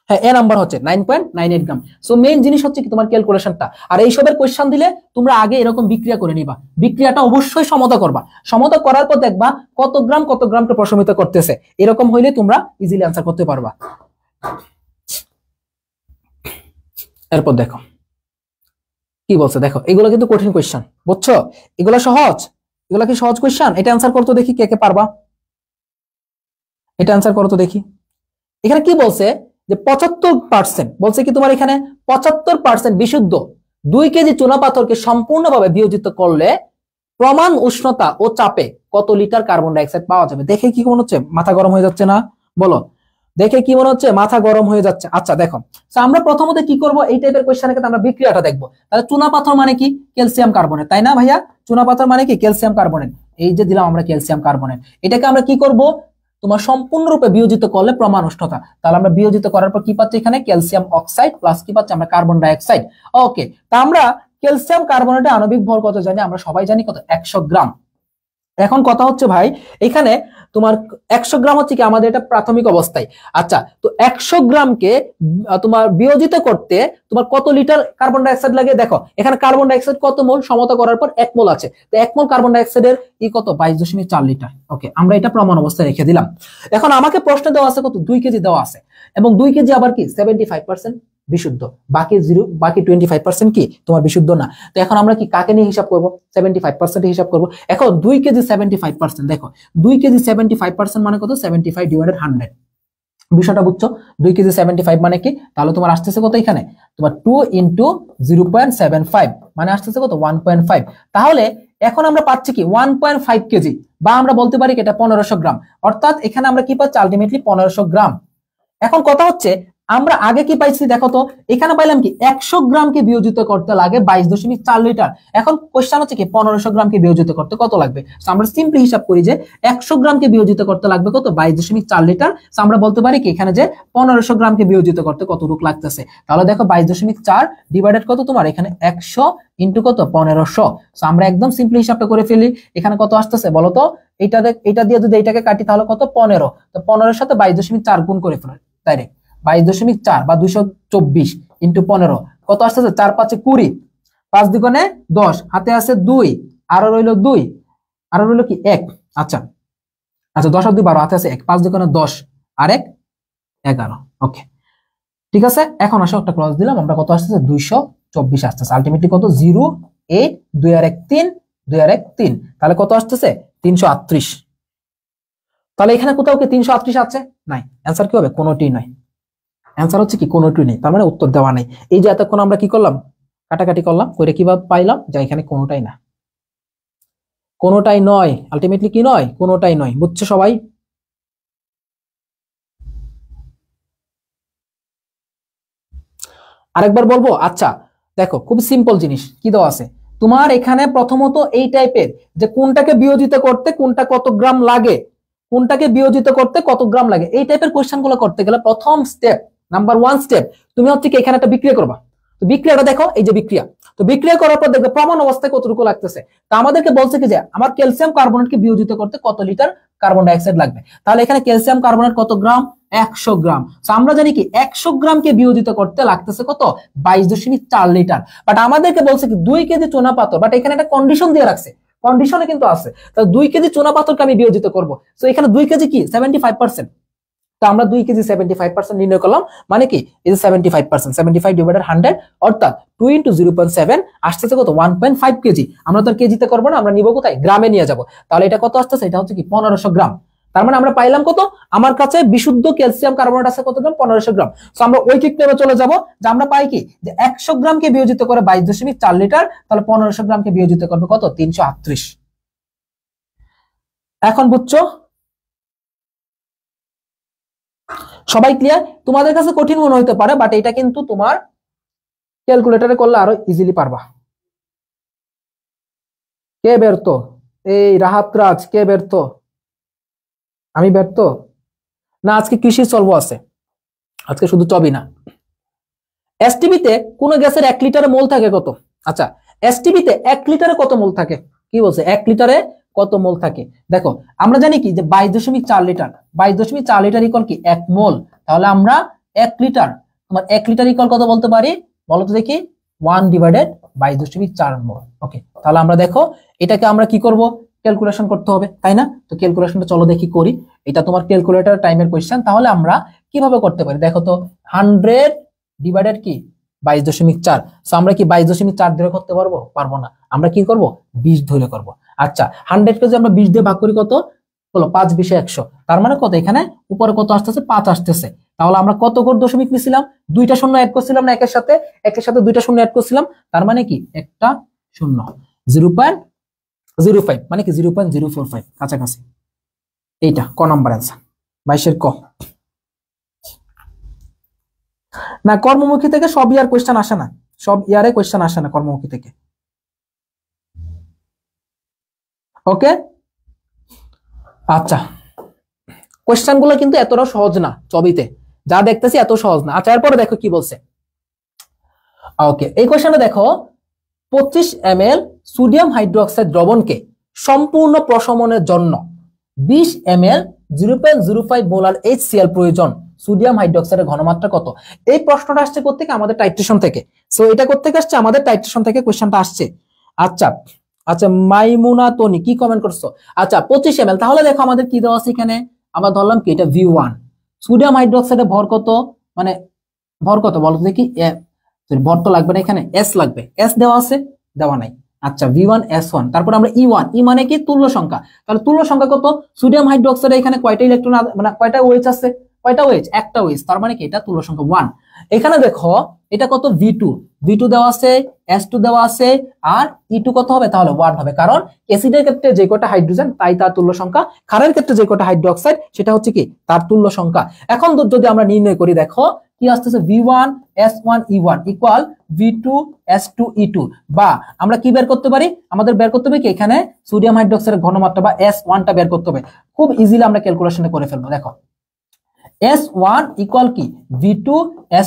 হ্যাঁ এ নাম্বার হচ্ছে 9.98 গ্রাম। সো মেইন জিনিস হচ্ছে কি তোমার ক্যালকুলেশনটা, আর এইসবের কোশ্চেন দিলে তোমরা আগে এরকম বিক্রিয়া করে নিবা, বিক্রিয়াটা অবশ্যই সমতা করবা, সমতা করার পর দেখবা কত গ্রামকে প্রশমিত করতেছে, এরকম হইলে তোমরা ইজিলি আনসার করতে পারবা। এরপর দেখো কি বলছে, দেখো এগুলো কিন্তু কঠিন কোশ্চেন, বুঝছো? এগুলো সহজ, এগুলো কি সহজ কোশ্চেন? এটা আনসার করতে দেখি কে কে পারবা, এটা আনসার করতে দেখি। এখানে কি বলছে যে 75% বলছে কি তোমার এখানে 75% বিশুদ্ধ 2 কেজি চুনা পাথরকে সম্পূর্ণভাবে বিয়োজিত করলে প্রমাণ উষ্ণতা ও চাপে কত লিটার কার্বন ডাই অক্সাইড পাওয়া যাবে। দেখে কি মনে হচ্ছে মাথা গরম হয়ে যাচ্ছে না? বলো দেখে কি মনে হচ্ছে মাথা গরম হয়ে যাচ্ছে? আচ্ছা দেখো আমরা প্রথমত কি করব, এই টাইপের কোশ্চেনের ক্ষেত্রে আমরা বিক্রিয়াটা দেখবো। তাহলে চুনা পাথর মানে কি ক্যালসিয়াম কার্বনেট, তাই না ভাইয়া? চুনা পাথর মানে কি ক্যালসিয়াম কার্বনেট, এই যে দিলাম আমরা ক্যালসিয়াম কার্বনেট, এটাকে আমরা কি করব তোমার সম্পূর্ণরূপে বিয়োজিত করলে প্রমাণ উষ্ণতা, তাহলে আমরা বিয়োজিত করার পর কি পাচ্ছি এখানে ক্যালসিয়াম অক্সাইড প্লাস কি পাচ্ছি আমরা কার্বন ডাই অক্সাইড। ওকে তা আমরা ক্যালসিয়াম কার্বনেটের আণবিক ভর কত জানি, আমরা সবাই জানি কত 100 গ্রাম। এখন কথা হচ্ছে ভাই এখানে তোমার 100 গ্রাম হচ্ছে কি আমাদের এটা প্রাথমিক অবস্থায়। আচ্ছা তো 100 গ্রামকে তোমার বিয়োজিত করতে তোমার কত লিটার কার্বন ডাই অক্সাইড লাগে, দেখো এখানে কার্বন ডাই অক্সাইড কত মোল সমতা করার পর 1 মোল আছে, তো 1 মোল কার্বন ডাই অক্সাইডের ই কত 22.4 লিটার। ওকে আমরা এটা প্রমাণ অবস্থায় রেখে দিলাম। এখন আমাকে প্রশ্ন দেওয়া আছে কত 2 কেজি দেওয়া আছে, এবং 2 কেজি আবার কি 75% বিশুদ্ধ, বাকি 25% কি তোমার বিশুদ্ধ না। তো এখন আমরা কি কাকে নিয়ে হিসাব করব 75% হিসাব করব। এখন 2 কেজি 75%, দেখো 2 কেজি 75% মানে কত 75 ডিভাইডেড 100, বিষয়টা বুঝছো? 2 কেজি 75 মানে কি, তাহলে তোমার আসতেছে কত এখানে তোমার 2 ইন্টু 0.75 মানে আসতেছে কত 1.5। তাহলে এখন আমরা পাচ্ছি কি 1.5 কেজি, বা আমরা বলতে পারি কি এটা 1500 গ্রাম, অর্থাৎ এখানে আমরা কি পাচ্ছি আলটিমেটলি 1500 গ্রাম। এখন কথা হচ্ছে আমরা আগে কি পাইছি দেখো তো, এখানে পাইলাম কি 100 গ্রামকে বিয়োজিত করতে লাগে 22.4 লিটার। এখন কোশ্চেন হচ্ছে কি 1500 গ্রামকে বিয়োজিত করতে কত লাগবে, আমরা সিম্পলি হিসাব করি যে 100 গ্রামকে বিয়োজিত করতে লাগবে কত 22.4 লিটার। আমরা বলতে পারি কি এখানে যে 1500 গ্রামকে বিয়োজিত করতে কতটুকু লাগতেছে, তাহলে দেখো 22.4 ডিভাইডেড কত তোমার এখানে 100 ইন্টু কত 1500। আমরা একদম সিম্পলি হিসাবটা করে ফেলি, এখানে কত আসতেছে বলো তো, এটা দিয়ে যদি এইটাকে কাটি তাহলে কত 15, তো 15 সাথে 22.4 গুণ করে ফেলো ডাইরেক্ট 22.4 বা 224 ইন্টু 15 কত আসতেছে 4 5 20, 5 দ্বিগুণে 10, হাতে আছে 2 আরো রইল 2 আরো রইল কি 1। আচ্ছা আচ্ছা 10 আর 2 12, হাতে আছে 1, 5 দ্বিগুণে 10 আর এক 11। ওকে, ঠিক আছে। এখন আসো একটা ক্রস দিলাম, আমরা কত আসতেছে 224 আসতেছে। আলটিমেটলি কত 0 8 2 আর 1 3 2 আর 1 3, তাহলে কত আসতেছে 338। তাহলে এখানে কোথাও কি 338 আছে? নাই। অ্যান্সার কি হবে? কোনোটি নয়। অ্যান্সার হচ্ছে কি কোনোটি নেই, তার মানে উত্তর দেওয়া নেই। এই যে এতক্ষণ আমরা কি করলাম, কাটাকাটি করলাম, করে কিভাবে পাইলাম যে এখানে কোনোটাই না, কোনোটাই নয়। আলটিমেটলি কি নয়? কোনোটাই নয়। বুঝছো সবাই? আরেকবার বলবো? আচ্ছা দেখো, খুব সিম্পল জিনিস কি দেওয়া আছে তোমার এখানে। প্রথমত এই টাইপের যে কোনটাকে বিয়োজিত করতে কোনটা কত গ্রাম লাগে, কোনটাকে বিয়োজিত করতে কত গ্রাম লাগে, এই টাইপের কোয়েশ্চেন গুলো করতে গেলে প্রথম স্টেপ, নাম্বার 1 স্টেপ, তুমি হচ্ছে কি এখানে একটা বিক্রিয়া করবা। তো বিক্রিয়াটা দেখো, এই যে বিক্রিয়া, তো বিক্রিয়া করার পর দেখবে প্রমাণ অবস্থায় কতটুকু লাগতেছে। তা আমাদেরকে বলছে কি যে আমার ক্যালসিয়াম কার্বনেটকে বিয়োজিত করতে কত লিটার কার্বন ডাইঅক্সাইড লাগবে। তাহলে এখানে ক্যালসিয়াম কার্বনেট কত গ্রাম? 100 গ্রাম। তো আমরা জানি কি 100 গ্রামকে বিয়োজিত করতে লাগতেছে কত? 22.4 লিটার। বাট আমাদেরকে বলছে কি 2 কেজি চুনা পাথর, বাট এখানে একটা কন্ডিশন দিয়ে রাখছে, কন্ডিশনে কিন্তু আছে। তাহলে 2 কেজি চুনা পাথরকে আমি বিয়োজিত করব। তো এখানে 2 কেজি কি 75%। তো আমরা 2 কেজি 75% নির্ণয় করলাম, মানে কি এই যে 75%, 75 ডিভাইডেড 100, অর্থাৎ 2 * 0.7 আসতেছে কত? 1.5 কেজি। আমরা তো আর কেজিতে করবো না, আমরা নিব কোথায়? গ্রামে নিয়ে যাব। তাহলে এটা কত আসতেছে? এটা হচ্ছে কি 1500 গ্রাম। তার মানে আমরা পাইলাম কত? আমার কাছে বিশুদ্ধ ক্যালসিয়াম কার্বনেট আছে কত গ্রাম? 1500 গ্রাম। তো আমরা ঐকিক নেমে চলে যাব, যে আমরা পাই কি যে 100 গ্রামকে বিয়োজিত করে 22.4 লিটার, তাহলে 1500 গ্রামকে বিয়োজিত করবে কত? 338। এখন বুঝছো সবাই? ক্লিয়ার? তোমাদের কাছে কঠিন মনে হতে পারে, বাট এটা কিন্তু তোমার ক্যালকুলেটরে করলে আরো ইজিলি পারবা। কে ব্যর্থ? এই রাহাত রাজ, কে ব্যর্থ? আমি ব্যর্থ না? আজকে কৃষি চলবো আছে, আজকে শুধু চবি না। এসটিবিতে কোন গ্যাসের 1 লিটারে মোল থাকে কত? আচ্ছা, এসটিবিতে 1 লিটারে কত মোল থাকে? কি বলছে 1 লিটারে কত মোল থাকে? দেখো আমরা জানি কি যে 22.4 লিটার, 22.4 লিটার ইকুয়াল কি 1 মোল। তাহলে আমরা 1 লিটার, তোমার 1 লিটার ইকুয়াল কত বলতে পারি বলো তো দেখি? 1 ডিভাইডেড 22.4 মোল। ওকে, তাহলে আমরা দেখো এটাকে আমরা কি করব? ক্যালকুলেশন করতে হবে, তাই না? তো ক্যালকুলেশনটা চলো দেখি করি। এটা তোমার ক্যালকুলেটর টাইমের কোশ্চেন, তাহলে আমরা কিভাবে করতে পারি দেখো তো। 100 ডিভাইডেড কি 22.4, সো আমরা কি 22.4 ধরে করতে পারবো? পারবো না। আমরা কি করব? 20 ধরে করব। আচ্ছা 100 কে যদি আমরা 20 দিয়ে ভাগ করি কত হলো? 5 × 20 = 100। তার মানে কত? এখানে উপরে কত আসতেছে? 5 আসতেছে। তাহলে আমরা কত করে দশমিক নিছিলাম? 2টা শূন্য অ্যাড করছিলাম না একের সাথে? একের সাথে 2টা শূন্য অ্যাড করছিলাম, তার মানে কি একটা শূন্য। 0.05 মানে কি 0.045, কাছাকাছি। এইটা ক নাম্বার অ্যান্সার, 22 ক। না, কর্মমুখী থেকে সব ইয়ার কোয়েশ্চেন আসে না, সব ইয়ারে কোয়েশ্চেন আসে না কর্মমুখী থেকে। ওকে, আচ্ছা কোয়েশ্চেন গুলো কিন্তু এতটাও সহজ না, ছবিতে যা দেখতেছি এত সহজ না। আচ্ছা এরপরে দেখো কি বলছে। ওকে, এই কোয়েশ্চেনটা দেখো, 25 ml সোডিয়াম হাইড্রোক্সাইড দ্রবণকে সম্পূর্ণ প্রশমনের জন্য 20 ml 0.05 মোলার HCl প্রয়োজন। সোডিয়াম হাইড্রোক্সাইডের ঘনমাত্রা কত? এই প্রশ্নটা আসছে কোত্থেকে? আমাদের টাইট্রেশন থেকে। সো এটা কোত্থেকে আসছে? আমাদের টাইট্রেশন থেকে কোশ্চেনটা আসছে। আচ্ছা আচ্ছা, মাইমুনা তনি কি কমেন্ট করছো? আচ্ছা 25 ml, তাহলে দেখো আমাদের কি দেওয়া আছে এখানে? আমরা ধরলাম কি এটা V1। সোডিয়াম হাইড্রোক্সাইডের ভর কত? মানে ভর কত বলো দেখি? ভর তো লাগবে না, এখানে এস লাগবে। এস দেওয়া আছে? দেওয়া নাই। আচ্ছা V1 S1, তারপর আমরা E1, ই মানে কি তুল্য সংখ্যা। তাহলে তুল্য সংখ্যা কত? সোডিয়াম হাইড্রোক্সাইডে এখানে কয়টা ইলেকট্রন, মানে কয়টা ওএইচ আছে? কয়টা ওএইচ? একটা ওএইচ, তার মানে কি এটা তুল্য সংখ্যা 1। এখানে দেখো এটা কত? V2, V2 দেওয়া আছে, S2 দেওয়া আছে, আর E2 কত হবে? তাহলে 1 হবে, কারণ অ্যাসিডের ক্ষেত্রে যে কয়টা হাইড্রোজেন তাই তার তুল্য সংখ্যা, ক্ষারের ক্ষেত্রে যে কয়টা হাইড্রোক্সাইড সেটা হচ্ছে কি তার তুল্য সংখ্যা। এখন যদি আমরা নির্ণয় করি দেখো কি আসতেছে? V1 S1 E1 equal V2 S2 E2, বা আমরা কি বের করতে পারি? আমাদের বের করতে হবে কি এখানে সোডিয়াম হাইড্রোক্সাইডের ঘনমাত্রা বা S1 টা বের করতে হবে। খুব ইজিলি আমরা ক্যালকুলেশনে করে ফেলবো। দেখো S1 ইকুয়াল কি V2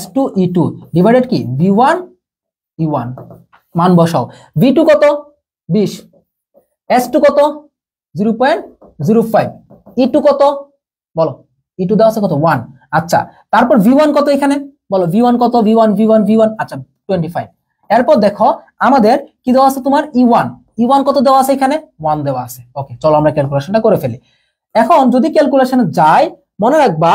S2 E2 ডিভাইডেড কি V1 E1, মান বসাও। V2 কত? 20, S2 কত? 0.05, E2 কত বলো? E2 দেওয়া আছে কত? 1। আচ্ছা তারপর V1 কত এখানে বলো? V1 কত? V1 V1 V1 আচ্ছা 25। এরপর দেখো আমাদের কি দেওয়া আছে তোমার? E1, E1 কত দেওয়া আছে এখানে? 1 দেওয়া আছে। ওকে, চলো আমরা ক্যালকুলেশনটা করে ফেলি। এখন যদি ক্যালকুলেশনে যাই, মনে রাখবা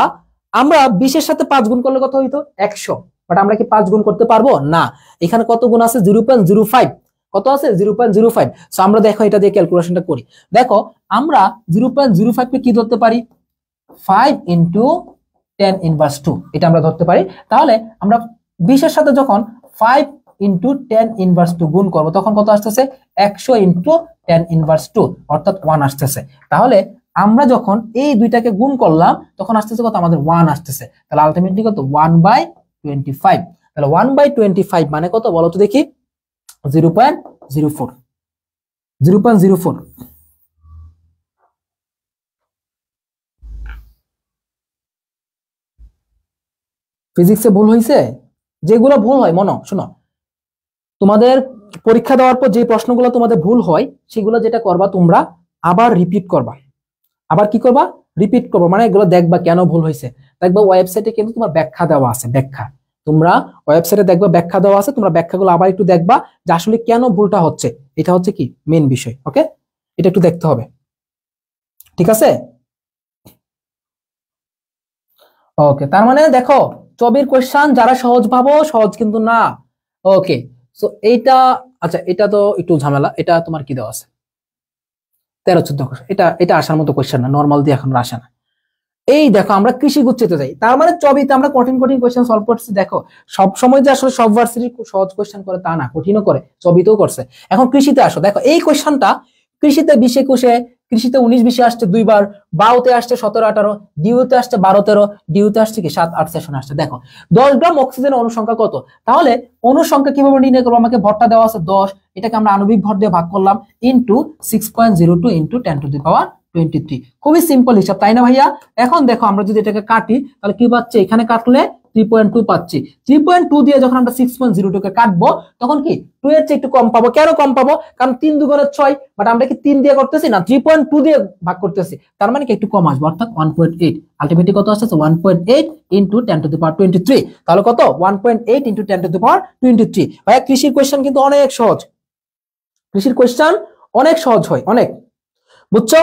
আমরা 20 সাথে 5 গুণ করলে কত হইতো 100, বাট আমরা কি 5 গুণ করতে পারবো না। এখানে কত গুণ আছে 0.05, কত আছে 0.05। সো আমরা দেখো এটা দিয়ে ক্যালকুলেশনটা করি। দেখো আমরা 0.05 কে কি ধরতে পারি 5 ইনটু 10 ইনভার্স 2, এটা আমরা ধরতে পারি। তাহলে আমরা 20 এর সাথে যখন 5 ইনটু 10 ইনভার্স 2 গুণ করব তখন কত আসতেছে 100 ইনটু 10 ইনভার্স 2 অর্থাৎ 1 আসতেছে। তাহলে আমরা যখন এই দুইটাকে গুণ করলাম তখন আসতেছে কত আমাদের 1 আসতেছে। তাহলে আলটিমেটলি কত 1/25। তাহলে 1/25 মানে কত বলো তো দেখি 0.04, 0.04। ফিজিক্সে ভুল হয়েছে? যেগুলো ভুল হয় মনো শোনো, তোমাদের পরীক্ষা দেওয়ার পর যে প্রশ্নগুলো তোমাদের ভুল হয় সেগুলো যেটা করবা তোমরা আবার রিপিট করবা। আবার কি করবা রিপিট করবা, মানে এগুলো দেখবা কেন ভুল হয়েছে। দেখবা ওয়েবসাইটে কিন্তু তোমার ব্যাখ্যা দেওয়া আছে, ব্যাখ্যা তোমরা ওয়েবসাইটে দেখবা ব্যাখ্যা দেওয়া আছে, তোমরা ব্যাখ্যাগুলো আবার একটু দেখবা যে আসলে কেন ভুলটা হচ্ছে। এটা হচ্ছে কি মেইন বিষয়। ওকে, এটা একটু দেখতে হবে, ঠিক আছে? ওকে, তার মানে দেখো চবির কোশ্চেন যারা সহজ ভাবো সহজ কিন্তু না। ওকে, সো এইটা আচ্ছা, এটা তো একটু ঝামেলা। এটা তোমার কি দেওয়া আছে 13-14 কোশ্চেন, এটা এটা আসার মতো কোশ্চেন না, নর্মাল দিয়ে এখন আসে না। এই দেখো আমরা কৃষি গুচ্ছিতে যাই, তার মানে চবিতে আমরা কঠিন কঠিন কোশ্চেন সলভ করছি। দেখো সব সময় যে আসলে সব ভার্সিটি সহজ কোশ্চেন করে তা না, কঠিনও করে, চবিতেও করছে। এখন কৃষিতে আসো, দেখো এই কোশ্চেনটা কৃষিতে 20-21, কৃষিতে 19-20 আসছে দুইবার, বাউতে আসছে 17-18, ডিউতে আসছে 12-13, ডিউতে আসছে কি 7-8 সেশন আসছে। দেখো 10 গ্রাম অক্সিজেনের অনুসংখ্যা কত, তাহলে অনুসংখ্যা কিভাবে নির্ণয় করবো, আমাকে ভরটা দেওয়া আছে 10, এটাকে আমরা আণবিক ভর দিয়ে ভাগ করলাম ইন্টু 6.02 ইন্টু 10⁻23। খুবই সিম্পল হিসাব, তাই না ভাইয়া? এখন দেখো আমরা যদি এটাকে কাটি তাহলে কি পাচ্ছি, এখানে কাটলে 3.2 পাচ্ছি। 3.2 দিয়ে যখন আমরা 6.02 কে কাটবো তখন কি 2 এর চেয়ে একটু কম পাবো। কেন কম পাবো? কারণ 3 দুগুণে 6, বাট আমরা কি 3 দিয়ে করতেছি না, 3.2 দিয়ে ভাগ করতেছি, তার মানে কি একটু কম আসবে, অর্থাৎ 1.8। আলটিমেটলি কত আসছে 1.8 ইন্টু 10⁻23। তাহলে কত 1.8 ইন্টু 10⁻23। ভাইয়া কৃষির কোয়েশ্চেন কিন্তু অনেক সহজ, কৃষির কোয়েশ্চেন অনেক সহজ হয়, অনেক, বুঝছো?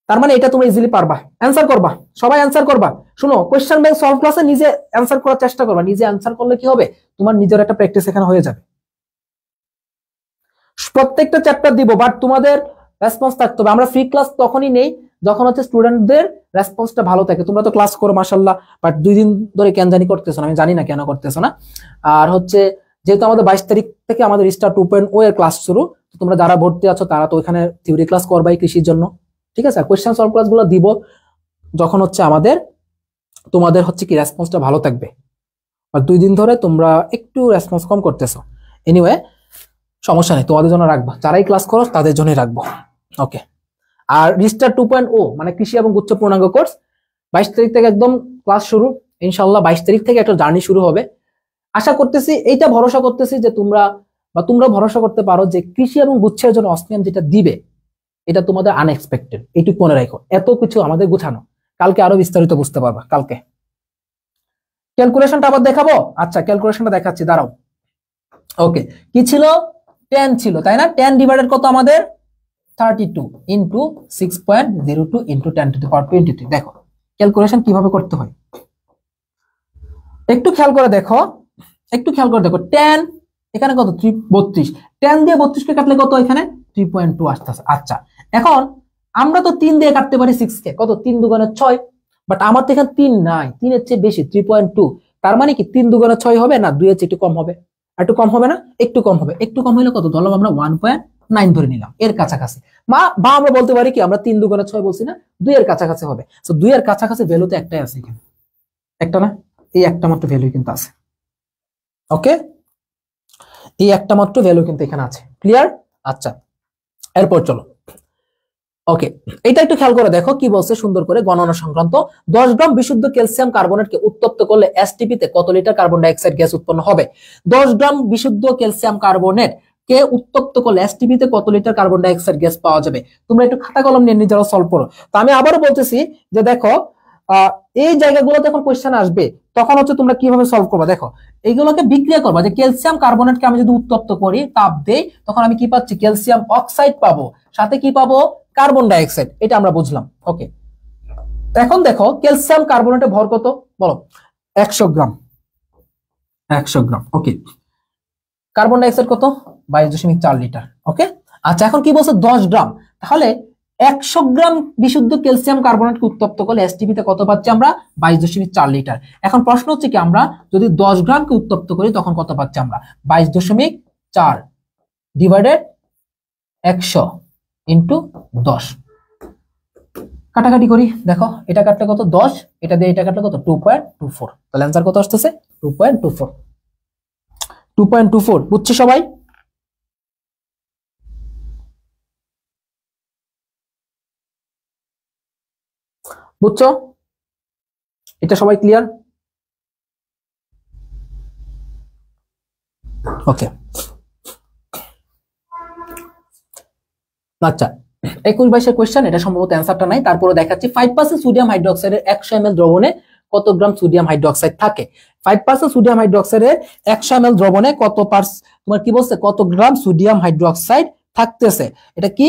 তার মানে এটা তুমি ইজিলি পারবা, অ্যানসার করবা, সবাই অ্যানসার করবা। শুনো কোশ্চেন ব্যাংক সলভ ক্লাসে নিজে অ্যানসার করার চেষ্টা করবা, নিজে অ্যানসার করলে কি হবে, তোমার নিজের একটা প্র্যাকটিস এখানে হয়ে যাবে। প্রত্যেকটা চ্যাপ্টার দিব, বাট তোমাদের রেসপন্স থাকতে হবে। আমরা ফ্রি ক্লাস তখনই নেই যখন হচ্ছে স্টুডেন্টদের রেসপন্সটা ভালো থাকে। তোমরা তো ক্লাস করো মাশাআল্লাহ, বাট 2 দিন ধরে কেন জানি করতেছো না, আমি জানি না কেন করতেছো না। আর হচ্ছে যেহেতু আমাদের 22 তারিখ থেকে আমাদের স্টার 2.0 এর ক্লাস শুরু, তোমরা যারা ভর্তি আছো তারা তো ওখানে থিওরি ক্লাস করবাই কৃষির জন্য, ঠিক আছে? কোয়েশ্চেন সলভ ক্লাসগুলো দিব যখন হচ্ছে আমাদের তোমাদের হচ্ছে কি রেসপন্সটা ভালো থাকবে। আর 2 দিন ধরে তোমরা একটু রেসপন্স কম করতেছো, এনিওয়ে সমস্যা নেই, তোমাদের জন্য রাখবো, যারাই ক্লাস করো তাদের জন্যই রাখবো। ওকে, আর রিস্টার 2.0 মানে কৃষি এবং গুচ্ছ পূর্ণাঙ্গ কোর্স 22 তারিখ থেকে একদম ক্লাস শুরু, ইনশাআল্লাহ 22 তারিখ থেকে একটা জার্নি শুরু হবে। আশা করতেছি, এইটা ভরসা করতেছি যে তোমরা ভরসা করতে পারো যে কৃষি এবং গুচ্ছের জন্য অস্মিয়াম যেটা দিবে এটা তোমাদের আনএক্সপেক্টেড, এইটুকু মনে রাখো। এত কিছু আমাদের গুছানো, কালকে আরো বিস্তারিত বুঝতে পারবা। কালকে ক্যালকুলেশনটা আবার দেখাবো। আচ্ছা ক্যালকুলেশনটা দেখাচ্ছি, দাঁড়াও। ওকে, কি ছিল 10 ছিল, তাই না? 10 ডিভাইডেড কত আমাদের 32 ইন্টু 6.02 ইন্টু 10⁻23। দেখো ক্যালকুলেশন কিভাবে করতে হয়, একটু খেয়াল করে দেখো, একটু খেয়াল করে দেখো। 10 এখানে কত 32, 10 দিয়ে 32 কে কাটলে কত এখানে 3.2 আসতেছে। আচ্ছা এখন আমরা তো 3 দিয়ে কাটতে পারি 6 কে, কত 3 দুগুণে 6, বাট আমার তো এখানে 3 নাই, 3 এর চেয়ে বেশি 3.2, তার মানে কি 3 দুগুণে 6 হবে না, 2 এর চেয়ে একটু কম হবে, আর একটু কম হবে না, একটু কম হবে, একটু কম হলে কত ধরলাম আমরা 1.9 ধরে নিলাম, এর কাছাকাছি। বা আমরা বলতে পারি কি আমরা 3 দুগুণে 6 বলছি না, 2 এর কাছাকাছি হবে। সো 2 এর কাছাকাছি ভ্যালু তো একটাই আছে এখানে, একটা না, এই একটা মাত্র ভ্যালু কিন্তু আছে। ওকে, এই একটা মাত্র ভ্যালু কিন্তু এখানে আছে, ক্লিয়ার? আচ্ছা এরপর চলো। ওকে, এটা একটু খেয়াল করে দেখো কি বলছে সুন্দর করে গণনা সংক্রান্ত। 10 গ্রাম বিশুদ্ধ ক্যালসিয়াম কার্বনেটকে উত্তপ্ত করলে এসটিপি তে কত litre carbon die oxide gas উৎপন্ন হবে? 10 গ্রাম বিশুদ্ধ ক্যালসিয়াম কার্বনেট কে উত্তপ্ত করলে এসটিপি তে কত litre carbon die oxide gas পাওয়া যাবে? তোমরা একটু খাতা কলম নিয়ে নিজেরা সলভ করো। তো আমি আবারও বলতেছি যে দেখো এই জায়গাগুলোতে যখন কোশ্চেন আসবে তখন হচ্ছে তোমরা কিভাবে সলভ করবা। দেখো এইগুলোকে বিক্রিয়া করবা, যে ক্যালসিয়াম কার্বনেটকে আমি যদি উত্তপ্ত করি, তাপ দেই, তখন আমি কি পাচ্ছি ক্যালসিয়াম অক্সাইড পাবো, সাথে কি পাবো কার্বন ডাই অক্সাইড, এটা আমরা বুঝলাম। ওকে, এখন দেখো ক্যালসিয়াম কার্বনেটের ভর কত বলো, 100 গ্রাম, 100 গ্রাম। ওকে, কার্বন ডাইঅক্সাইড কত, 22.4 লিটার। ওকে, আচ্ছা এখন কি বলছে 10 গ্রাম, তাহলে 100 গ্রাম বিশুদ্ধ ক্যালসিয়াম কার্বনেটকে উত্তপ্ত করলে এসটিপি তে কত পাচ্ছি আমরা, 22.4 লিটার। এখন প্রশ্ন হচ্ছে কি আমরা যদি 10 গ্রামকে উত্তপ্ত করি তখন কত পাচ্ছি আমরা, 22.4 ডিভাইডেড 100 ইন্টু 10। কাটাকাটি করি, দেখো এটা কাটলে কত 10, এটা দিয়ে এটা কাটলে কত 2.24, তাহলে অ্যান্সার কত আসতেছে 2.24। 2.24 বুঝছো সবাই? বুঝছো? এটা সবাই ক্লিয়ার? ওকে, আচ্ছা 21-22 কোয়েশ্চেন, এটা সম্ভবত অ্যান্সারটা নাই, তারপরে দেখাচ্ছি 5% সোডিয়াম হাইড্রোক্সাইডের 100 ml দ্রবণে কত গ্রাম সোডিয়াম হাইড্রোক্সাইড থাকে। 5% সোডিয়াম হাইড্রোক্সাইডের 100 ml দ্রবণে কত তোমার কি বলছে, কত গ্রাম সোডিয়াম হাইড্রোক্সাইড থাকতেছে। এটা কি,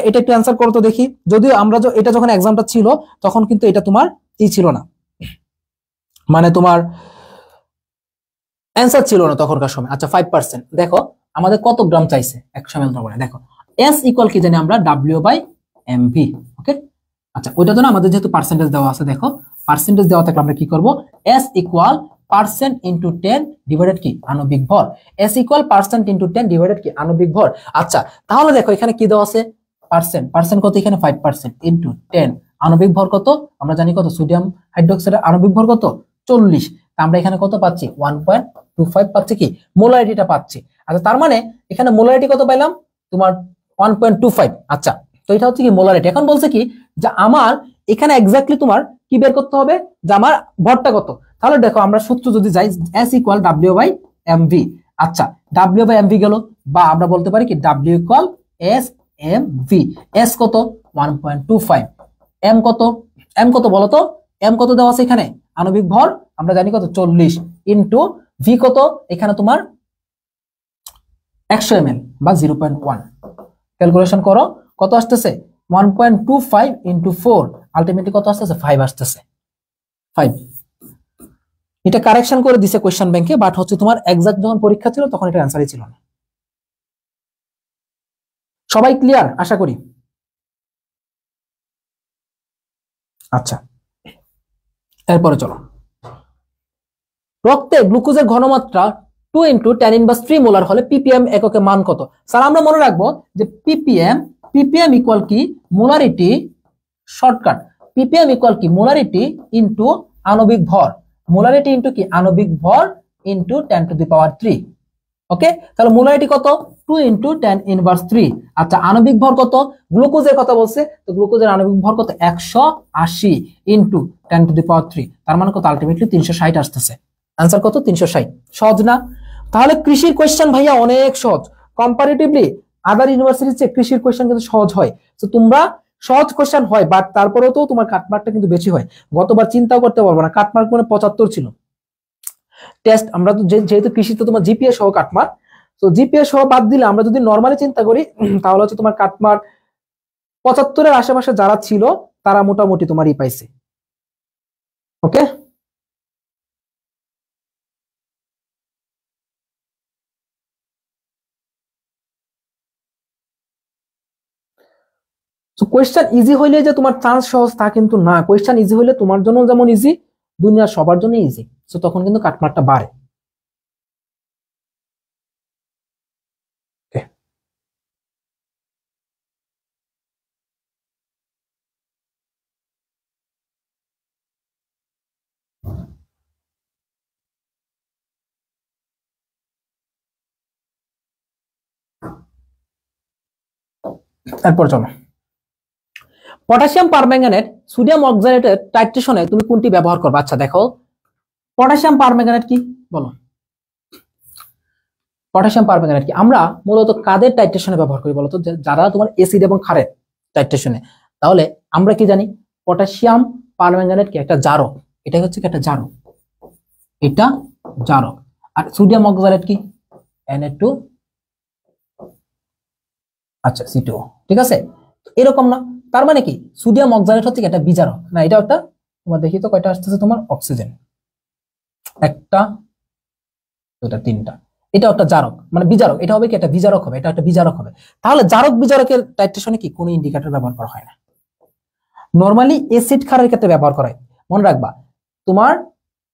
এটা একটু অ্যান্সার করো তো দেখি। যদিও আমরা এটা যখন এক্সামটা ছিল তখন কিন্তু এটা তোমার ছিল না, মানে তোমার অ্যান্সার ছিল না তখনকার সময়। আচ্ছা 5% দেখো আমাদের কত গ্রাম চাইছে 100 ml দ্রবণে, দেখো S ইকুয়াল কি জানি আমরা, W/mv। ওকে, আচ্ছা ওইটা তো না, আমাদের যেহেতু পার্সেন্টেজ দেওয়া আছে, দেখো পার্সেন্টেজ দেওয়া থাকলে আমরা কি করব, S equal percent into 10 divided কি আণবিক ভর। S equal percent into 10 divided কি আণবিক ভর। আচ্ছা তাহলে দেখো এখানে কি দেওয়া আছে, পার্সেন্ট, পার্সেন্ট কত এখানে 5% ইন্টু 10, আণবিক ভর কত আমরা জানি কত, সোডিয়াম হাইড্রোক্সাইডের আণবিক ভর কত 40, তা আমরা এখানে কত পাচ্ছি 1.25 পাচ্ছি, কি মোলারিটিটা পাচ্ছি। আচ্ছা তার মানে এখানে মোলারিটি কত পাইলাম তোমার 1.25। আচ্ছা তো এটা হচ্ছে কি মোলারিটি। এখন বলছে কি যে আমার এখানে এক্স্যাক্টলি তোমার কি বের করতে হবে, যে আমার ভরটা কত। তাহলে দেখো আমরা সূত্র যদি যাই, S ইকুয়াল W/mv। আচ্ছা W/mv গেল, বা আমরা বলতে পারি কি W ইকুয়াল SmV। S কত 1.25, M কত, M কত বলো তো, M কত দেওয়া আছে এখানে আণবিক ভর আমরা জানি কত 40, ইন্টু V কত এখানে তোমার 100 ml বা 0.1, ক্যালকুলেশন করো কত আসতেছে 1.25 ইন্টু 4, আলটিমেটলি কত আসতেছে 5 আসতেছে 5। এটা কারেকশন করে দিছে কোশ্চেন ব্যাংকে, বাট হচ্ছে তোমার এক্সাক্ট যখন পরীক্ষা ছিল তখন এটা অ্যান্সারই ছিল না। সবাই ক্লিয়ার আশা করি? আচ্ছা এরপরে চলো, রক্তে গ্লুকোজের ঘনমাত্রা 2 ইন্টু 10 ইনভার্স 3 মোলার হলে ppm এককে মান কত। স্যার আমরা মনে রাখবো যে ppm ইকুয়াল কি মোলারিটি, শর্টকাট ppm ইকুয়াল কি মোলারিটি ইন্টু আণবিক ভর, মোলারিটি ইন্টু কি আণবিক ভর ইন্টু 10 টু দি পাওয়ার 3। ওকে, তাহলে মোলারিটি কত 2 ইন্টু 10 ইনভার্স 3। আচ্ছা আণবিক ভর কত, গ্লুকোজের কথা বলছে, তো গ্লুকোজের আণবিক ভর কত 180 ইন্টু 10 টু দি পাওয়ার 3, তার মানে কত আলটিমেটলি 360 আসতেছে। আনসার কত 360। সহজ না? তাহলে কৃষির কোয়েশ্চেন ভাইয়া অনেক সহজ, কম্পারেটিভলি আদার ইউনিভার্সিটির চেয়ে কৃষির কোয়েশ্চেন কিন্তু সহজ হয়। তো তোমরা সহজ কোয়েশ্চেন হয়, বাট তারপরেও তো তোমার কাটমার্কটা কিন্তু বেশি হয়। গতবার চিন্তাও করতে পারবো না, কাটমার্ক মানে 75 ছিল। টেস্ট আমরা তো যেহেতু কৃষিতে তোমার জিপিএ সহ কাটমার্ক, তো জিপিএ সহ বাদ দিলে আমরা যদি নরমালি চিন্তা করি তাহলে হচ্ছে তোমার কাটমার্ক 75-এর আশেপাশে যারা ছিল তারা মোটামুটি তোমারই পাইছে। ওকে, তো কোয়েশ্চেন ইজি হইলে যে তোমার চান্স সহজ তা কিন্তু না, কোয়েশ্চেন ইজি হইলে তোমার জন্য যেমন ইজি, দুনিয়ার সবার জন্য ইজি, তো তখন কিন্তু কাটমার্কটা বাড়ে। এরপর চলো, পটাশিয়াম পারম্যাঙ্গানেট সোডিয়াম অক্সালেটের টাইট্রেশনে তুমি কোনটি ব্যবহার করবে। আচ্ছা দেখো পটাশিয়াম পারম্যাঙ্গানেট কি বলো, পটাশিয়াম পারম্যাঙ্গানেট কি আমরা মূলত কাদের টাইট্রেশনে ব্যবহার করি বলতো, যারা তোমার অ্যাসিড এবং ক্ষারের টাইট্রেশনে। তাহলে আমরা কি জানি পটাশিয়াম পারম্যাঙ্গানেট কি একটা জারক, এটা হচ্ছে কি একটা জারক, এটা জারক। আর সোডিয়াম অক্সালেট কি Na2, আচ্ছা C2, ঠিক আছে। এরকম না, তার মানে কি সোডিয়াম অক্সালেট হচ্ছে কি একটা বিজারক না, এটা একটা তোমার দেখি তো কয়টা আসতেছে তোমার অক্সিজেন, একটা দুটা তিনটা, এটা একটা জারক মানে বিজারক, এটা হবে কি একটা বিজারক হবে, এটা একটা বিজারক হবে। তাহলে জারক বিজারকের টাইট্রেশনে কি কোনো ইন্ডিকেটর ব্যবহার করা হয় না, নরমালি অ্যাসিড ক্ষারের ক্ষেত্রে ব্যবহার করা হয়। মনে রাখবা তোমার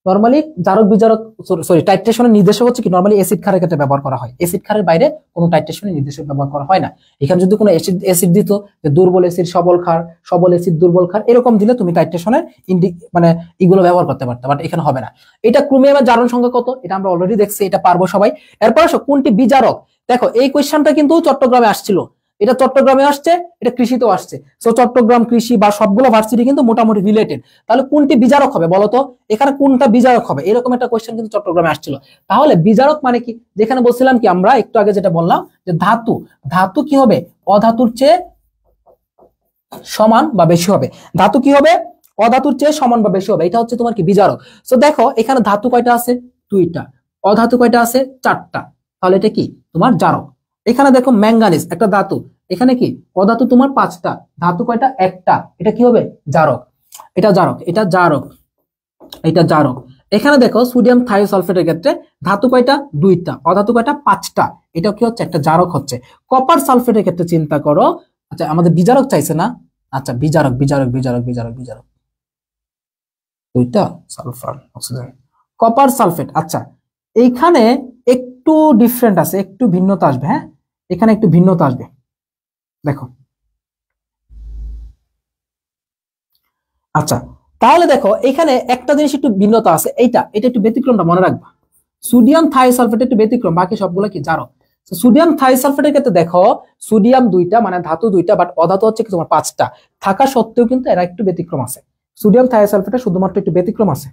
নরমালি জারক বিজারক সরি টাইট্রেশনের নির্দেশক হচ্ছে কি নরমালি অ্যাসিড ক্ষারের ক্ষেত্রে ব্যবহার করা হয়, অ্যাসিড ক্ষারের বাইরে কোনো টাইট্রেশনের নির্দেশক ব্যবহার করা হয় না। এখানে যদি কোনো অ্যাসিড দিত যে দুর্বল অ্যাসিড সবল ক্ষার, সবল অ্যাসিড দুর্বল ক্ষার, এরকম দিলে তুমি টাইট্রেশনের মানে এগুলো ব্যবহার করতে পারতে, বাট এখানে হবে না। এটা ক্রোমিয়ামের জারণ সংখ্যা কত এটা আমরা অলরেডি দেখছি, এটা পারবো সবাই। এরপর আসো কোনটি বিজারক, দেখো এই কোয়েশ্চনটা কিন্তু চট্টগ্রামে আসছিল, এটা চট্টগ্রামে আসছে, এটা কৃষিতেও আসছে। সো চট্টগ্রাম কৃষি বা সবগুলো ভার্সিটি কিন্তু মোটামুটি রিলেটেড। তাহলে কোনটি বিজারক হবে বলতো, এখানে কোনটা বিজারক হবে, এরকম একটা কোয়েশ্চেন কিন্তু চট্টগ্রামে আসছিল। তাহলে বিজারক মানে কি, যেখানে বলছিলাম কি আমরা একটু আগে যেটা বললাম যে ধাতু, ধাতু কি হবে অধাতুর চেয়ে সমান বা বেশি হবে, ধাতু কি হবে অধাতুর চেয়ে সমান বা বেশি হবে, এটা হচ্ছে তোমার কি বিজারক। সো দেখো এখানে ধাতু কয়টা আছে দুইটা, অধাতু কয়টা আছে চারটা, তাহলে এটা কি তোমার জারক। এখানে দেখো ম্যাঙ্গানিজ একটা ধাতু, এখানে কি অধাতু তোমার পাঁচটা, ধাতু কয়টা একটা, এটা কি হবে জারক, এটা জারক, এটা জারক, এটা জারক। এখানে দেখো সোডিয়াম থায়োসালফেটের ক্ষেত্রে ধাতু কয়টা দুইটা, অধাতু কয়টা পাঁচটা, এটা কি হচ্ছে একটা জারক হচ্ছে। কপার সালফেটের ক্ষেত্রে চিন্তা করো, আচ্ছা আমাদের বিজারক চাইছে না, আচ্ছা বিজারক বিজারক বিজারক বিজারক বিজারক দুইটা সালফার অক্সিজেন কপার সালফেট। আচ্ছা এইখানে একটু ডিফারেন্ট আছে, একটু ভিন্নতা আসবে, হ্যাঁ এখানে একটু ভিন্নতা আসবে। দেখো আচ্ছা তাহলে দেখো এখানে একটা জিনিস একটু ভিন্নতা আছে, এইটা এটা একটু ব্যতিক্রমটা মনে রাখবা, সোডিয়াম থায়োসালফেট একটু ব্যতিক্রম, বাকি সবগুলো কি জারক। সোডিয়াম থায়োসালফেটের ক্ষেত্রে দেখো সোডিয়াম দুইটা মানে ধাতু দুইটা, বাট অধাতু হচ্ছে কি তোমার পাঁচটা, থাকা সত্ত্বেও কিন্তু এরা একটু ব্যতিক্রম আছে, সোডিয়াম থায়োসালফেটে শুধুমাত্র একটু ব্যতিক্রম আছে।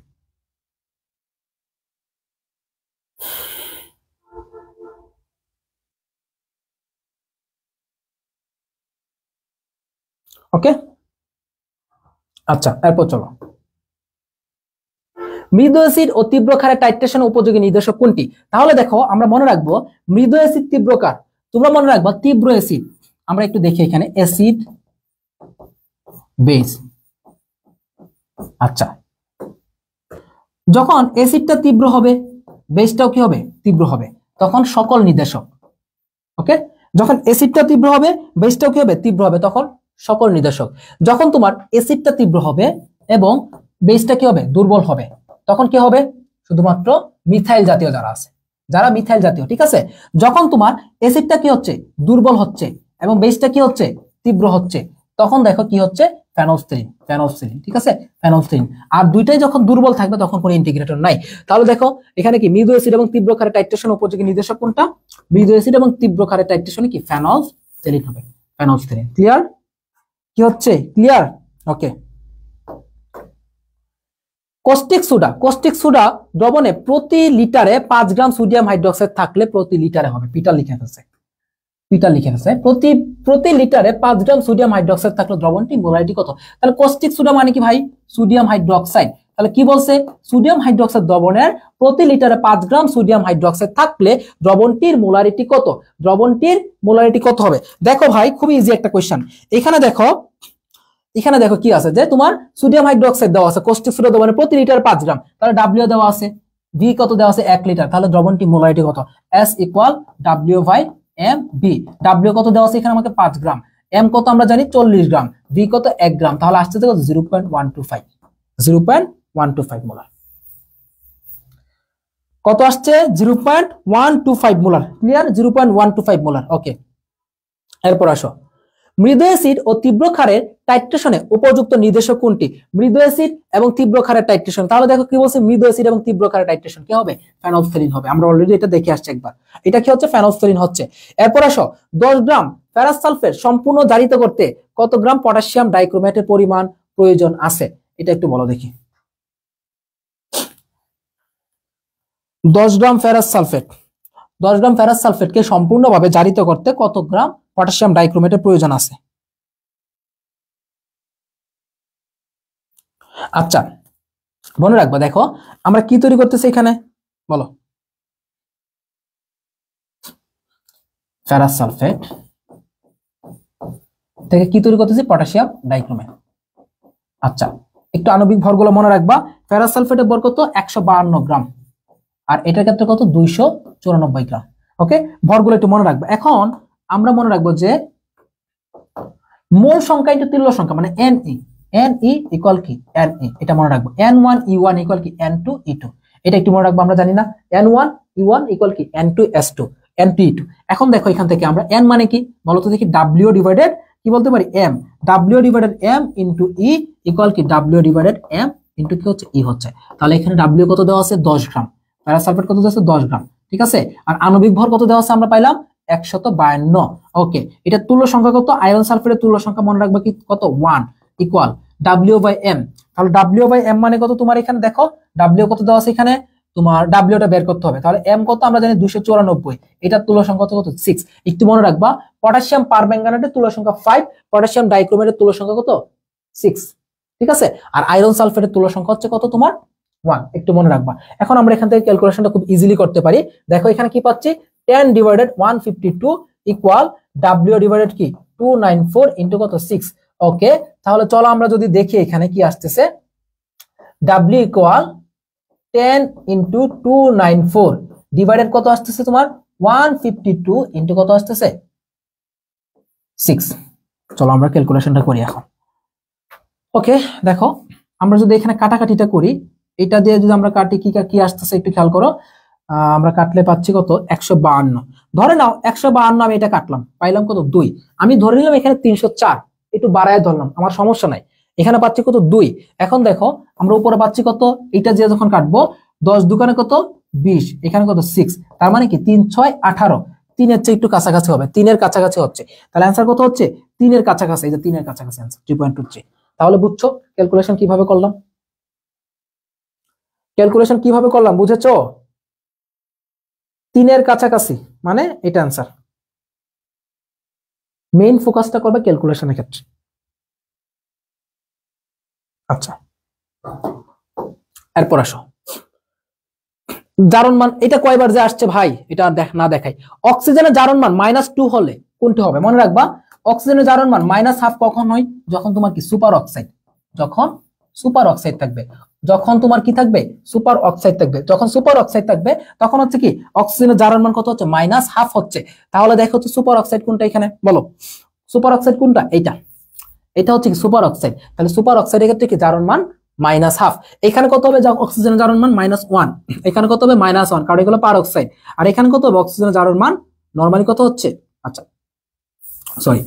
ওকে আচ্ছা এরপর চলো, মৃদু অ্যাসিড ও তীব্র ক্ষারের টাইট্রেশন উপযোগী নির্দেশক কোনটি। তাহলে দেখো আমরা মনে রাখবো মৃদু অ্যাসিড তীব্র ক্ষার, তোমরা মনে রাখবা তীব্র অ্যাসিড, আমরা একটু দেখি এখানে অ্যাসিড বেস। আচ্ছা যখন অ্যাসিডটা তীব্র হবে বেসটাও কি হবে তীব্র হবে, তখন সকল নির্দেশক, ওকে যখন অ্যাসিডটা তীব্র হবে বেসটাও কি হবে তীব্র হবে, তখন সকল নির্দেশক। যখন তোমার অ্যাসিডটা তীব্র হবে এবং বেসটা কি হবে দুর্বল হবে, তখন কি হবে শুধুমাত্র মিথাইল জাতীয় যারা আছে, যারা মিথাইল জাতীয়, ঠিক আছে। যখন তোমার অ্যাসিডটা কি হচ্ছে দুর্বল হচ্ছে এবং বেসটা কি হচ্ছে তীব্র হচ্ছে, তখন দেখো কি হচ্ছে ফেনলফথেলিন, ফেনলফথেলিন, ঠিক আছে ফেনলফথেলিন। আর দুইটাই যখন দুর্বল থাকবে তখন কোনো ইন্টিগ্রেটর নাই। তাহলে দেখো এখানে কি মৃদু অ্যাসিড এবং তীব্র ক্ষারের টাইট্রেশন উপযোগী নির্দেশক কোনটা, মৃদু অ্যাসিড এবং তীব্র ক্ষারের টাইট্রেশনে কি ফেনলফথেলিন হবে, ফেনলফথেলিন। ক্লিয়ার কি হচ্ছে ক্লিয়ার, ওকে। কস্টিক সোডা, কস্টিক সোডা দ্রবণে প্রতি লিটারে 5 গ্রাম সোডিয়াম হাইড্রোক্সাইড থাকলে প্রতি লিটারে হবে, পিটার লিখে ফেলছে, পিটার লিখে ফেলছে প্রতি লিটারে 5 গ্রাম সোডিয়াম হাইড্রোক্সাইড থাকলে দ্রবণটি মোলারিটি কত। তাহলে কস্টিক সোডা মানে কি ভাই সোডিয়াম হাইড্রোক্সাইড, তাহলে কি বলছে সোডিয়াম হাইড্রোক্সাইড দ্রবণের প্রতি লিটারে 5 গ্রাম সোডিয়াম হাইড্রোক্সাইড থাকলে দ্রবণটির মোলারিটি কত, দ্রবণটির মোলারিটি কত হবে। দেখো ভাই খুবই ইজি একটা কোশ্চেন, এখানে দেখো এখানে দেখো কি আছে যে তোমার সোডিয়াম হাইড্রোক্সাইড দেওয়া আছে কস্টিক সোডা দ্রবণে প্রতি লিটার 5 গ্রাম, তাহলে ডাব্লিউ দেওয়া আছে, ভি কত দেওয়া আছে 1 লিটার, তাহলে দ্রবণটি মোলারিটি কত S equal W by M B. W কত দেওয়া আছে এখানে আমাকে 5 গ্রাম, এম কত আমরা জানি 40 গ্রাম, ভি কত 1 গ্রাম, তাহলে আসছে কত 0.125, 0.125 মোলার। কত আসছে 0.125 মোলার, ক্লিয়ার 0.125 মোলার, ওকে। এরপর আসো মৃদু অ্যাসিড ও তীব্র ক্ষারের টাইট্রেশনে উপযুক্ত নির্দেশক কোনটি, মৃদু অ্যাসিড এবং তীব্র ক্ষারের টাইট্রেশন। তাহলে দেখো কি বলছে মৃদু অ্যাসিড এবং তীব্র ক্ষারের টাইট্রেশন কি হবে ফেনলফথেলিন হবে, আমরা অলরেডি এটা দেখে আসছি একবার, এটা কি হচ্ছে ফেনলফথেলিন হচ্ছে। এরপর আসো 10 গ্রাম ফেরাস সালফেট সম্পূর্ণ জারিত করতে কত গ্রাম পটাশিয়াম ডাইক্রোমেটের পরিমাণ প্রয়োজন আছে, এটা একটু বলো দেখি। 10 gram ferrous sulphate, 10 gram ferrous সালফেটকে সম্পূর্ণভাবে জারিত করতে কত গ্রাম পটাশিয়াম ডাইক্রোমেটের প্রয়োজন আছে। আচ্ছা মনে রাখবা দেখো আমরা কি তৈরি করতেছি এখানে বলো, ফেরাস সালফেট থেকে কি তৈরি করতেছি, পটাশিয়াম ডাইক্রোমেট। আচ্ছা, একটু আণবিক ভরগুলো মনে রাখবা। ফেরাস সালফেটের ভর কত, 152 গ্রাম, আর এটার ক্ষেত্রে কত, 294 গ্রাম। ওকে, ভরগুলো একটু মনে রাখবা। এখন আমরা মনে রাখবো যে মোল সংখ্যা ইনটু তুল্য সংখ্যা মানে Ne ইকুয়াল কি Ne, এটা মনে রাখবো। N1E1 ইকুয়াল কি N2E2, এটা একটু মনে রাখবো। আমরা জানি না N1E1 ইকুয়াল কি N2S2 N2E2। এখন দেখো এখান থেকে আমরা N মানে কি বলতো দেখি, W ডিভাইডেড কি বলতে পারি, M। W divided M into E equal কি W ডিভাইডেড M ইনটু কি হচ্ছে, E হচ্ছে। তাহলে এখানে W কত দেওয়া আছে, 10 গ্রাম। প্যারাসালফেট কত দেওয়া আছে, 10 গ্রাম। ঠিক আছে, আর আণবিক ভর কত দেওয়া আছে আমরা পাইলাম, 152। ওকে, এটা তুল্য সংখ্যা কত, আয়রন সালফেটের তুল্য সংখ্যা মনে রাখবা কি কত, 1 ইকুয়াল W/M। তাহলে W/M মানে কত, তোমার এখানে দেখো W কত দেওয়া আছে, এখানে তোমার W টা বের করতে হবে। তাহলে M কত আমরা জানি 294, এটার তুল্য সংখ্যা কত 6। একটু মনে রাখবা, পটাশিয়াম পারম্যাঙ্গানেটের তুল্য সংখ্যা 5, পটাশিয়াম ডাইক্রোমেটের তুল্য সংখ্যা কত 6। ঠিক আছে, আর আয়রন সালফেটের তুল্য সংখ্যা হচ্ছে কত তোমার 1, একটু মনে রাখবা। এখন আমরা এখান থেকে ক্যালকুলেশনটা খুব ইজিলি করতে পারি। দেখো এখানে কি পাচ্ছি, 10 ডিভাইডেড 152 ইকুয়াল W ডিভাইডেড কি 294 ইনটু কত 6। ওকে, তাহলে চলো আমরা যদি দেখি এখানে কি আসতেছে, W ইকুয়াল 10 ইনটু 294 ডিভাইডেড কত আসতেছে তোমার 152 ইনটু কত আসতেছে 6। চলো আমরা ক্যালকুলেশনটা করি এখন। ওকে, দেখো আমরা যদি এখানে কাটাকাটিটা করি, এটা দিয়ে যদি আমরা কাটি কি আসতেছে একটু খেয়াল করো। আমরা কাটলে পাচ্ছি কত, 152। ধরে নাও 152, আমি এটা কাটলাম, পাইলাম কত 2। আমি ধরে নিলাম এখানে 304, একটু বাড়ায় ধরলাম, আমার সমস্যা নাই। এখানে পাচ্ছি কত 2। এখন দেখো আমরা উপরে পাচ্ছি কত, এটা যে যখন কাটবো 10 দুগুণে কত 20, এখানে কত 6, তার মানে কি 3 6 18, 3 এর চেয়ে একটু কাছাকাছি হবে, 3 এর কাছাকাছি হচ্ছে। তাহলে অ্যান্সার কত হচ্ছে, 3 এর কাছাকাছি, এই যে 3 এর কাছাকাছি অ্যান্সার 3.23। তাহলে বুঝছো ক্যালকুলেশন কিভাবে করলাম, ক্যালকুলেশন কিভাবে করলাম বুঝেছো, 3 এর কাছাকাছি মানে এটা অ্যান্সার। মেইন ফোকাসটা করবে ক্যালকুলেশনের ক্ষেত্রে। আচ্ছা, এরপর আসো জারণ মান, এটা কয়বার যে আসছে ভাই, এটা না দেখাই। অক্সিজেনের জারণ মান -2 হলে কোনটি হবে, মনে রাখবা অক্সিজেনের জারণ মান -1/2 কখন হয়, যখন তোমার কি সুপার অক্সাইড, যখন সুপার অক্সাইড থাকবে, যখন তোমার কি থাকবে সুপার অক্সাইড থাকবে, যখন সুপার অক্সাইড থাকবে তখন হচ্ছে কি অক্সিজেনের জারণ মান কত হচ্ছে, -1/2 হচ্ছে। তাহলে দেখো হচ্ছে সুপার অক্সাইড কোনটা, এখানে বলো সুপার অক্সাইড কোনটা, এইটা, এটা হচ্ছে কি সুপার অক্সাইড। তাহলে সুপার অক্সাইডের ক্ষেত্রে কি জারণ মান -1/2। এখানে কত হবে, অক্সিজেনের জারণ মান -1, এখানে কত হবে -1, কারণ এগুলো পার অক্সাইড। আর এখানে কত হবে, অক্সিজেনের জারণ মান নরমালি কত হচ্ছে, আচ্ছা সরি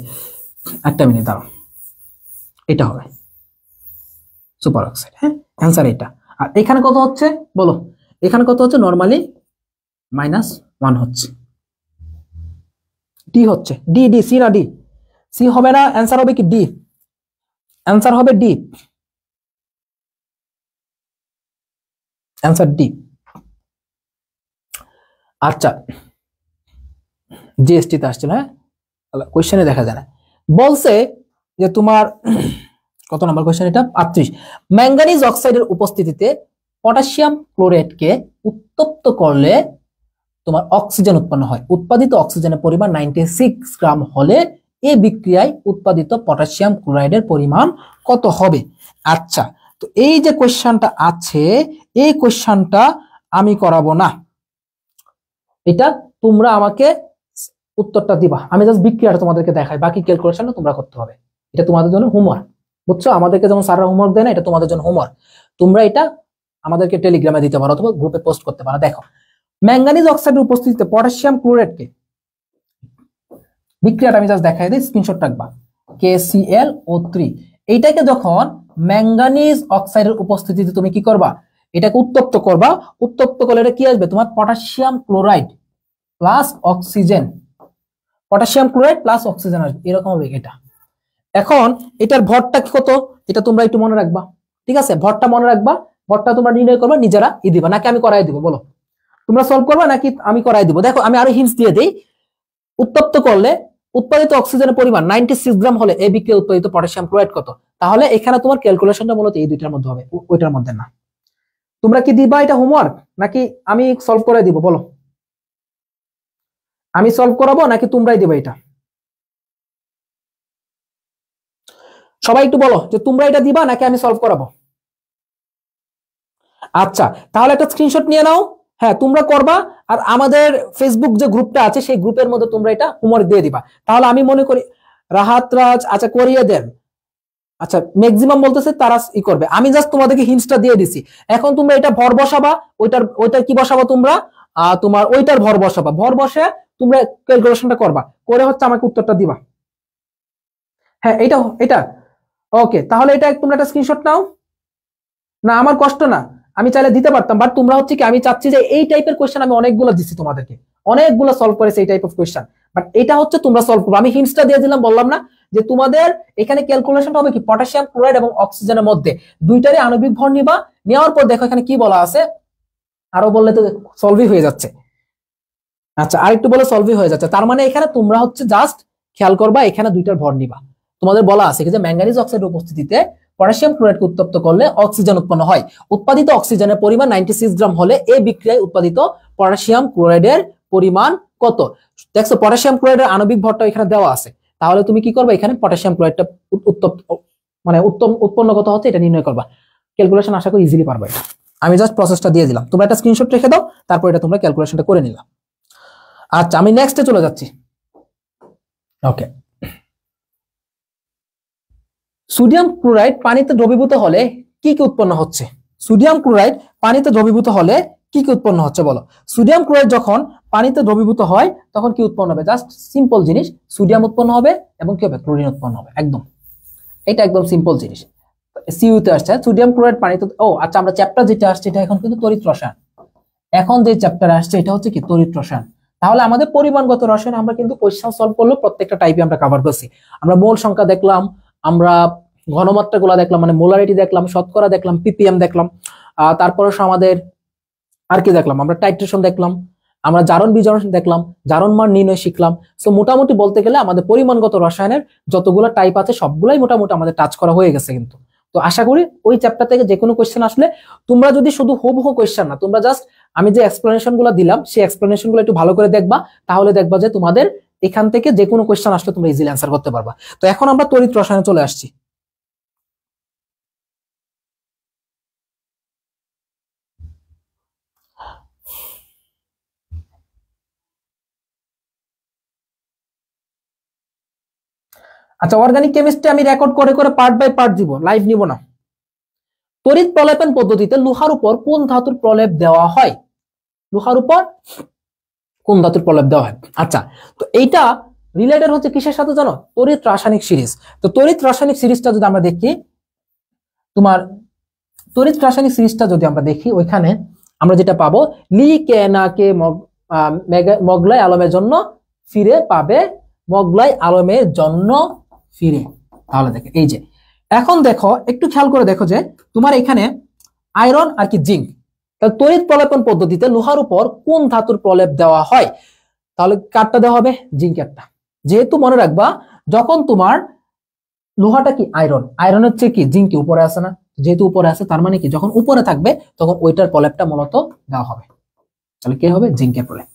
একটা মিনিট দাঁড়াও, এটা হবে সুপার অক্সাইড। হ্যাঁ, অ্যান্সার এটা। আর এখানে কত হচ্ছে বলো, এখানে কত হচ্ছে, নরমালি -1 হচ্ছে, ডি হচ্ছে, ডি সি না, ডি সি হবে না, অ্যান্সার হবে কি ডি, অ্যান্সার হবে ডি, অ্যান্সার ডি। আচ্ছা, জিএসটি তে আসছে না, কোশ্চেনে দেখা যায় না। বলছে যে তোমার কত নম্বর কোশ্চেন এটা, 38। ম্যাঙ্গানিজ অক্সাইডের উপস্থিতিতে পটাশিয়াম ক্লোরাইডকে উত্তপ্ত করলে তোমার অক্সিজেন উৎপন্ন হয়। উৎপাদিত অক্সিজেনের পরিমাণ 96 গ্রাম হলে এই বিক্রিয়ায় উৎপাদিত পটাশিয়াম ক্লোরাইডের পরিমাণ কত হবে। আচ্ছা, তো এই যে কোশ্চেনটা আছে, এই কোশ্চেনটা আমি করাবো না, এটা তোমরা আমাকে উত্তরটা দিবা, আমি জাস্ট বিক্রিয়াটা তোমাদেরকে দেখাই, বাকি ক্যালকুলেশনটা তোমরা করতে হবে। এটা তোমাদের জন্য হোমওয়ার্ক, বুঝছো, আমাদেরকে যেমন স্যাররা হোমওয়ার্ক দেয় না, এটা তোমাদের জন্য হোমওয়ার্ক। তোমরা এটা আমাদেরকে টেলিগ্রামে দিতে পারো অথবা গ্রুপে পোস্ট করতে পারো। দেখো, ম্যাঙ্গানিজ অক্সাইডের উপস্থিতিতে পটাশিয়াম ক্লোরাইডকে, বিক্রিয়াটা আমি জাস্ট দেখাই দিই, স্ক্রিনশট রাখবা, KClO3, এইটাকে যখন ম্যাঙ্গানিজ অক্সাইডের উপস্থিতিতে তুমি কি করবা, এটাকে উত্তপ্ত করবা, উত্তপ্ত করলে এটা কি আসবে তোমার potassium chloride plus oxygen, potassium chloride plus oxygen আসবে, এরকম হবে এটা। এখন এটার ভরটা কত, এটা তোমরা একটু মনে রাখবা, ঠিক আছে, ভরটা মনে রাখবা, ভরটা তোমরা নির্ণয় করবা, নিজেরা দিবা, নাকি আমি করাই দিব, বলো তোমরা সলভ করবা নাকি আমি করাই দিব। দেখো আমি আরো হিন্টস দিয়ে দিই, উত্তপ্ত করলে উৎপাদিত অক্সিজেনের পরিমাণ 96 গ্রাম হলে এই বিক্রিয়া উৎপাদিত পটাশিয়াম ক্লোরাইড কত। তাহলে এখানে তোমার ক্যালকুলেশনটা মূলত এই দুইটার মধ্যে হবে, ওইটার মধ্যে না। তোমরা কি দিবা এটা হোমওয়ার্ক, নাকি আমি সলভ করে দিব, বলো আমি সলভ করাবো নাকি তোমরাই দিবা এটা। সবাই একটু বলো যে তোমরা এটা দিবা নাকি আমি সলভ করাবো। আচ্ছা, তাহলে একটা স্ক্রিনশট নিয়ে নাও। হ্যাঁ, তোমরা করবা, আর আমাদের ফেসবুক যে গ্রুপটা আছে সেই গ্রুপের মধ্যে তোমরা এটা হোমওয়ার্ক দিয়ে দিবা। তাহলে আমি মনে করি রাহাত রাজ আচ্ছা করিয়ে দেন। আচ্ছা, ম্যাক্সিমাম বলতেছে তারা করবে, আমি জাস্ট তোমাদেরকে হিন্টসটা দিয়ে দিছি। এখন তোমরা এটা ভর বসাবা, ওইটার কি বসাবা তোমরা, তোমার ওইটার ভর বসাবা, ভর বসে তোমরা ক্যালকুলেশনটা করবা, করে হচ্ছে আমাকে উত্তরটা দিবা। হ্যাঁ, এটা ওকে, তাহলে এটা তোমরা একটা স্ক্রিনশট নাও। না আমার কষ্ট না, আমি চাইলে দিতে পারতাম, বাট তোমরা হচ্ছে কি, আমি চাচ্ছি যে এই টাইপের কোয়েশ্চেন আমি অনেকগুলো দিচ্ছি তোমাদেরকে, অনেকগুলো সলভ করেছে এই টাইপ অফ কোয়েশ্চেন, বাট এটা হচ্ছে তোমরা সলভ করবে। আমি হিন্টসটা দিয়ে দিলাম, বললাম না যে তোমাদের এখানে ক্যালকুলেশনটা হবে কি, পটাশিয়াম ক্লোরাইড এবং অক্সিজেনের মধ্যে দুইটারই আণবিক ভর নিবা, নেওয়ার পর দেখো এখানে কি বলা আছে, আরো বললে তো সলভই হয়ে যাচ্ছে। আচ্ছা, আরেকটু বলে সলভই হয়ে যাচ্ছে, তার মানে এখানে তোমরা হচ্ছে জাস্ট খেয়াল করবা, এখানে দুইটার ভর নিবা। তোমাদের বলা আছে যে ম্যাঙ্গানিজ অক্সাইডের উপস্থিতিতে পটাশিয়াম ক্লোরাইডকে উত্তপ্ত করলে অক্সিজেন উৎপন্ন হয়, উৎপাদিত অক্সিজেনের পরিমাণ 96 গ্রাম হলে এই বিক্রিয়ায় উৎপাদিত পটাশিয়াম ক্লোরাইডের পরিমাণ কত। দেখছো পটাশিয়াম ক্লোরাইডের আণবিক ভরটা এখানে দেওয়া আছে, তাহলে তুমি কি করবে, এখানে পটাশিয়াম ক্লোরাইডটা উৎপন্ন কত হচ্ছে এটা নির্ণয় করবা। ক্যালকুলেশন আশা করি ইজিলি পারবে এটা, আমি জাস্ট প্রসেসটা দিয়ে দিলাম, তোমরা একটা স্ক্রিনশট রেখে দাও, তারপর এটা তোমরা ক্যালকুলেশনটা করে নিলাম। আচ্ছা, আমি নেক্সটে চলে যাচ্ছি। ওকে, সোডিয়াম ক্লোরাইড পানিতে দ্রবীভূত হলে কি কি উৎপন্ন হচ্ছে। সোডিয়াম ক্লোরাইড পানিতে দ্রবীভূত হলে কি কি উৎপন্ন হচ্ছে বলো। সোডিয়াম ক্লোরাইড যখন পানিতে দ্রবীভূত হয় তখন কি উৎপন্ন হবে, জাস্ট সিম্পল জিনিস, সোডিয়াম উৎপন্ন হবে এবং কি হবে, ক্লোরিন উৎপন্ন হবে, একদম এটা একদম সিম্পল জিনিস। সিইউতে আসছে সোডিয়াম ক্লোরাইড পানিতে, ও আচ্ছা, আমরা চ্যাপ্টার যেটা আসছে এটা এখন কিন্তু তড়িৎ রসায়ন, এখন যে চ্যাপ্টার আসছে এটা হচ্ছে কি তড়িৎ রসায়ন। তাহলে আমাদের পরিমাণগত রসায়ন আমরা কিন্তু কোয়েশ্চেন সলভ করলো, প্রত্যেকটা টাইপে আমরা কভার করছি। আমরা মোল সংখ্যা দেখলাম, আমরা ঘনমাত্রা গুলা দেখলাম, মানে মোলারিটি দেখলাম, শতকরা দেখলাম, পিপিএম দেখলাম, তারপরে আমাদের আর কি দেখলাম, আমরা টাইট্রেশন দেখলাম, আমরা জারণ বিজারণ দেখলাম, জারণ মান নির্ণয় শিখলাম। সো মোটামুটি বলতে গেলে আমাদের পরিমাণগত রসায়নের যতগুলো টাইপ আছে সবগুলাই মোটামুটি আমাদের টাচ করা হয়ে গেছে কিন্তু। তো আশা করি ওই চ্যাপ্টার থেকে যে কোনো কোয়েশ্চেন আসলে তোমরা যদি শুধু হুবহু কোয়েশ্চেন না, তোমরা জাস্ট আমি যে এক্সপ্লেনেশন গুলো দিলাম সেই এক্সপ্লেনেশন গুলো একটু ভালো করে দেখবা, তাহলে দেখবা যে তোমাদের এখান থেকে যে কোনো কোয়েশ্চেন আসলে তোমরা ইজিলি অ্যান্সার করতে পারবা। তো এখন আমরা তড়িৎ রসায়নে চলে আসছি। আচ্ছা, অর্গানিক কেমিস্ট্রি আমি রেকর্ড করে করে পার্ট বাই পার্ট দিব, লাইভ নিব না। তড়িৎ প্রলেপন পদ্ধতিতে লোহার উপর কোন ধাতুর প্রলেপ দেওয়া হয়, লোহার উপর কোন ধাতুর প্রলেপ দেওয়া হয়। আচ্ছা, তো এইটা রিলেটেড হচ্ছে কিসের সাথে জানো, তড়িৎ রাসায়নিক সিরিজ। তো তড়িৎ রাসায়নিক সিরিজটা যদি আমরা দেখি, তোমার তড়িৎ রাসায়নিক সিরিজটা যদি আমরা দেখি, ওইখানে আমরা যেটা পাবো, লি কে না কে মোগলাই আলমের জন্য ফিরে পাবে, মোগলাই আলমের জন্য ফিরে। তাহলে দেখো এই যে, এখন দেখো একটু খেয়াল করে দেখো যে তোমার এখানে আয়রন আর কি জিঙ্ক, তাহলে তড়িৎ প্রলেপন পদ্ধতিতে লোহার উপর কোন ধাতুর প্রলেপ দেওয়া হয়, তাহলে কারটা দেওয়া হবে, জিঙ্কেরটা। যেহেতু মনে রাখবা, যখন তোমার লোহাটা কি আয়রন, আয়রনের চেয়ে কি জিঙ্ক কি উপরে আছে না, যেহেতু উপরে আছে তার মানে কি যখন উপরে থাকবে তখন ওইটার প্রলেপটা মূলত দেওয়া হবে, তাহলে কি হবে, জিঙ্কের প্রলেপ,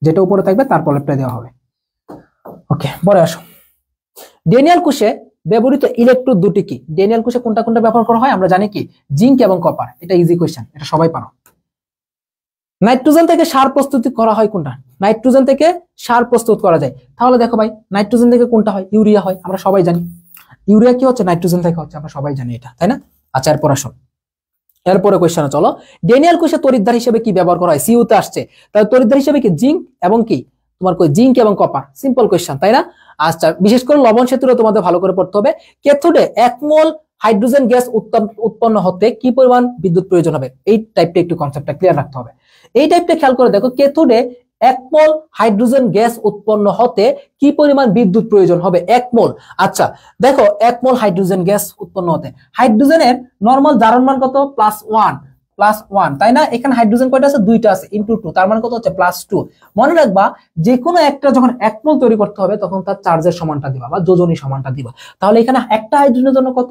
যেটা উপরে থাকবে তার প্রলেপটা দেওয়া হবে। ওকে, পরে আসো। ড্যানিয়েল কোষে ব্যবহৃত ইলেকট্রোড দুটি কি, ড্যানিয়েল কোষে কোনটা কোনটা ব্যবহার করা হয় আমরা জানি কি, জিঙ্ক এবং কপার, এটা ইজি কোয়েশ্চেন, এটা সবাই পারো। নাইট্রোজেন থেকে সার প্রস্তুত করা হয় কোনটা, নাইট্রোজেন থেকে সার প্রস্তুত করা যায়, তাহলে দেখো ভাই নাইট্রোজেন থেকে কোনটা হয়, ইউরিয়া হয়, আমরা সবাই জানি। ইউরিয়া কি হচ্ছে, নাইট্রোজেন থেকে হচ্ছে, আমরা সবাই জানি এটা, তাই না। আচ্ছা, এরপর আসো, এরপরে কোয়েশ্চেনে চলো। ড্যানিয়েল কোষে তড়িৎদ্বার হিসেবে কি ব্যবহার করা হয়, সিইউতে আসছে, তাহলে তড়িৎদ্বার হিসেবে কি জিঙ্ক এবং কি তোমার কই জিঙ্ক এবং কপার, সিম্পল কোয়েশ্চেন, তাই না। আচ্ছা, বিশেষ করে লবণ সেতুরে তোমাদের ভালো করে পড়তে হবে। ক্যাথোডে 1 মোল হাইড্রোজেন গ্যাস উৎপন্ন হতে কি পরিমাণ বিদ্যুৎ প্রয়োজন হবে, এই টাইপটা একটু কনসেপ্টটা ক্লিয়ার রাখতে হবে। এই টাইপটা খেয়াল করে দেখো, ক্যাথোডে 1 মোল হাইড্রোজেন গ্যাস উৎপন্ন হতে কি পরিমাণ বিদ্যুৎ প্রয়োজন হবে, 1 মোল। আচ্ছা দেখো, 1 মোল হাইড্রোজেন গ্যাস উৎপন্ন হতে, হাইড্রোজেনের নরমাল জারণ মান কত, +1, তাই না। এখানে হাইড্রোজেন কয়টা আছে, দুইটা আছে, × 2, তার মানে কত হচ্ছে, +2। মনে রাখবা, যে কোনো একটা যখন 1 মোল তৈরি করতে হবে তখন তার চার্জের সমানটা দিবা বা যোজনী সমানটা দিবা। তাহলে এখানে একটা হাইড্রোজেনের জন্য কত,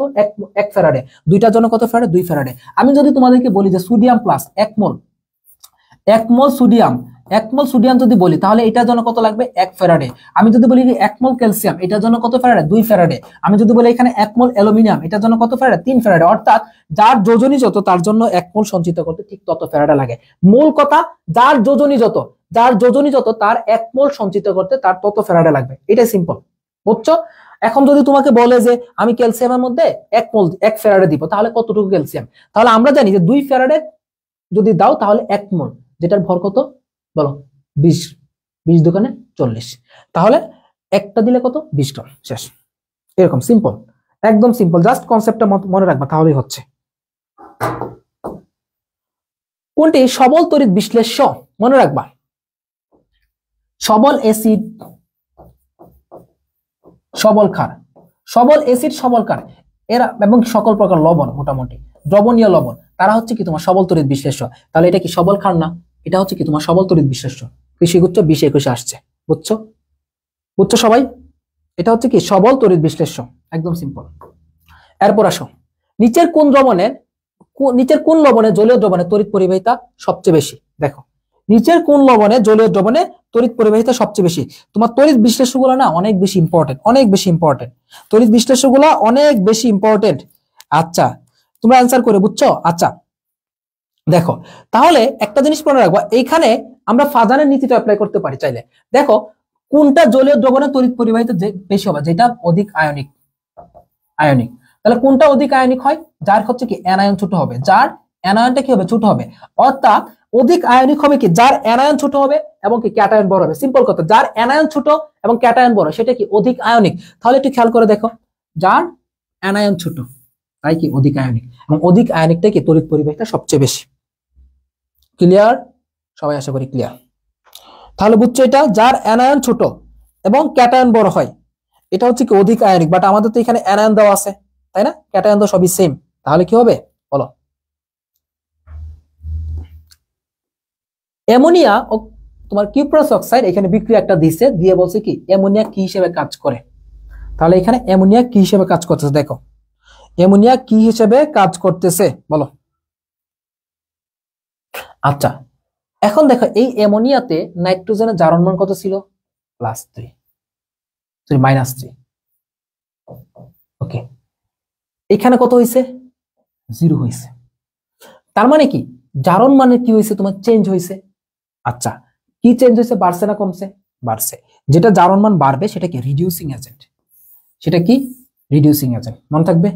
1 ফ্যারাডে, দুইটার জন্য কত ফ্যারাডে, 2 ফ্যারাডে। আমি যদি তোমাদেরকে বলি যে সোডিয়াম প্লাস 1 মোল সোডিয়াম 1 মোল সোডিয়াম যদি বলি তাহলে এটার জন্য কত লাগবে 1 ফ্যারাডে। আমি যদি বলি 1 মোল ক্যালসিয়াম এটার জন্য কত ফ্যারাডে 2 ফ্যারাডে। আমি যদি বলি এখানে 1 মোল অ্যালুমিনিয়াম এটার জন্য কত ফ্যারাডে 3 ফ্যারাডে। অর্থাৎ যার যোজনী যত তার জন্য 1 মোল সঞ্চিত করতে ঠিক তত ফ্যারাডে লাগে। মূল কথা যার যোজনী যত তার 1 মোল সঞ্চিত করতে তার তত ফ্যারাডে লাগবে। এটাই সিম্পল, বুঝছো? এখন যদি তোমাকে বলে যে আমি ক্যালসিয়ামের মধ্যে 1 ফ্যারাডে দিব তাহলে কতটুকু ক্যালসিয়াম? তাহলে আমরা জানি যে 2 ফ্যারাডে যদি দাও তাহলে 1 মোল, যেটার ভর কত বলো 20, 20 দোকানে 40, তাহলে একটা দিলে কত 20 গ্রাম, শেষ। এরকম সিম্পল, একদম সিম্পল, জাস্ট কনসেপ্টটা মনে রাখবা তাহলেই হচ্ছে। কোনটি সবল তড়িৎ বিশ্লেষ্য? মনে রাখবা সবল অ্যাসিড, সবল ক্ষার, সবল অ্যাসিড, সবল ক্ষার এরা এবং সকল প্রকার লবণ, মোটামুটি দ্রবণীয় লবণ, তারা হচ্ছে কি তোমার সবল তড়িৎ বিশ্লেষ্য। তাহলে এটা কি সবল ক্ষার না? এটা হচ্ছে কি তোমার সবল তড়িৎ বিশ্লেষ্য। কৃষিগুচ্ছ 20-21 আসছে, বুঝছো সবাই? এটা হচ্ছে কি সবল তড়িৎ বিশ্লেষ্য, একদম সিম্পল। এরপর আসো, নিচের কোন লবণে জলীয় দ্রবণে তড়িৎ পরিবাহিতা সবচেয়ে বেশি? দেখো নিচের কোন লবণে জলীয় দ্রবণে তড়িৎ পরিবাহিতা সবচেয়ে বেশি? তোমার তড়িৎ বিশ্লেষ্যগুলো না অনেক বেশি ইম্পর্টেন্ট, তড়িৎ বিশ্লেষ্যগুলো অনেক বেশি ইম্পর্টেন্ট। আচ্ছা তোমরা অ্যান্সার করে বুঝছো? আচ্ছা দেখো তাহলে একটা জিনিস মনে রাখবা, এইখানে আমরা ফাজানের নীতিটা অ্যাপ্লাই করতে পারি চাইলে। দেখো কোনটা জলীয় দ্রবণে তড়িৎ পরিবাহিতা বেশি হবে? যেটা অধিক আয়নিক। তাহলে কোনটা অধিক আয়নিক হয়? যার হচ্ছে কি অ্যানায়ন ছোট হবে, যার অ্যানায়নটা কি হবে ছোট হবে। অর্থাৎ অধিক আয়নিক হবে কি যার অ্যানায়ন ছোট হবে এবং কি ক্যাটায়ন বড় হবে। সিম্পল কথা, যার অ্যানায়ন ছোট এবং ক্যাটায়ন বড় সেটা কি অধিক আয়নিক। তাহলে একটু খেয়াল করে দেখো, যার অ্যানায়ন ছোট তাই কি অধিক আয়নিক, এবং অধিক আয়নিকটা কি তড়িৎ পরিবাহিতা সবচেয়ে বেশি। ক্লিয়ার সবাই? আশা করি ক্লিয়ার। তাহলে বুঝছো এটা যার অ্যানায়ন ছোট এবং ক্যাটায়ন বড় হয় এটা হচ্ছে কি অধিক আয়নিক। বাট আমাদের তো এখানে অ্যানায়ন দেওয়া আছে তাই না, ক্যাটায়ন তো সবই সেম, তাহলে কি হবে বলো? অ্যামোনিয়া ও তোমার কিউপ্রাস অক্সাইড এখানে বিক্রিয়া একটা দিছে, দিয়ে বলছে কি অ্যামোনিয়া কি হিসেবে কাজ করে। তাহলে এখানে অ্যামোনিয়া কি হিসেবে কাজ করতেছে? দেখো অ্যামোনিয়া কি হিসেবে কাজ করতেছে বলো। আচ্ছা এখন দেখো এই অ্যামোনিয়াতে নাইট্রোজেনের জারণ মান কত ছিল? +3, -3। ওকে, এখানে কত হয়েছে? 0 হয়েছে। তার মানে কি জারণ মানে কি হয়েছে তোমার? চেঞ্জ হয়েছে। আচ্ছা কি চেঞ্জ হয়েছে? বাড়ছে না কমছে? বাড়ছে। যেটা জারণ মান বাড়বে সেটা কি রিডিউসিং এজেন্ট, সেটা কি রিডিউসিং এজেন্ট, মনে থাকবে।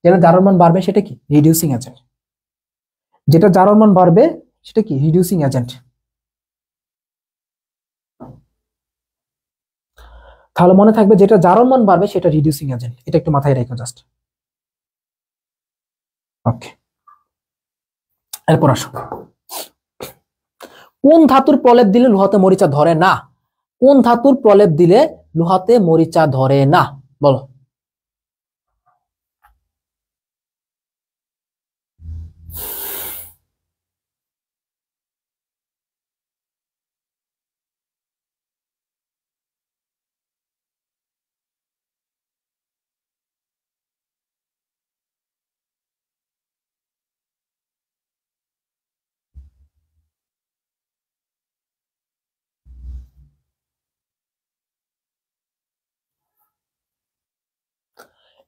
যেটা জারণ মান বাড়বে সেটা কি রিডিউসিং এজেন্ট, যেটা জারণ মান বাড়বে সেটা কি রিডিউসিং এজেন্ট। তাহলে মনে থাকবে যেটা জারণ মান বাড়বে সেটা রিডিউসিং এজেন্ট, এটা একটু মাথায় রেখো জাস্ট। ওকে, এরপর আসো, কোন ধাতুর প্রলেপ দিলে লোহাতে মরিচা ধরে না? কোন ধাতুর প্রলেপ দিলে লোহাতে মরিচা ধরে না বলো।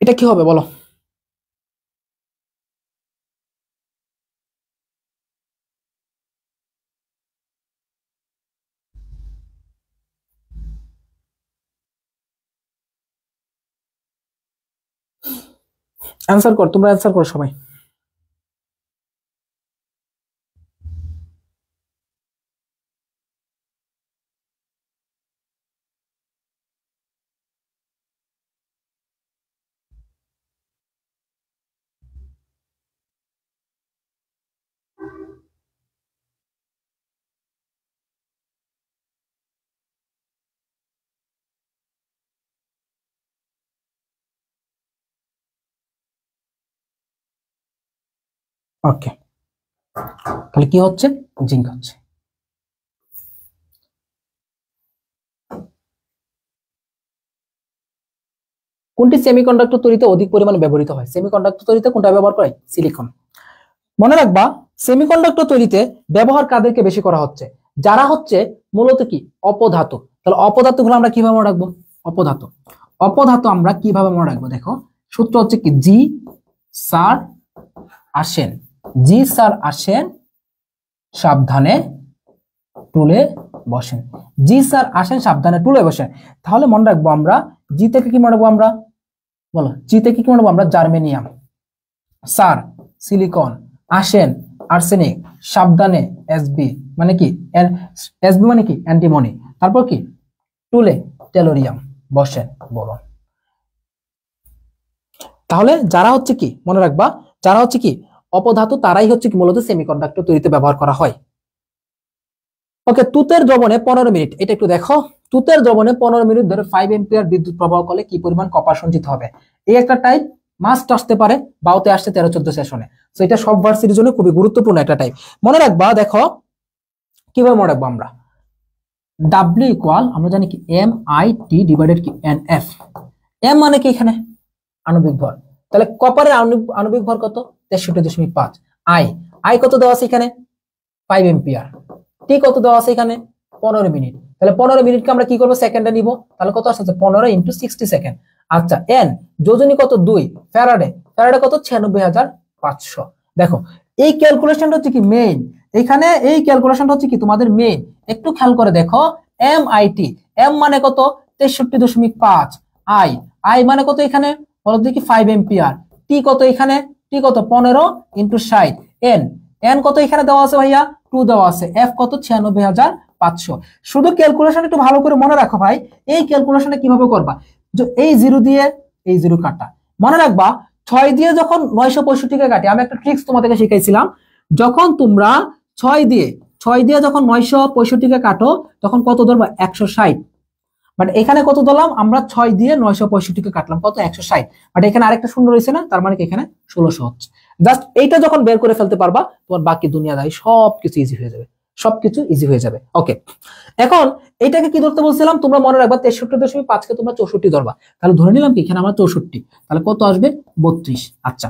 এটা কি হবে বলো? অ্যান্সার কর, তোমরা অ্যান্সার করো সবাই। ওকে, তাহলে কি হচ্ছে? জিঙ্ক হচ্ছে। কোনটি সেমিকন্ডাক্টর তৈরিতে অধিক পরিমাণে ব্যবহৃত হয়? সেমিকন্ডাক্টর তৈরিতে কোনটা ব্যবহার করা হয়? সিলিকন। মনে রাখবা সেমিকন্ডাক্টর তৈরিতে ব্যবহার কাদেরকে বেশি করা হচ্ছে? যারা হচ্ছে মূলত কি অপধাতু, তাহলে অপধাতু গুলো আমরা কিভাবে মনে রাখবো? অপধাতু, অপধাতু আমরা কিভাবে মনে রাখবো? দেখো সূত্র হচ্ছে কি জি স্যার আসেন, জি স্যার আসেন সাবধানে টুলে বসেন, জি স্যার আসেন সাবধানে টুলে বসেন। তাহলে মনে রাখবো আমরা জি থেকে কি মনে রাখবো আমরা? বলো জি থেকে কি মনে রাখবো আমরা? জার্মেনিয়াম, স্যার সিলিকন, আসেন আর্সেনিক, সাবধানে এসবি মানে কি এসবি মানে কি অ্যান্টিমনি, তারপর কি টুলে টেলোরিয়াম, বসেন বোরন। তাহলে যারা হচ্ছে কি মনে রাখবা, যারা হচ্ছে কি অপধাতু তারাই হচ্ছে কি মূলত সেমিকন্ডাক্টর তৈরিতে ব্যবহার করা হয়। ওকে, তুতের দ্রবণে 15 মিনিট, এটা একটু দেখো। তুতের দ্রবণে 15 মিনিট ধরে 5 এম্পিয়ার বিদ্যুৎ প্রবাহ করলে কি পরিমাণ কপার সঞ্চিত হবে? এই একটা টাইপ মাস্ট আসতে পারে, বাউতে আসছে 13-14 সেশনে। তো এটা সব ভার্সিটির জন্য খুবই গুরুত্বপূর্ণ একটা টাইপ, মনে রাখবা। দেখো কিভাবে মনে রাখবো আমরা? ডাব্লিউ ইকুয়াল আমরা জানি কি এম আই টি ডিভাইডেড কি এন এফ। এম মানে কি এখানে আণবিক ভর, তাহলে কপারের আণবিক ভর কত? 63.5। আই আই কত দেওয়া আছে এখানে? 5 এম্পিয়ার। টি কত দেওয়া আছে এখানে? 15 মিনিট। তাহলে 15 মিনিটকে আমরা কি করবো? সেকেন্ডে নিব। তাহলে কত আসছে? 15 × 60 সেকেন্ড। আচ্ছা, এন যোজনী কত? 2 ফ্যারাডে, ফ্যারাডে কত? 96,500। দেখো এই ক্যালকুলেশনটা হচ্ছে কি মেইন, এখানে এই ক্যালকুলেশনটা হচ্ছে কি তোমাদের মেইন। একটু খেয়াল করে দেখো, এম আই টি, এম মানে কত? 63.5। আই আই মানে কত এখানে? বলো দেখি 5 এম্পিয়ার। টি কত এখানে? টি কত? 15 × 60। এন এন কত এখানে দেওয়া আছে ভাইয়া? 2 দেওয়া আছে। এফ কত? 96,500। শুধু ক্যালকুলেশন একটু ভালো করে মনে রাখো ভাই। এই ক্যালকুলেশনে কিভাবে করবা? এই জিরো দিয়ে এই জিরো কাটা, মনে রাখবা 6 দিয়ে যখন 965 কে কাটি, আমি একটা ট্রিক্স তোমাদেরকে শিখাইছিলাম। যখন তোমরা 6 দিয়ে যখন 965 কে কাটো তখন কত ধরবা? 160। বাট এখানে কত ধরলাম আমরা? 6 দিয়ে 965 কে কাটলাম কত? 160। বাট এখানে আরেকটা শূন্য রয়েছে না, তার মানে কি এখানে 1600 হচ্ছে। জাস্ট এইটা যখন বের করে ফেলতে পারবা, তোমার বাকি দুনিয়াদারি সবকিছু ইজি হয়ে যাবে, সবকিছু ইজি হয়ে যাবে। ওকে, এখন এইটাকে কি ধরতে বলছিলাম? তোমরা মনে রাখবা 63.5 কে তোমরা 64 ধরবা। তাহলে ধরে নিলাম কি এখানে আমরা 64, তাহলে কত আসবে? 32। আচ্ছা,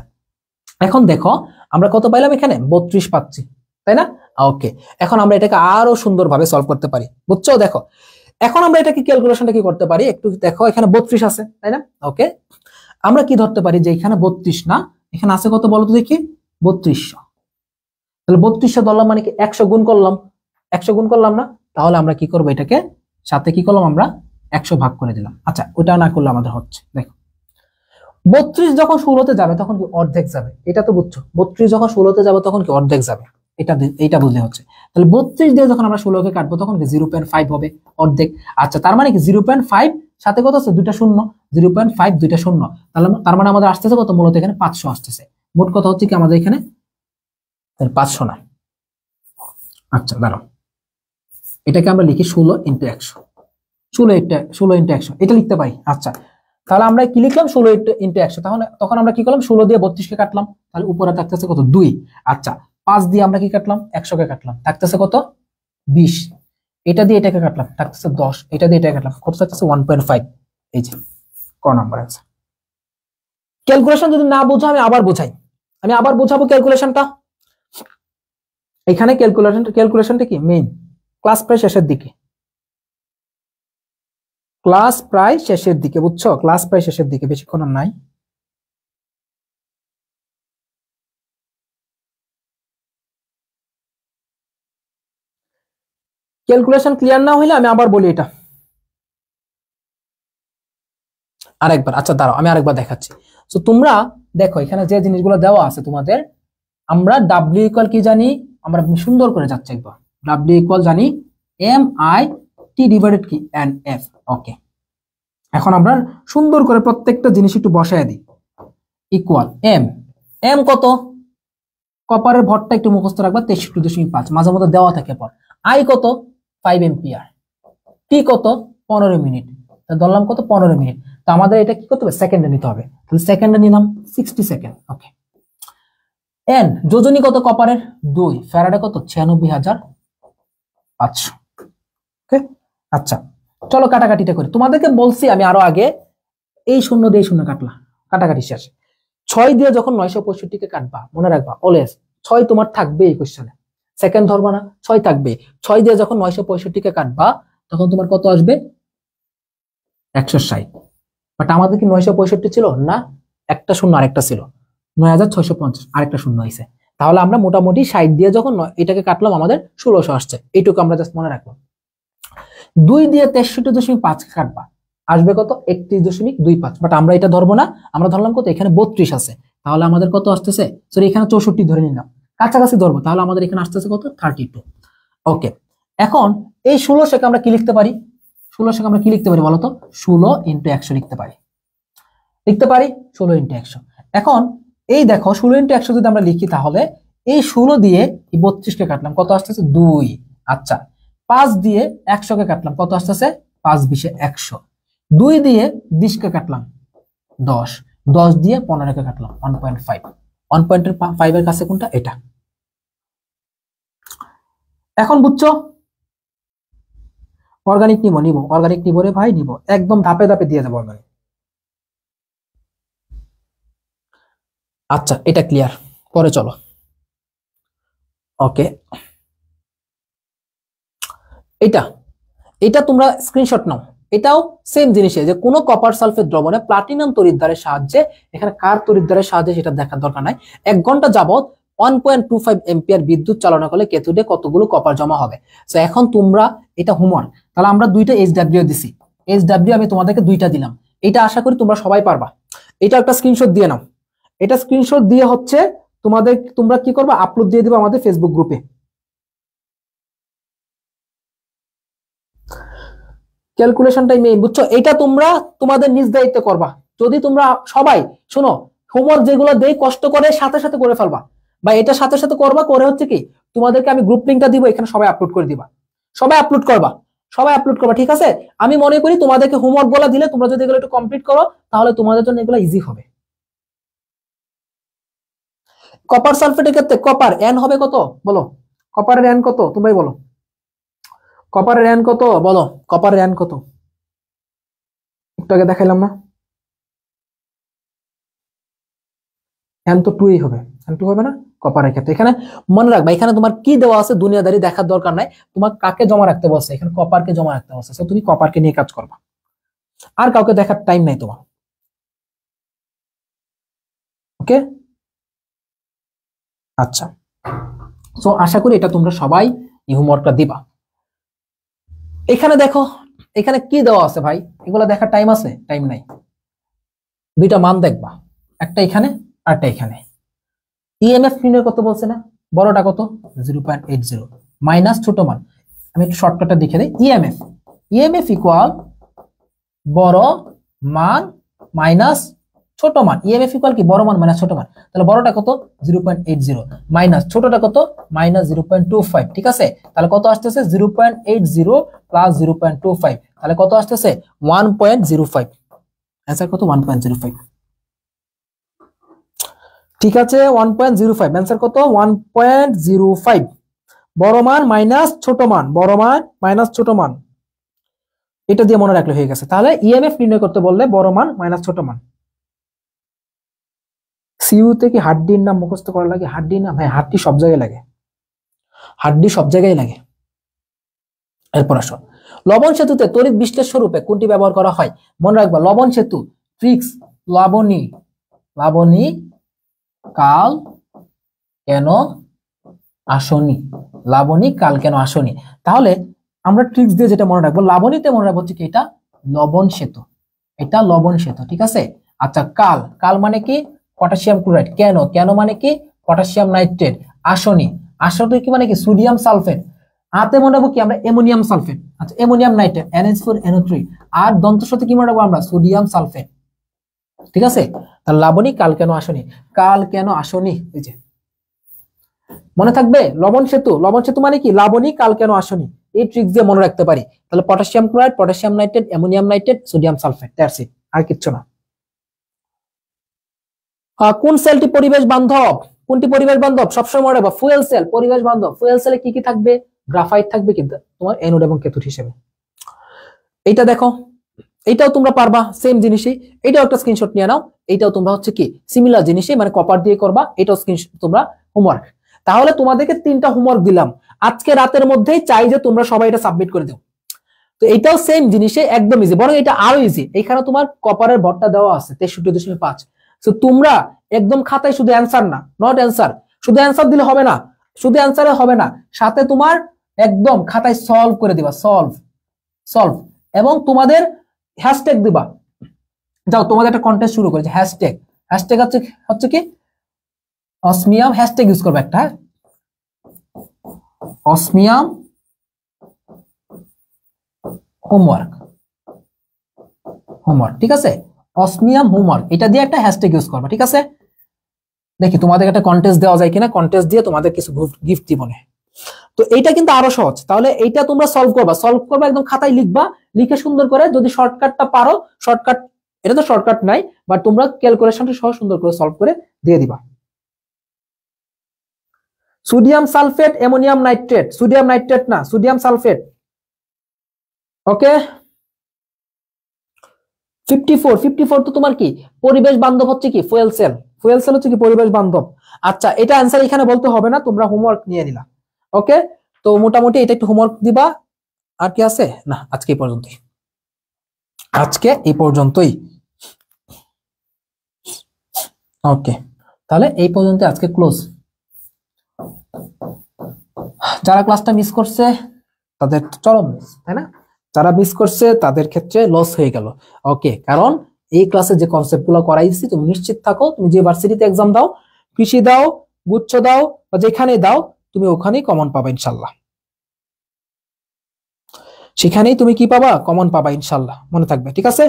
এখন দেখো আমরা কত পাইলাম? এখানে 32 পাচ্ছি, তাই না? ওকে, এখন আমরা এটাকে আরো সুন্দরভাবে সলভ করতে পারি, বুঝছো? দেখো এখন আমরা এটাকে ক্যালকুলেশনটা কি করতে পারি একটু দেখো। এখানে 32 আছে, তাই না? ওকে, আমরা কি ধরতে পারি যে এখানে 32 না, এখানে আছে কত বলো তো দেখি? 3200। তাহলে 3200 ধরলাম মানে কি 100 গুণ করলাম, 100 গুণ করলাম না? তাহলে আমরা কি করবো? এটাকে সাথে কি করলাম? আমরা 100 ভাগ করে দিলাম। আচ্ছা, ওটা না করলে আমাদের হচ্ছে, দেখো 32 যখন 16তে যাবে তখন কি অর্ধেক যাবে, এটা তো বুঝছো। 32 যখন 16তে যাবে তখন কি অর্ধেক যাবে, এইটা বুঝলে হচ্ছে। তাহলে 32 দিয়ে যখন আমরা 16কে কাটবো তখন কি 0.5 হবে, অর্ধেক। আচ্ছা, তার মানে কি 0.5 সাথে কত আছে? দুইটা শূন্য, 0.5 দুইটা শূন্য, তাহলে তার মানে আমাদের আসতেছে কত? মূলত এখানে 500 আসতেছে। মোট কথা হচ্ছে কি আমাদের এখানে 500 না। আচ্ছা দাঁড়াও, এটাকে আমরা লিখি 16 × 100, 16 × 100 এটা লিখতে পারি। আচ্ছা, তাহলে আমরা কি লিখলাম? 16 × 100। তাহলে তখন আমরা কি করলাম? 16 দিয়ে 32 কে কাটলাম, তাহলে উপরে থাকতেছে কত? 2। আচ্ছা, 5 দিয়ে আমরা কি কাটলাম? 100 কে কাটলাম, থাকতেছে কত? 20। এটা দিয়ে এটাকে কাটলাম, থাকতেছে 10। এটা দিয়ে এটাকে কাটলাম, কত থাকতেছে? 1.5। এই যে ক নাম্বার আছে। ক্যালকুলেশন যদি না বোঝো আমি আবার বোঝাই, আমি আবার বোঝাবো ক্যালকুলেশনটা। এখানে ক্যালকুলেশনটা কি মেইন, ক্লাস প্রায় শেষের দিকে, ক্লাস প্রায় শেষের দিকে, বুঝছো? ক্লাস প্রায় শেষের দিকে, বেশিক্ষণ আর নাই। ক্যালকুলেশন ক্লিয়ার না হইলে আমি আবার বলি এটা আরেকবার। আচ্ছা দাঁড়াও, আমি আরেকবার দেখাচ্ছি। তো তোমরা দেখো এখানে যে জিনিসগুলো দেওয়া আছে তোমাদের, আমরা ডাব্লিউ ইকুয়াল কি জানি? আমরা সুন্দর করে যাচ্ছি একবার। ডাব্লিউ ইকুয়াল জানি এম আই টি ডিভাইডেড কি এন এফ। ওকে, এখন আমরা সুন্দর করে প্রত্যেকটা জিনিস একটু বসায় দিই। ইকুয়াল এম, এম কত? কপারের ভরটা একটু মুখস্থ রাখবা, 63.5, মাঝে মধ্যে দেওয়া থাকে পর। আই কত? 5 এম্পিয়ার। টি কত? 15 মিনিট। ধরলাম কত? 15 মিনিট। তো আমাদের এটা কি করতে হবে? সেকেন্ডে নিতে হবে, তাহলে সেকেন্ডে নিলাম 60 সেকেন্ড। ওকে, এন যোজনী কত কপারের? 2 ফ্যারাডে কত? 96,500। ওকে, আচ্ছা চলো কাটাকাটিটা করি। তোমাদেরকে বলছি আমি আরো আগে, এই শূন্য দিয়ে শূন্য কাটলা, কাটাকাটি শেষ। 6 দিয়ে যখন 965 কে কাটবা, মনে রাখবা অলওয়েজ 6 তোমার থাকবে এই কোশ্চেনে। সেকেন্ড ধরবা না, 6 থাকবে। 6 দিয়ে যখন 965 কে কাটবা তখন তোমার কত আসবে? 160। বাট আমাদের কি 965 ছিল না, একটা শূন্য আরেকটা ছিল, 9650 আরেকটা শূন্য হয়েছে। তাহলে আমরা মোটামুটি 60 দিয়ে যখন এটাকে কাটলাম আমাদের 1600 আসছে। এইটুকু আমরা জাস্ট মনে রাখবো। 2 দিয়ে 63.5 কাটবা, আসবে কত? 31.25। বাট আমরা এটা ধরবো না, আমরা ধরলাম কত? এখানে 32 আছে, তাহলে আমাদের কত আসতেছে? সরি, এখানে 64 ধরে নিলাম, কাছাকাছি ধরবো, তাহলে আমাদের এখানে আসতেছে কত? 32। ওকে, এখন এই 1600 আমরা কি লিখতে পারি? 1600 আমরা কি লিখতে পারি বলতো? 16 × 100 লিখতে পারি। 16 × 100। এখন এই দেখো 16 × 100 যদি আমরা লিখি তাহলে এই 16 দিয়ে এই 32কে কাটলাম, কত আসতেছে? 2। আচ্ছা, 5 দিয়ে 100কে কাটলাম, কত আসতেছে? 5 × 20 = 100। 2 দিয়ে 20কে কাটলাম 10, 10 দিয়ে 15কে কাটলাম 1.5। 1.5 এর কাছে কোনটা? এটা। এখন বুঝছো? অর্গানিক নিব অর্গানিক নিব রে ভাই, নিব একদম ধাপে ধাপে দিয়ে যাবো অর্গানিক। আচ্ছা, এটা ক্লিয়ার। পরে চলো। ওকে, এটা তোমরা স্ক্রিনশট নাও। এটাও সেম জিনিসে, যে কোনো কপার সালফেট দ্রবণে প্লাটিনাম তড়িৎদ্বারের সাহায্যে, এখানে কার তড়িৎদ্বারের সাহায্যে সেটা দেখার দরকার নাই, 1 ঘন্টা যাবত 1.25 এম্পিয়ার বিদ্যুৎ চালনা করলে ক্যাথোডে কতগুলো কপার জমা হবে। তো এখন তোমরা এটা হোমওয়ার্ক, তাহলে আমরা 2টা এইচডব্লিউ দিছি, এইচডব্লিউ আমি তোমাদেরকে 2টা দিলাম। এটা আশা করি তোমরা সবাই পারবা। এটা একটা স্ক্রিনশট দিয়ে নাও। এটা স্ক্রিনশট দিয়ে হচ্ছে তোমরা কি করবা? আপলোড দিয়ে দিবা আমাদের ফেসবুক গ্রুপে। ক্যালকুলেশনটাই মেইন, বুঝছো? এটা তোমরা তোমাদের নিজ দায়িত্বে করবা। যদি তোমরা সবাই শোনো, হোমওয়ার্ক যেগুলো দেই কষ্ট করে সাথে সাথে করে ফেলবা, বা এটা সাথে সাথে করবা, করে হচ্ছে কি তোমাদেরকে আমি গ্রুপ লিংকটা দিব, এখানে সবাই আপলোড করে দিবা, সবাই আপলোড করবা, সবাই আপলোড করবা, ঠিক আছে? আমি মনে করি তোমাদেরকে হোমওয়ার্ক গুলো দিলে তোমরা যদি এগুলো একটু কমপ্লিট করো তাহলে তোমাদের জন্য এগুলো ইজি হবে। কপার সালফেটের ক্ষেত্রে কপার এন হবে কত বলো? কপারের এন কত তোমরাই বলো? কপারের এন কত বলো? কপারের এন কত? একটু আগে দেখাইলাম না? এন তো 2 হবে, এন 2 হবে না কপারের ক্ষেত্রে? এখানে মনে রাখবা, এখানে তোমার কি দেওয়া আছে দুনিয়াদারি দেখার দরকার নাই, তোমার কাকে জমা রাখতে বলছে? এখানে কপারকে জমা রাখতে বলছে, তো তুমি কপারকে নিয়ে কাজ করবা, আর কাউকে দেখার টাইম নাই তোমার। ওকে, আচ্ছা, সো আশা করি এটা তোমরা সবাই এই হোমওয়ার্কটা দিবা। এখানে দেখো, এখানে কি দেওয়া আছে ভাই? এগুলো দেখার টাইম আছে? টাইম নাই। 2টা মান দেখবা, একটা এখানে আর একটা এখানে। ইএমএফ নির্ণয় কত বলছে না? বড়টা কত? 0.80 মাইনাস ছোট মান। আমি একটু শর্টকাটটা দেখে দিই। ইএমএফ ইকুয়াল বড় মান মাইনাস ছোট মান। ইএমএফ ইকুয়াল কি? বড় মান মাইনাস ছোট মান। তাহলে বড়টা কত? 0.80 মাইনাস ছোটটা কত? মাইনাস 0.25। ঠিক আছে, তাহলে কত আসতেছে? 0.80 প্লাস 0.25, তাহলে কত আসতেছে? 1.05। অ্যান্সার কত? 1.05। ঠিক আছে, 1.05 অ্যান্সার কত? 1.05। বড় মান মাইনাস ছোট মান, বড় মান মাইনাস ছোট মান, এটা দিয়ে মনে রাখলে হয়ে গেছে। তাহলে ইএমএফ নির্ণয় করতে বললে বড় মান মাইনাস ছোট মান। সিইউতে কি হাড্ডির নাম মুখস্থ করা লাগে? হাড্ডির নাম? হ্যাঁ, হাড্ডি সব জায়গায় লাগে, হাড্ডি সব জায়গায় লাগে। এরপর আসো, লবণ সেতুতে তড়িৎ বিশ্লেষণ রূপে কোনটি ব্যবহার করা হয়? মনে রাখবা, লবণ সেতু ট্রিক্স, লাবণী, লাবণী কাল কেন আসনি, লাবণী কাল কেন আসনি। তাহলে আমরা ট্রিক্স দিয়ে যেটা মনে রাখবো, লাবণীতে মনে রাখবো হচ্ছে কি এটা লবণ সেতু, এটা লবণ সেতু, ঠিক আছে? আচ্ছা, কাল, কাল মানে কি? Potassium chloride. কেন, কেন মানে কি? Potassium nitrate. আসনি, আসনি কি মানে কি? Sodium sulphate. হাতে মনে রাখবো কি আমরা? Ammonium sulphate. আচ্ছা, অ্যামোনিয়াম নাইট্রেট NH4NO3। আর দন্ত সাথে কি মনে রাখবো আমরা? Sodium sulphate. ঠিক আছে, তাহলে লাবণী কাল কেন আসনি, কাল কেন আসনি, এই যে মনে থাকবে লবণ সেতু, লবণ সেতু মানে কি? লাবণী কাল কেন আসনি। এই ট্রিক্স দিয়ে মনে রাখতে পারি। তাহলে potassium chloride, potassium nitrate, ammonium nitrate, sodium sulphate, that's it, আর কিচ্ছু না। কোন সেলটি পরিবেশ বান্ধব? কোনটি পরিবেশ বান্ধব? সবসময় মনে রাখবা, ফুয়েল সেল পরিবেশ বান্ধব। ফুয়েল সেলে কি কি থাকবে? গ্রাফাইট থাকবে, কিন্তু তোমার অ্যানোড এবং ক্যাথোড হিসেবে। এইটা দেখো, এইটাও তোমরা পারবা, সেম জিনিসই। এটাও একটা স্ক্রিনশট নিয়ে নাও। এইটাও তোমরা হচ্ছে কি সিমিলার জিনিসই, মানে কপার দিয়ে করবা। এটাও স্ক্রিনশট তোমরা হোমওয়ার্ক। তাহলে তোমাদেরকে 3টা হোমওয়ার্ক দিলাম, আজকে রাতের মধ্যেই চাই যে তোমরা সবাই এটা সাবমিট করে দাও। তো এটাও সেম জিনিসে একদম ইজি, বরং এটা আরো ইজি। এখানে তোমার কপারের ভরটা দেওয়া আছে 63.5। তো তোমরা একদম খাতায় শুধু অ্যান্সার না, নট অ্যান্সার, শুধু অ্যান্সার দিলে হবে না, শুধু অ্যান্সারে হবে না, সাথে তোমার একদম খাতায় সলভ করে দিবা, সলভ সলভ, এবং তোমাদের হ্যাশট্যাগ দিবা। যাও তোমাদের একটা কন্টেস্ট শুরু করেছে, হ্যাশট্যাগ, হ্যাশট্যাগ হচ্ছে কি অসমিয়াম, হ্যাশট্যাগ ইউজ করবে একটা, অসমিয়াম হোমওয়ার্ক, হোমওয়ার্ক, ঠিক আছে, অসমিয়াম হোমওয়ার্ক, এটা দিয়ে একটা হ্যাশট্যাগ ইউজ করবা, ঠিক আছে। দেখি তোমাদের একটা কন্টেস্ট দেওয়া যায় কিনা, কন্টেস্ট দিয়ে তোমাদের কিছু গিফট দিব না। তো এইটা কিন্তু আরো সহজ, তাহলে এইটা তোমরা সলভ করবা একদম খাতায় লিখবা, লিখে সুন্দর করে, যদি শর্টকাটটা পারো, শর্টকাট, এটা তো শর্টকাট নাই, বাট তোমরা ক্যালকুলেশনটা সহ সুন্দর করে সলভ করে দিয়ে দিবা। Sodium sulphate, ammonium nitrate, sodium nitrate না, সোডিয়াম সালফেট। ওকে, 54 তো তোমার কি পরিবেশ বান্ধব হচ্ছে কি ফুয়েল সেল, ফুয়েল সেল হচ্ছে কি পরিবেশ বান্ধব। আচ্ছা, এটা অ্যান্সার এখানে বলতে হবে না, তোমরা হোমওয়ার্ক নিয়ে নিলা। ওকে, তো মোটামুটি এটা একটু হোমওয়ার্ক দিবা। আর কি আছে না, আজকে এই পর্যন্তই, আজকে এই পর্যন্তই। ওকে, তাহলে এই পর্যন্ত আজকে ক্লোজ। যারা ক্লাসটা মিস করছে তাদের চরম মিস, তাই না? যারা মিস করছে তাদের ক্ষেত্রে লস হয়ে গেল। ওকে, কারণ এই ক্লাসে যে কনসেপ্ট গুলো করাইছি, তুমি নিশ্চিত থাকো, তুমি যে ভার্সিটিতে এক্সাম দাও, কৃষি দাও, গুচ্ছ দাও, বা যেখানে দাও, তুমি ওখানেই কমন পাবা ইনশাল্লাহ, সেখানেই তুমি কি পাবা, কমন পাবা ইনশাল্লাহ, মনে থাকবে, ঠিক আছে।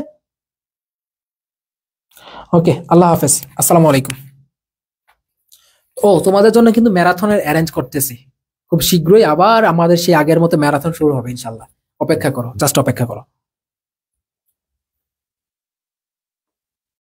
ওকে, আল্লাহ হাফেজ, আসসালামু আলাইকুম। ও, তোমাদের জন্য কিন্তু ম্যারাথনের অ্যারেঞ্জ করতেছি খুব শীঘ্রই, আবার আমাদের সেই আগের মতো ম্যারাথন শুরু হবে ইনশাল্লাহ, অপেক্ষা করো, জাস্ট অপেক্ষা করো।